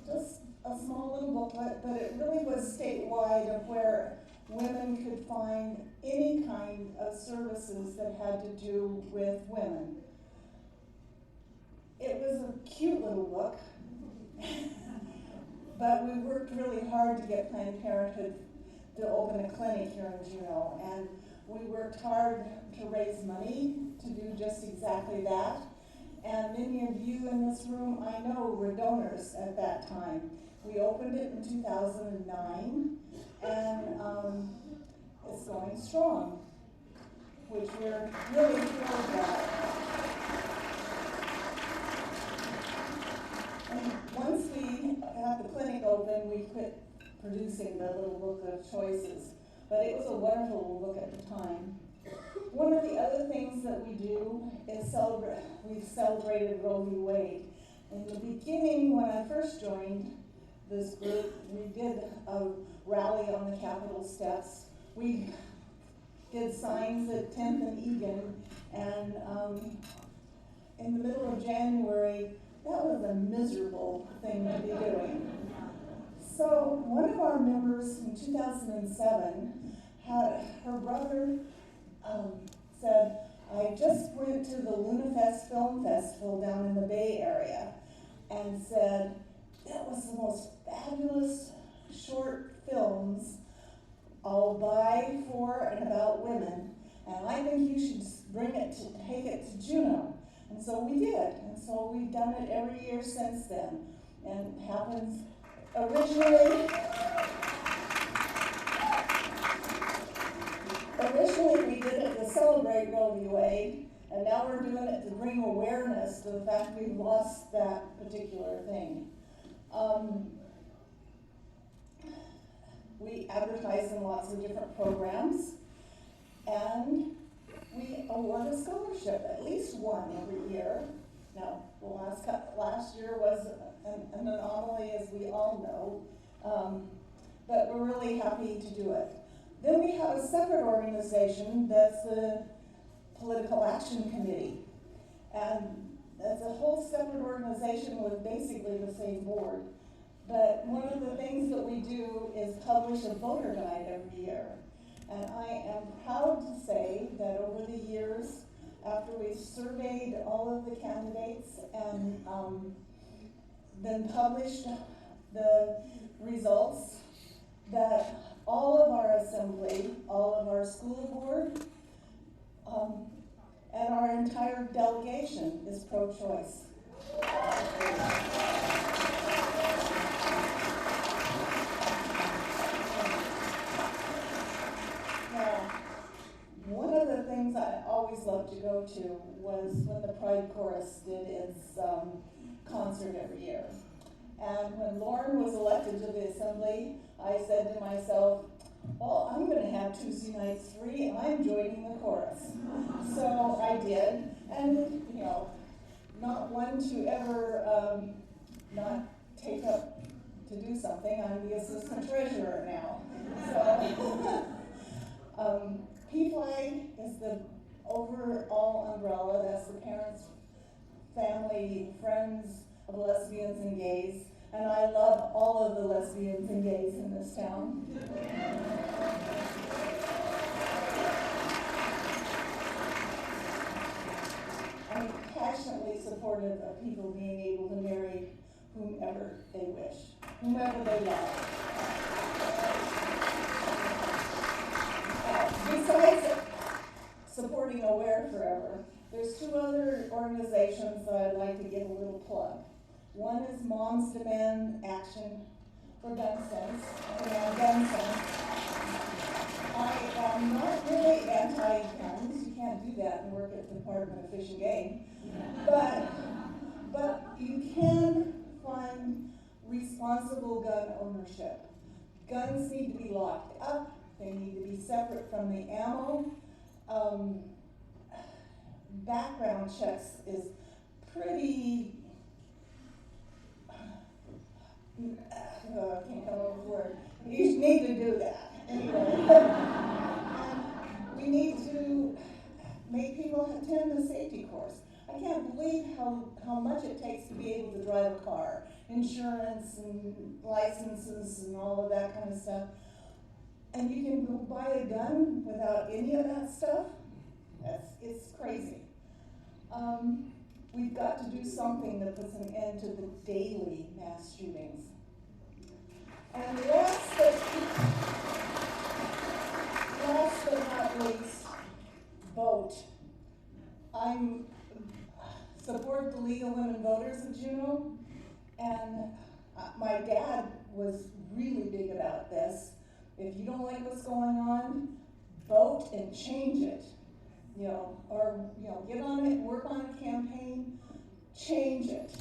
just a small little booklet, but it really was statewide of where women could find any kind of services that had to do with women. It was a cute little book, but we worked really hard to get Planned Parenthood to open a clinic here in Juneau, and we worked hard to raise money to do just exactly that. And many of you in this room, I know, were donors at that time. We opened it in 2009, and it's going strong, which we're really thrilled about. And once we had the clinic open, we quit producing the little book of choices, but it was a wonderful book at the time. One of the other things that we do is we've celebrated Roe v. Wade. In the beginning, when I first joined this group, we did a rally on the Capitol steps. We did signs at 10th and Egan, and in the middle of January, that was a miserable thing to be doing. So one of our members in 2007 had her brother said, I just went to the LunaFest Film Festival down in the Bay Area and said, that was the most fabulous short films all by, for, and about women, and I think you should take it to Juneau. And so we did, and so we've done it every year since then. And it happens Originally, we did it to celebrate Roe v. Wade, and now we're doing it to bring awareness to the fact we've lost that particular thing. We advertise in lots of different programs, and we award a scholarship, at least one every year. Now, the last year was an anomaly, as we all know, but we're really happy to do it. Then we have a separate organization that's the Political Action Committee. And that's a whole separate organization with basically the same board. But one of the things that we do is publish a voter guide every year. And I am proud to say that over the years, after we've surveyed all of the candidates and then published the results, that all of our assembly, all of our school board, and our entire delegation is pro-choice. Now, one of the things I always loved to go to was when the Pride Chorus did its concert every year. And when Lauren was elected to the assembly, I said to myself, well, I'm going to have Tuesday nights free, and I'm joining the chorus. So I did, and you know, not one to ever not take up to do something. I'm the assistant treasurer now. So P-Flag is the overall umbrella. That's the parents, family, friends of lesbians and gays. And I love all of the lesbians and gays in this town. I'm passionately supportive of people being able to marry whomever they wish, whomever they love. Besides supporting Aware Forever, there's two other organizations that I'd like to give a little plug. One is Moms Demand Action for Gun Sense, Demand Gun Sense. I am not really anti-guns. You can't do that and work at the Department of Fish and Game. But you can find responsible gun ownership. Guns need to be locked up. They need to be separate from the ammo. Background checks is pretty, I can't come up with a word. You need to do that. Anyway. We need to make people attend the safety course. I can't believe how much it takes to be able to drive a car. Insurance and licenses and all of that kind of stuff. And you can go buy a gun without any of that stuff? It's crazy. We've got to do something that puts an end to the daily mass shootings. And last but not least, vote. I support the League of Women Voters of Juneau, and my dad was really big about this. If you don't like what's going on, vote and change it. Get on it, work on a campaign, change it.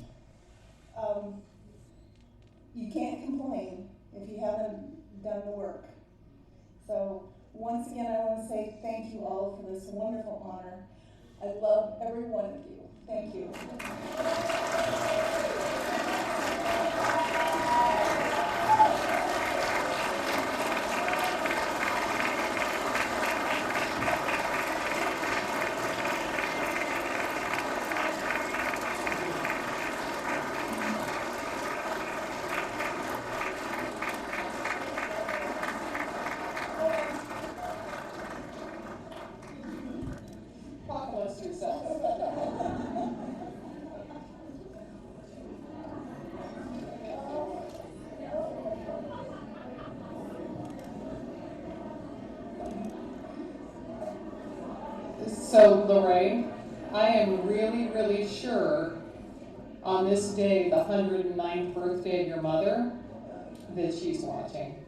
You can't complain if you haven't done the work. So once again, I want to say thank you all for this wonderful honor. I love every one of you. Thank you. So, Lorraine, I am really, really sure on this day, the 109th birthday of your mother, that she's watching.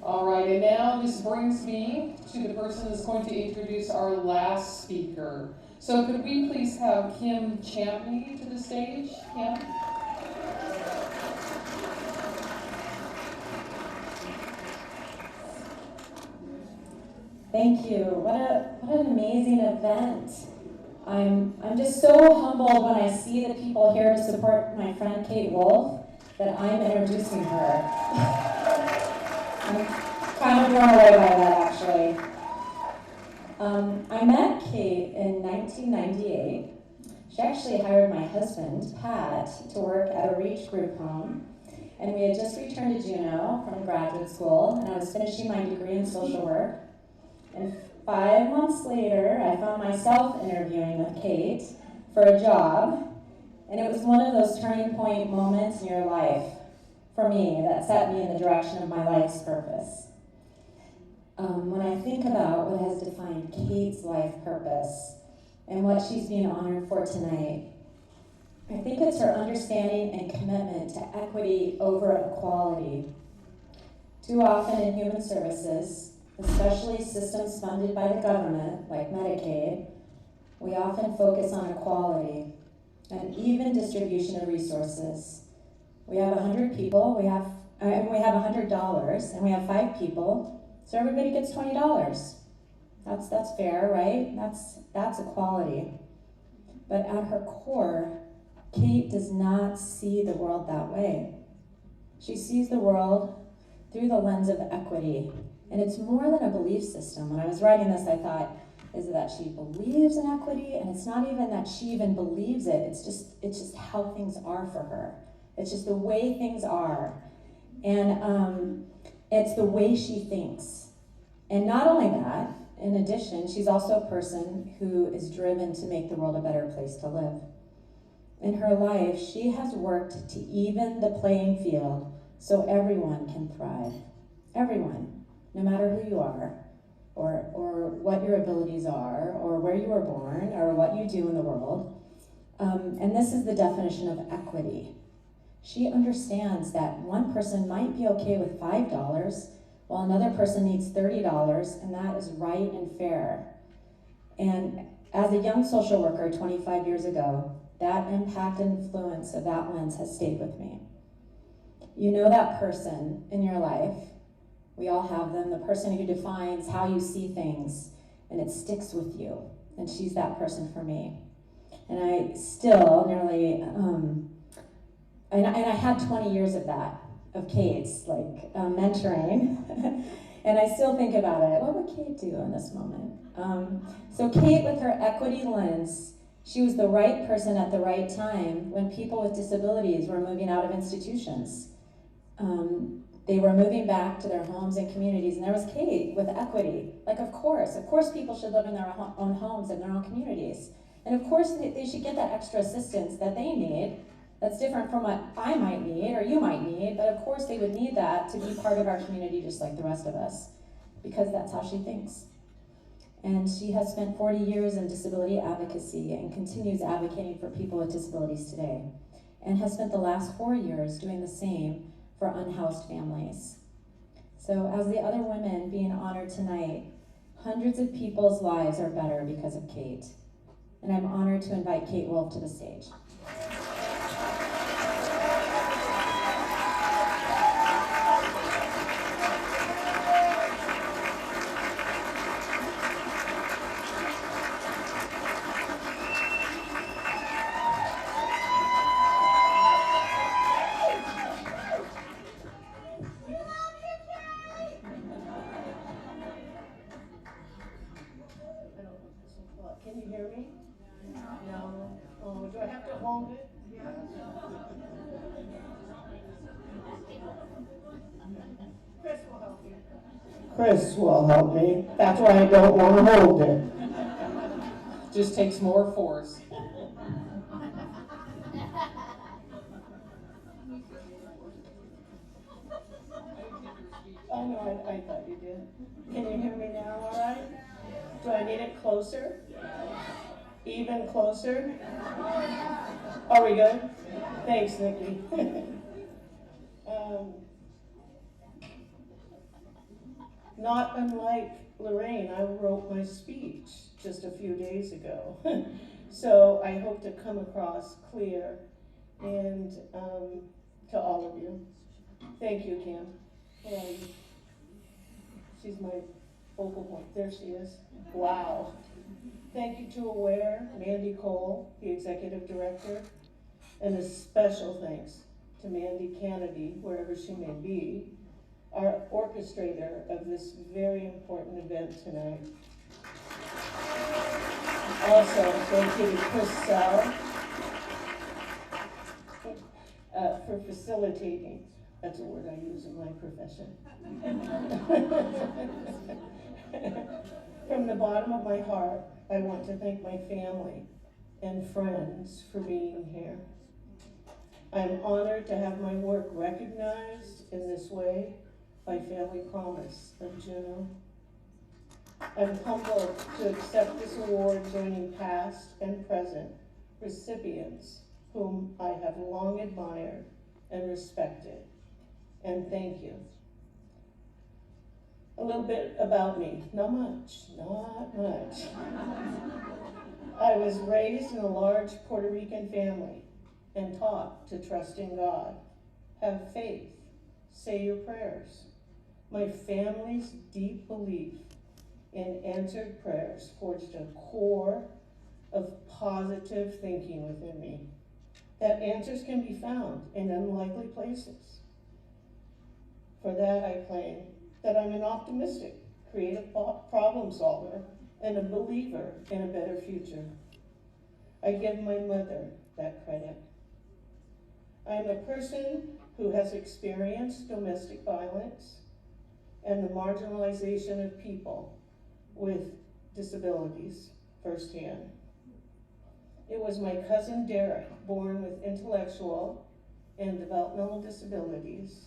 All right, and now this brings me to the person that's going to introduce our last speaker. So could we please have Kim Champney to the stage? Kim? Thank you. What an amazing event. I'm just so humbled when I see the people here to support my friend Kate Wolf that I'm introducing her. I'm kind of blown away by that, actually. I met Kate in 1998. She actually hired my husband, Pat, to work at a Reach group home. And we had just returned to Juneau from graduate school, and I was finishing my degree in social work. And 5 months later, I found myself interviewing with Kate for a job, and it was one of those turning point moments in your life, for me, that set me in the direction of my life's purpose. When I think about what has defined Kate's life purpose and what she's being honored for tonight, I think it's her understanding and commitment to equity over equality. Too often in human services, especially systems funded by the government, like Medicaid, we often focus on equality and even distribution of resources. We have 100 people, we have $100, and we have 5 people, so everybody gets $20. That's fair, right? That's equality. But at her core, Kate does not see the world that way. She sees the world through the lens of equity. And it's more than a belief system. When I was writing this, I thought, is it that she believes in equity? And it's not even that she even believes it. It's just how things are for her. It's just the way things are. And it's the way she thinks. And not only that, in addition, she's also a person who is driven to make the world a better place to live. In her life, she has worked to even the playing field so everyone can thrive. Everyone, no matter who you are, or what your abilities are, or where you were born, or what you do in the world. And this is the definition of equity. She understands that one person might be okay with $5, while another person needs $30, and that is right and fair. And as a young social worker 25 years ago, that impact and influence of that lens has stayed with me. You know that person in your life, we all have them, the person who defines how you see things, and it sticks with you. And she's that person for me. And I still nearly, and I had 20 years of that, of Kate's, like mentoring. And I still think about it, what would Kate do in this moment? So Kate, with her equity lens, she was the right person at the right time when people with disabilities were moving out of institutions. They were moving back to their homes and communities, and there was Kate with equity. Like, of course people should live in their own homes and their own communities. And of course they should get that extra assistance that they need. That's different from what I might need or you might need, but of course they would need that to be part of our community just like the rest of us, because that's how she thinks. And she has spent 40 years in disability advocacy and continues advocating for people with disabilities today, and has spent the last 4 years doing the same for unhoused families. So as the other women being honored tonight, hundreds of people's lives are better because of Kate. And I'm honored to invite Kate Wolf to the stage. Can you hear me? No. Oh, do I have to hold it? Chris will help you. Chris will help me. That's why I don't want to hold it. Just takes more force. Oh, no, I thought you did. Can you hear me now all right? Do I need it closer? Even closer? Are we good? Thanks, Nikki. Not unlike Lorraine, I wrote my speech just a few days ago. So I hope to come across clear and to all of you. Thank you, Kim. Where are you? She's my focal point. There she is. Wow. Thank you to Aware, Mandy Cole, the executive director, and a special thanks to Mandy Kennedy, wherever she may be, our orchestrator of this very important event tonight. Also, thank you to Chris Sell for facilitating. That's a word I use in my profession. From the bottom of my heart, I want to thank my family and friends for being here. I'm honored to have my work recognized in this way by Family Promise of Juneau. I'm humbled to accept this award, joining past and present recipients whom I have long admired and respected. And thank you. A little bit about me. Not much. I was raised in a large Puerto Rican family and taught to trust in God, have faith, say your prayers. My family's deep belief in answered prayers forged a core of positive thinking within me. that answers can be found in unlikely places. For that, I claim that I'm an optimistic, creative problem solver and a believer in a better future. I give my mother that credit. I am a person who has experienced domestic violence and the marginalization of people with disabilities firsthand. It was my cousin Derek, born with intellectual and developmental disabilities,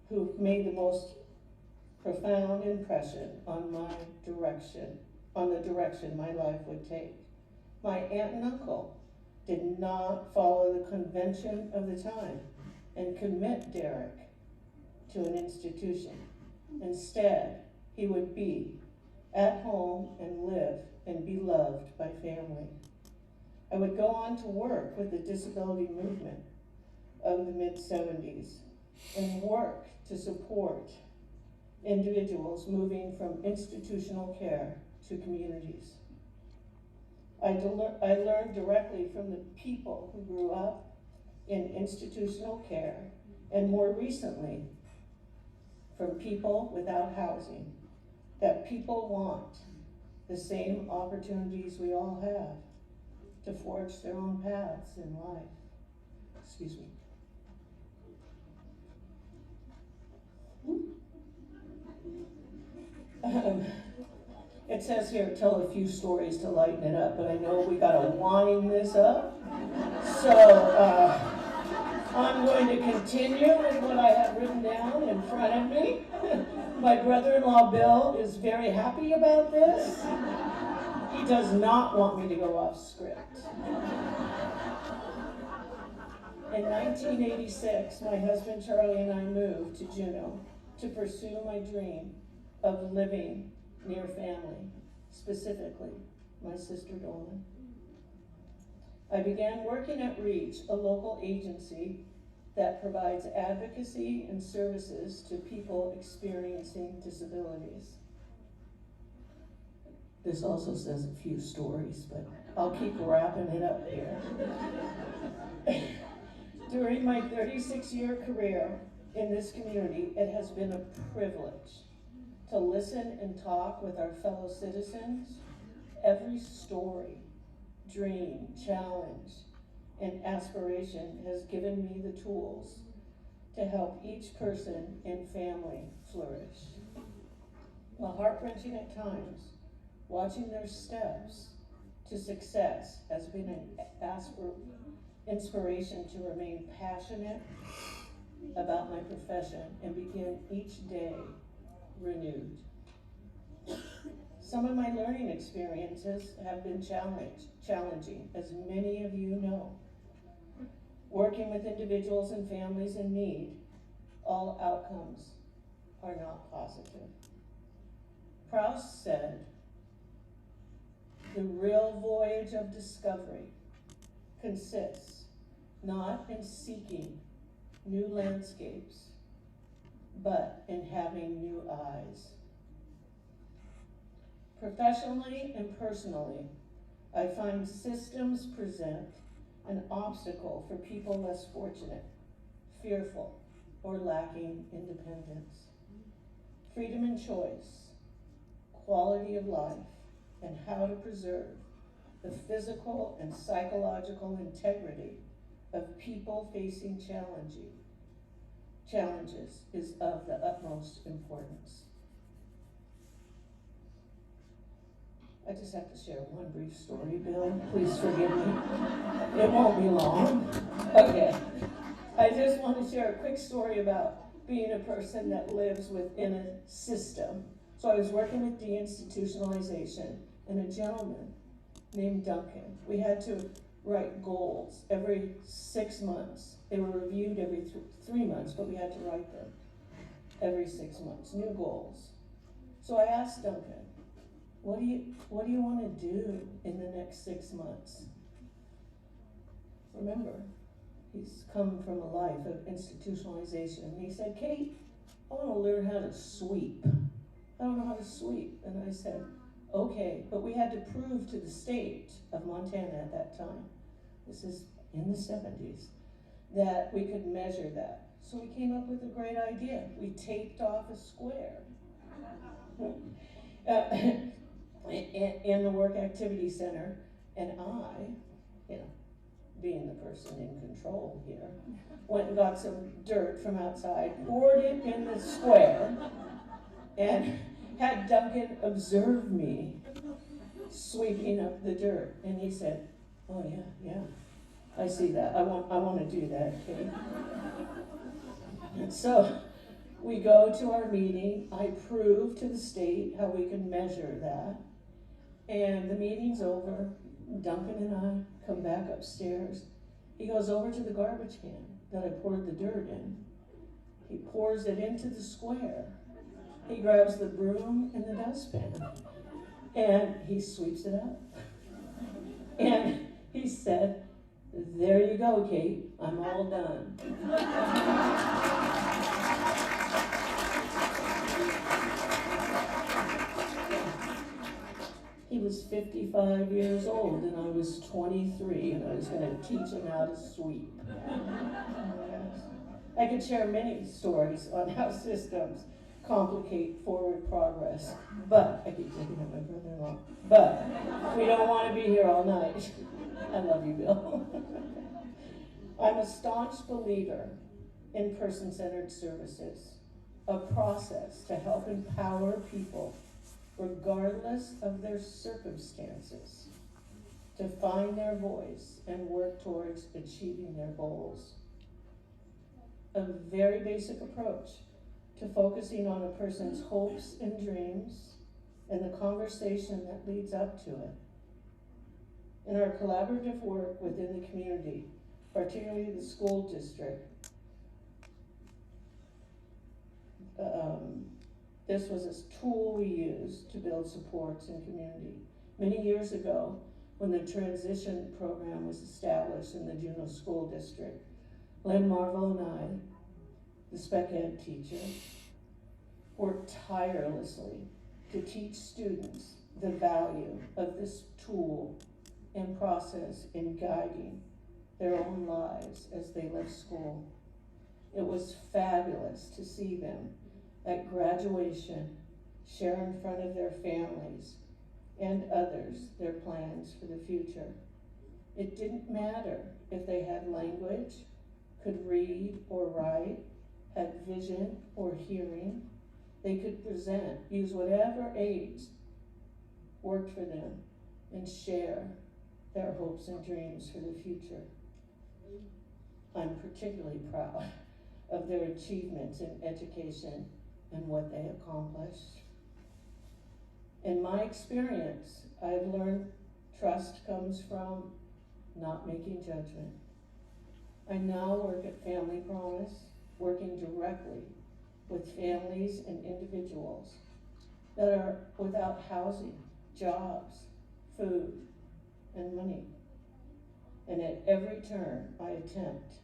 who made the most profound impression on the direction my life would take. My aunt and uncle did not follow the convention of the time and commit Derek to an institution. Instead, he would be at home and live and be loved by family. I would go on to work with the disability movement of the mid-70s and work to support individuals moving from institutional care to communities. I learned directly from the people who grew up in institutional care, and more recently, from people without housing, that people want the same opportunities we all have to forge their own paths in life. Excuse me. It says here, tell a few stories to lighten it up, but I know we gotta wind this up. So I'm going to continue with what I have written down in front of me. My brother-in-law Bill is very happy about this. He does not want me to go off script. In 1986, my husband Charlie and I moved to Juneau to pursue my dream of living near family, specifically my sister Dawn. I began working at REACH, a local agency that provides advocacy and services to people experiencing disabilities. This also says a few stories, but I'll keep wrapping it up here. During my 36-year career in this community, it has been a privilege to listen and talk with our fellow citizens. Every story, dream, challenge, and aspiration has given me the tools to help each person and family flourish. While heart-wrenching at times, watching their steps to success has been an inspiration to remain passionate about my profession and begin each day renewed. Some of my learning experiences have been challenging, as many of you know. Working with individuals and families in need, all outcomes are not positive. Proust said, the real voyage of discovery consists not in seeking new landscapes, but in having new eyes. Professionally and personally, I find systems present an obstacle for people less fortunate, fearful, or lacking independence. Freedom and choice, quality of life, and how to preserve the physical and psychological integrity of people facing challenges is of the utmost importance. I just have to share one brief story, Bill. Please forgive me. It won't be long. Okay. I just want to share a quick story about being a person that lives within a system. So I was working with deinstitutionalization, and a gentleman named Duncan. We had to write goals every 6 months. They were reviewed every 3 months, but we had to write them every 6 months, new goals. So I asked Duncan, what do you want to do in the next 6 months? Remember, he's come from a life of institutionalization. And he said, Kate, I want to learn how to sweep. I don't know how to sweep. And I said, okay, but we had to prove to the state of Montana at that time this is in the 70s, that we could measure that. So we came up with a great idea. We taped off a square in the work activity center, and I, you know, being the person in control here, went and got some dirt from outside, poured it in the square, and had Duncan observe me sweeping up the dirt. And he said, oh yeah, I see that. I want to do that, Kate. And so we go to our meeting. I prove to the state how we can measure that. And the meeting's over. Duncan and I come back upstairs. He goes over to the garbage can that I poured the dirt in. He pours it into the square. He grabs the broom and the dustpan, and he sweeps it up. And he said, there you go, Kate, I'm all done. He was 55 years old, and I was 23, and I was going to teach him how to sweep. I could share many stories on how systems complicate forward progress, but I keep looking at my brother-in-law. But we don't want to be here all night. I love you, Bill. I'm a staunch believer in person-centered services, a process to help empower people regardless of their circumstances, to find their voice and work towards achieving their goals. A very basic approach to focusing on a person's hopes and dreams and the conversation that leads up to it. In our collaborative work within the community, particularly the school district, this was a tool we used to build supports in community. Many years ago, when the transition program was established in the Juneau School District, Len Marvel and I, the spec ed teacher, worked tirelessly to teach students the value of this tool and process in guiding their own lives as they left school. It was fabulous to see them at graduation share in front of their families and others their plans for the future. It didn't matter if they had language, could read or write, had vision or hearing. They could present, use whatever aids worked for them, and share their hopes and dreams for the future. I'm particularly proud of their achievements in education and what they accomplished. In my experience, I've learned trust comes from not making judgment. I now work at Family Promise, working directly with families and individuals that are without housing, jobs, food, and money. And at every turn, I attempt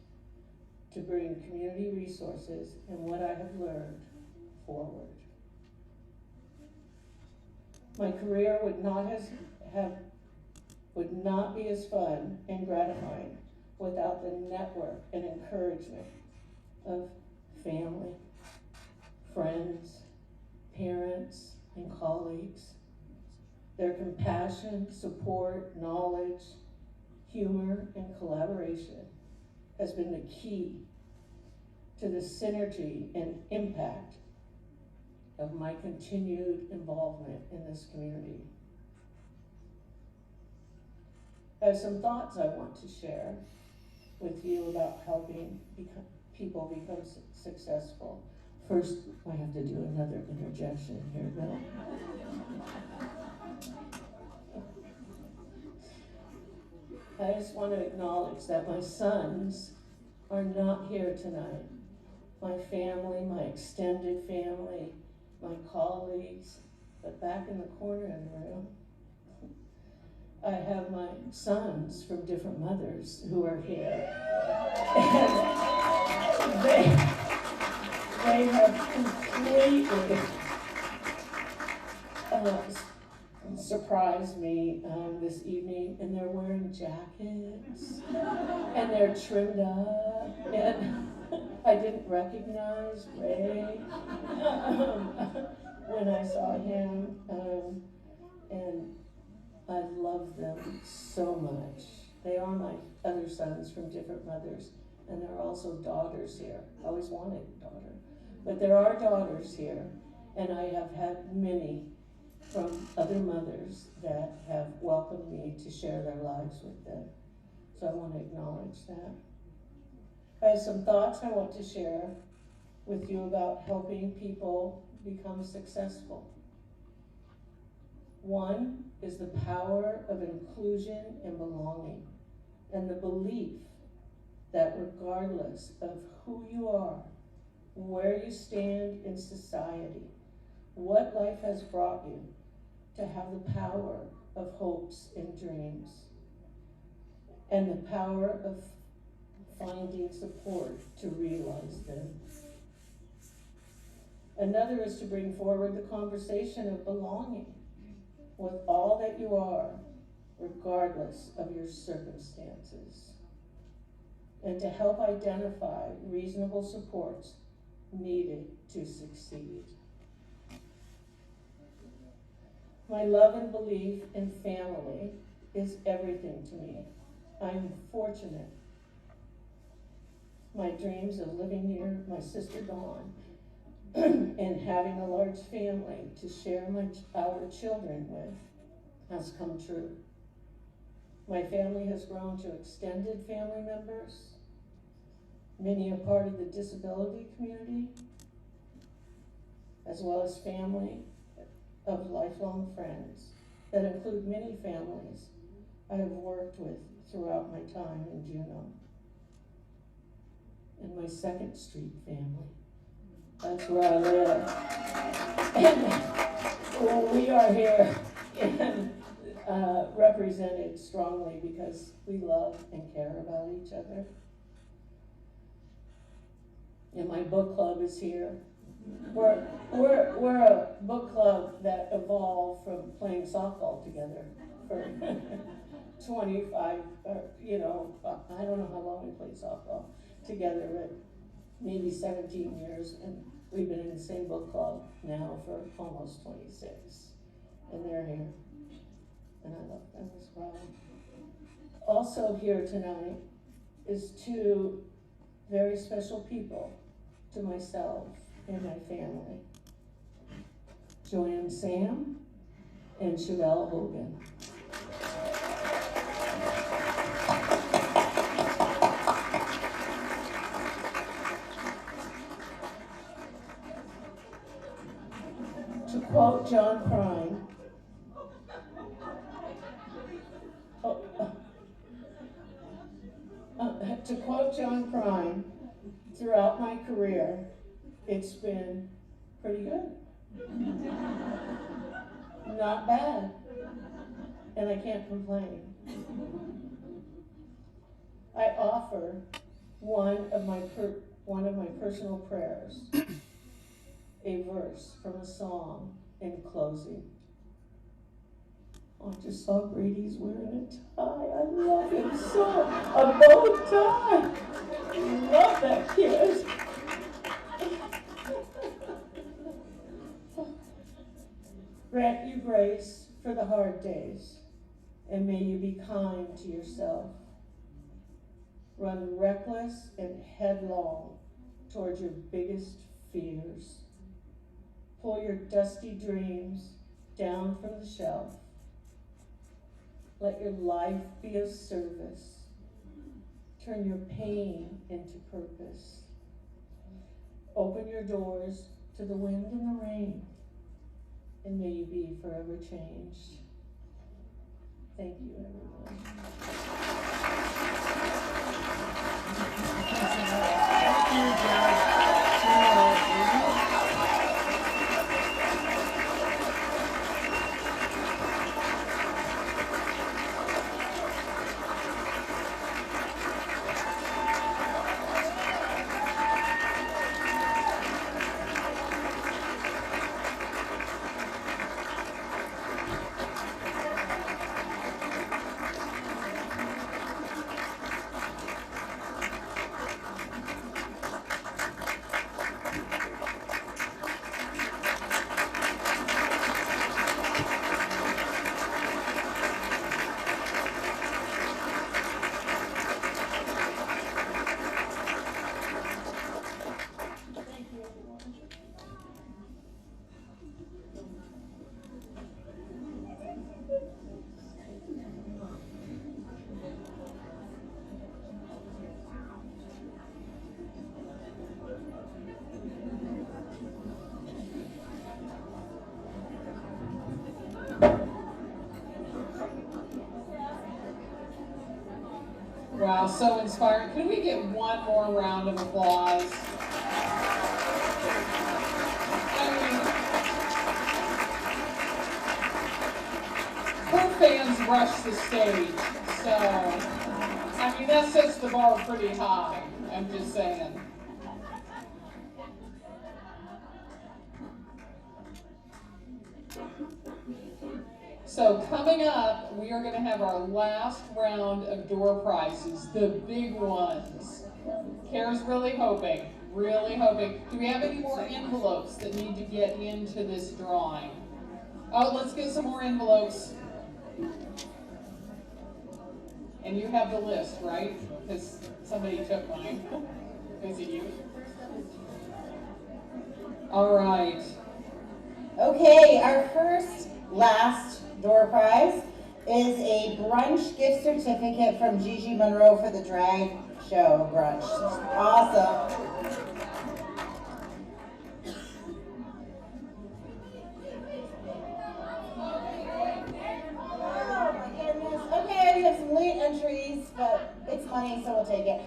to bring community resources and what I have learned forward. My career would not be as fun and gratifying without the network and encouragement of family, friends, parents, and colleagues. Their compassion, support, knowledge, humor, and collaboration has been the key to the synergy and impact of my continued involvement in this community. I have some thoughts I want to share with you about helping people become successful. First, I have to do another interjection here, Bill. I just want to acknowledge that my sons are not here tonight. My family, my extended family, my colleagues, but back in the corner of the room, I have my sons from different mothers who are here. And they have completely surprised me this evening, and they're wearing jackets, and they're trimmed up, and I didn't recognize Ray when I saw him, and I love them so much. They are my other sons from different mothers, and there are also daughters here. I always wanted a daughter, but there are daughters here, and I have had many from other mothers that have welcomed me to share their lives with them. So I want to acknowledge that. I have some thoughts I want to share with you about helping people become successful. One is the power of inclusion and belonging, and the belief that regardless of who you are, where you stand in society, what life has brought you, to have the power of hopes and dreams, and the power of finding support to realize them. Another is to bring forward the conversation of belonging with all that you are, regardless of your circumstances, and to help identify reasonable supports needed to succeed. My love and belief in family is everything to me. I'm fortunate. My dreams of living near my sister Dawn and having a large family to share our children with has come true. My family has grown to extended family members, many a part of the disability community, as well as family of lifelong friends that include many families I have worked with throughout my time in Juneau. And my Second Street family. That's where I live. And we are here and represented strongly because we love and care about each other. And my book club is here. We're a book club that evolved from playing softball together for 25, I don't know how long we played softball together, but maybe 17 years, and we've been in the same book club now for almost 26, and they're here, and I love them as well. Also here tonight is two very special people to myself and my family, Joanne Sam and Chevelle Hogan. To quote John Prine, throughout my career, it's been pretty good. Not bad. And I can't complain. I offer one of my personal prayers, a verse from a song in closing. Oh, I just saw Brady's wearing a tie. I love him so. A bow tie. I love that kid. Grant you grace for the hard days, and may you be kind to yourself. Run reckless and headlong towards your biggest fears. Pull your dusty dreams down from the shelf. Let your life be of service. Turn your pain into purpose. Open your doors to the wind and the rain, and may you be forever changed. Thank you, everyone. Thank you, Jared. Wow, so inspiring. Can we get one more round of applause? Her fans rush the stage, so, I mean, that sets the bar pretty high, I'm just saying. So coming up, we are going to have our last round of door prizes, the big ones. Kara's really hoping. Do we have any more envelopes that need to get into this drawing? Oh, let's get some more envelopes. And you have the list, right? Because somebody took mine. Is it you? All right. Okay, our last door prize is a brunch gift certificate from Gigi Monroe for the drag show brunch. Awesome. Okay, we have some late entries, but it's money, so we'll take it.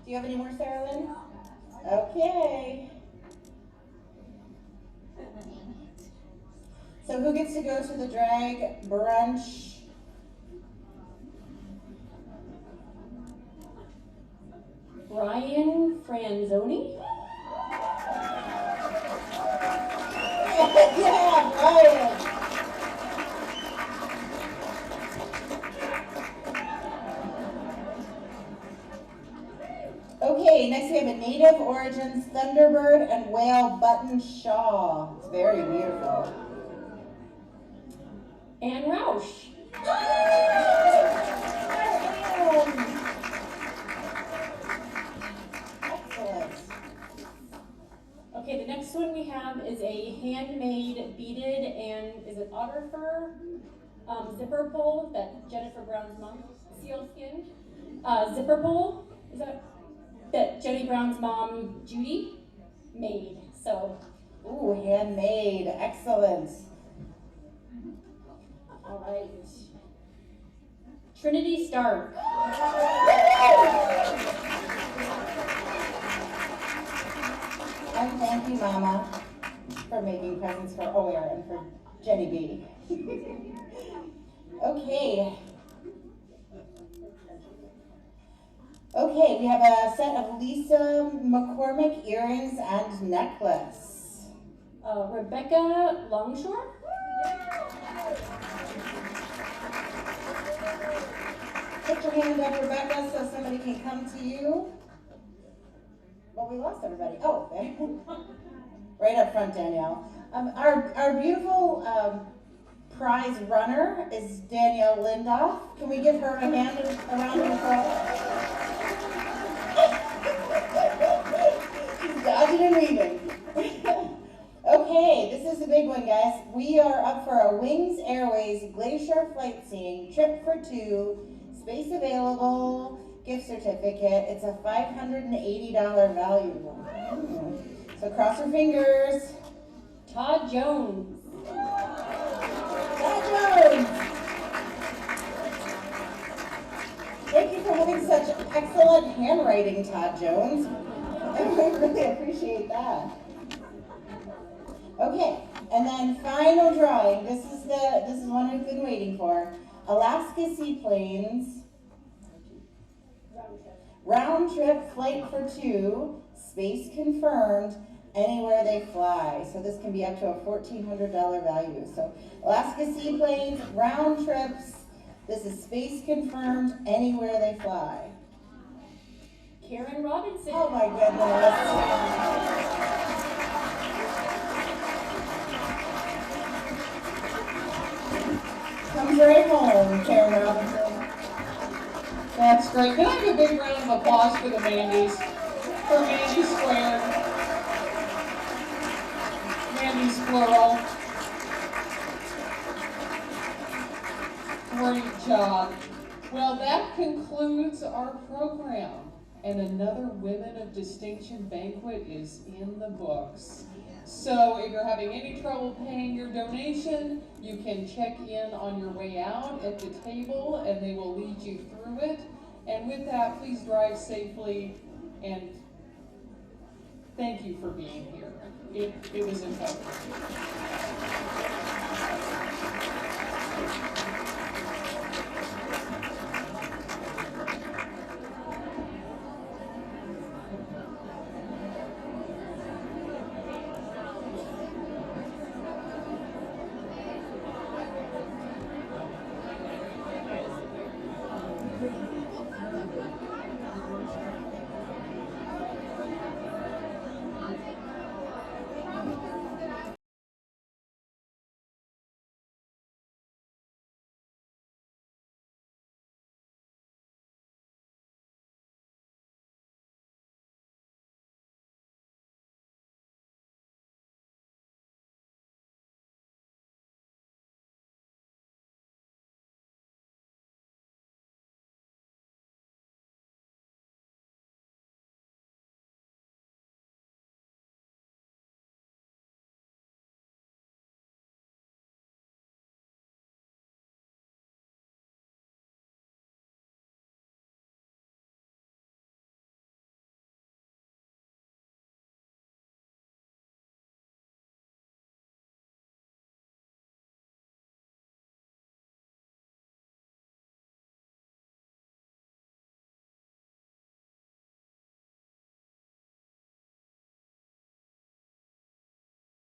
Do you have any more, Sarah Lynn? Okay. So who gets to go to the drag brunch? Brian Franzoni. Yeah, Brian. Okay, next we have a Native Origins Thunderbird and Whale Button Shawl. It's very beautiful. Anne Roush. Excellent. Okay, the next one we have is a handmade beaded and is it otter fur zipper pull that Jennifer Brown's mom, sealskin zipper pull that Jenny Brown's mom Judy made. So, ooh, handmade, excellent. All right, Trinity Stark. And thank you, Mama, for making presents for Ower and for Jenny B. Okay. Okay, we have a set of Lisa McCormick earrings and necklace. Rebecca Longshore. Put your hand up, Rebecca, so somebody can come to you. Well, we lost everybody. Oh, there. Right up front, Danielle. Our beautiful prize runner is Danielle Lindoff. Can we give her a round of applause? She's dodging and weaving. Okay, this is a big one, guys. We are up for a Wings Airways Glacier Flight Seeing Trip for Two, space available, gift certificate. It's a $580 value. So cross your fingers. Todd Jones. Todd Jones! Thank you for having such excellent handwriting, Todd Jones. I really appreciate that. Okay, and then final drawing. This is one we've been waiting for. Alaska Seaplanes. Round trip flight for two, space confirmed, anywhere they fly. So this can be up to a $1,400 value. So Alaska Seaplanes, round trips, this is space confirmed, anywhere they fly. Karen Robinson. Oh my goodness. Comes right home, Karen Robinson. That's great. Can I have a big round of applause for the Mandys? For Mandy Squared. Mandy's plural. Great job. Well, that concludes our program. And another Women of Distinction banquet is in the books. So if you're having any trouble paying your donation, you can check in on your way out at the table and they will lead you through it. And with that, please drive safely and thank you for being here. It was incredible.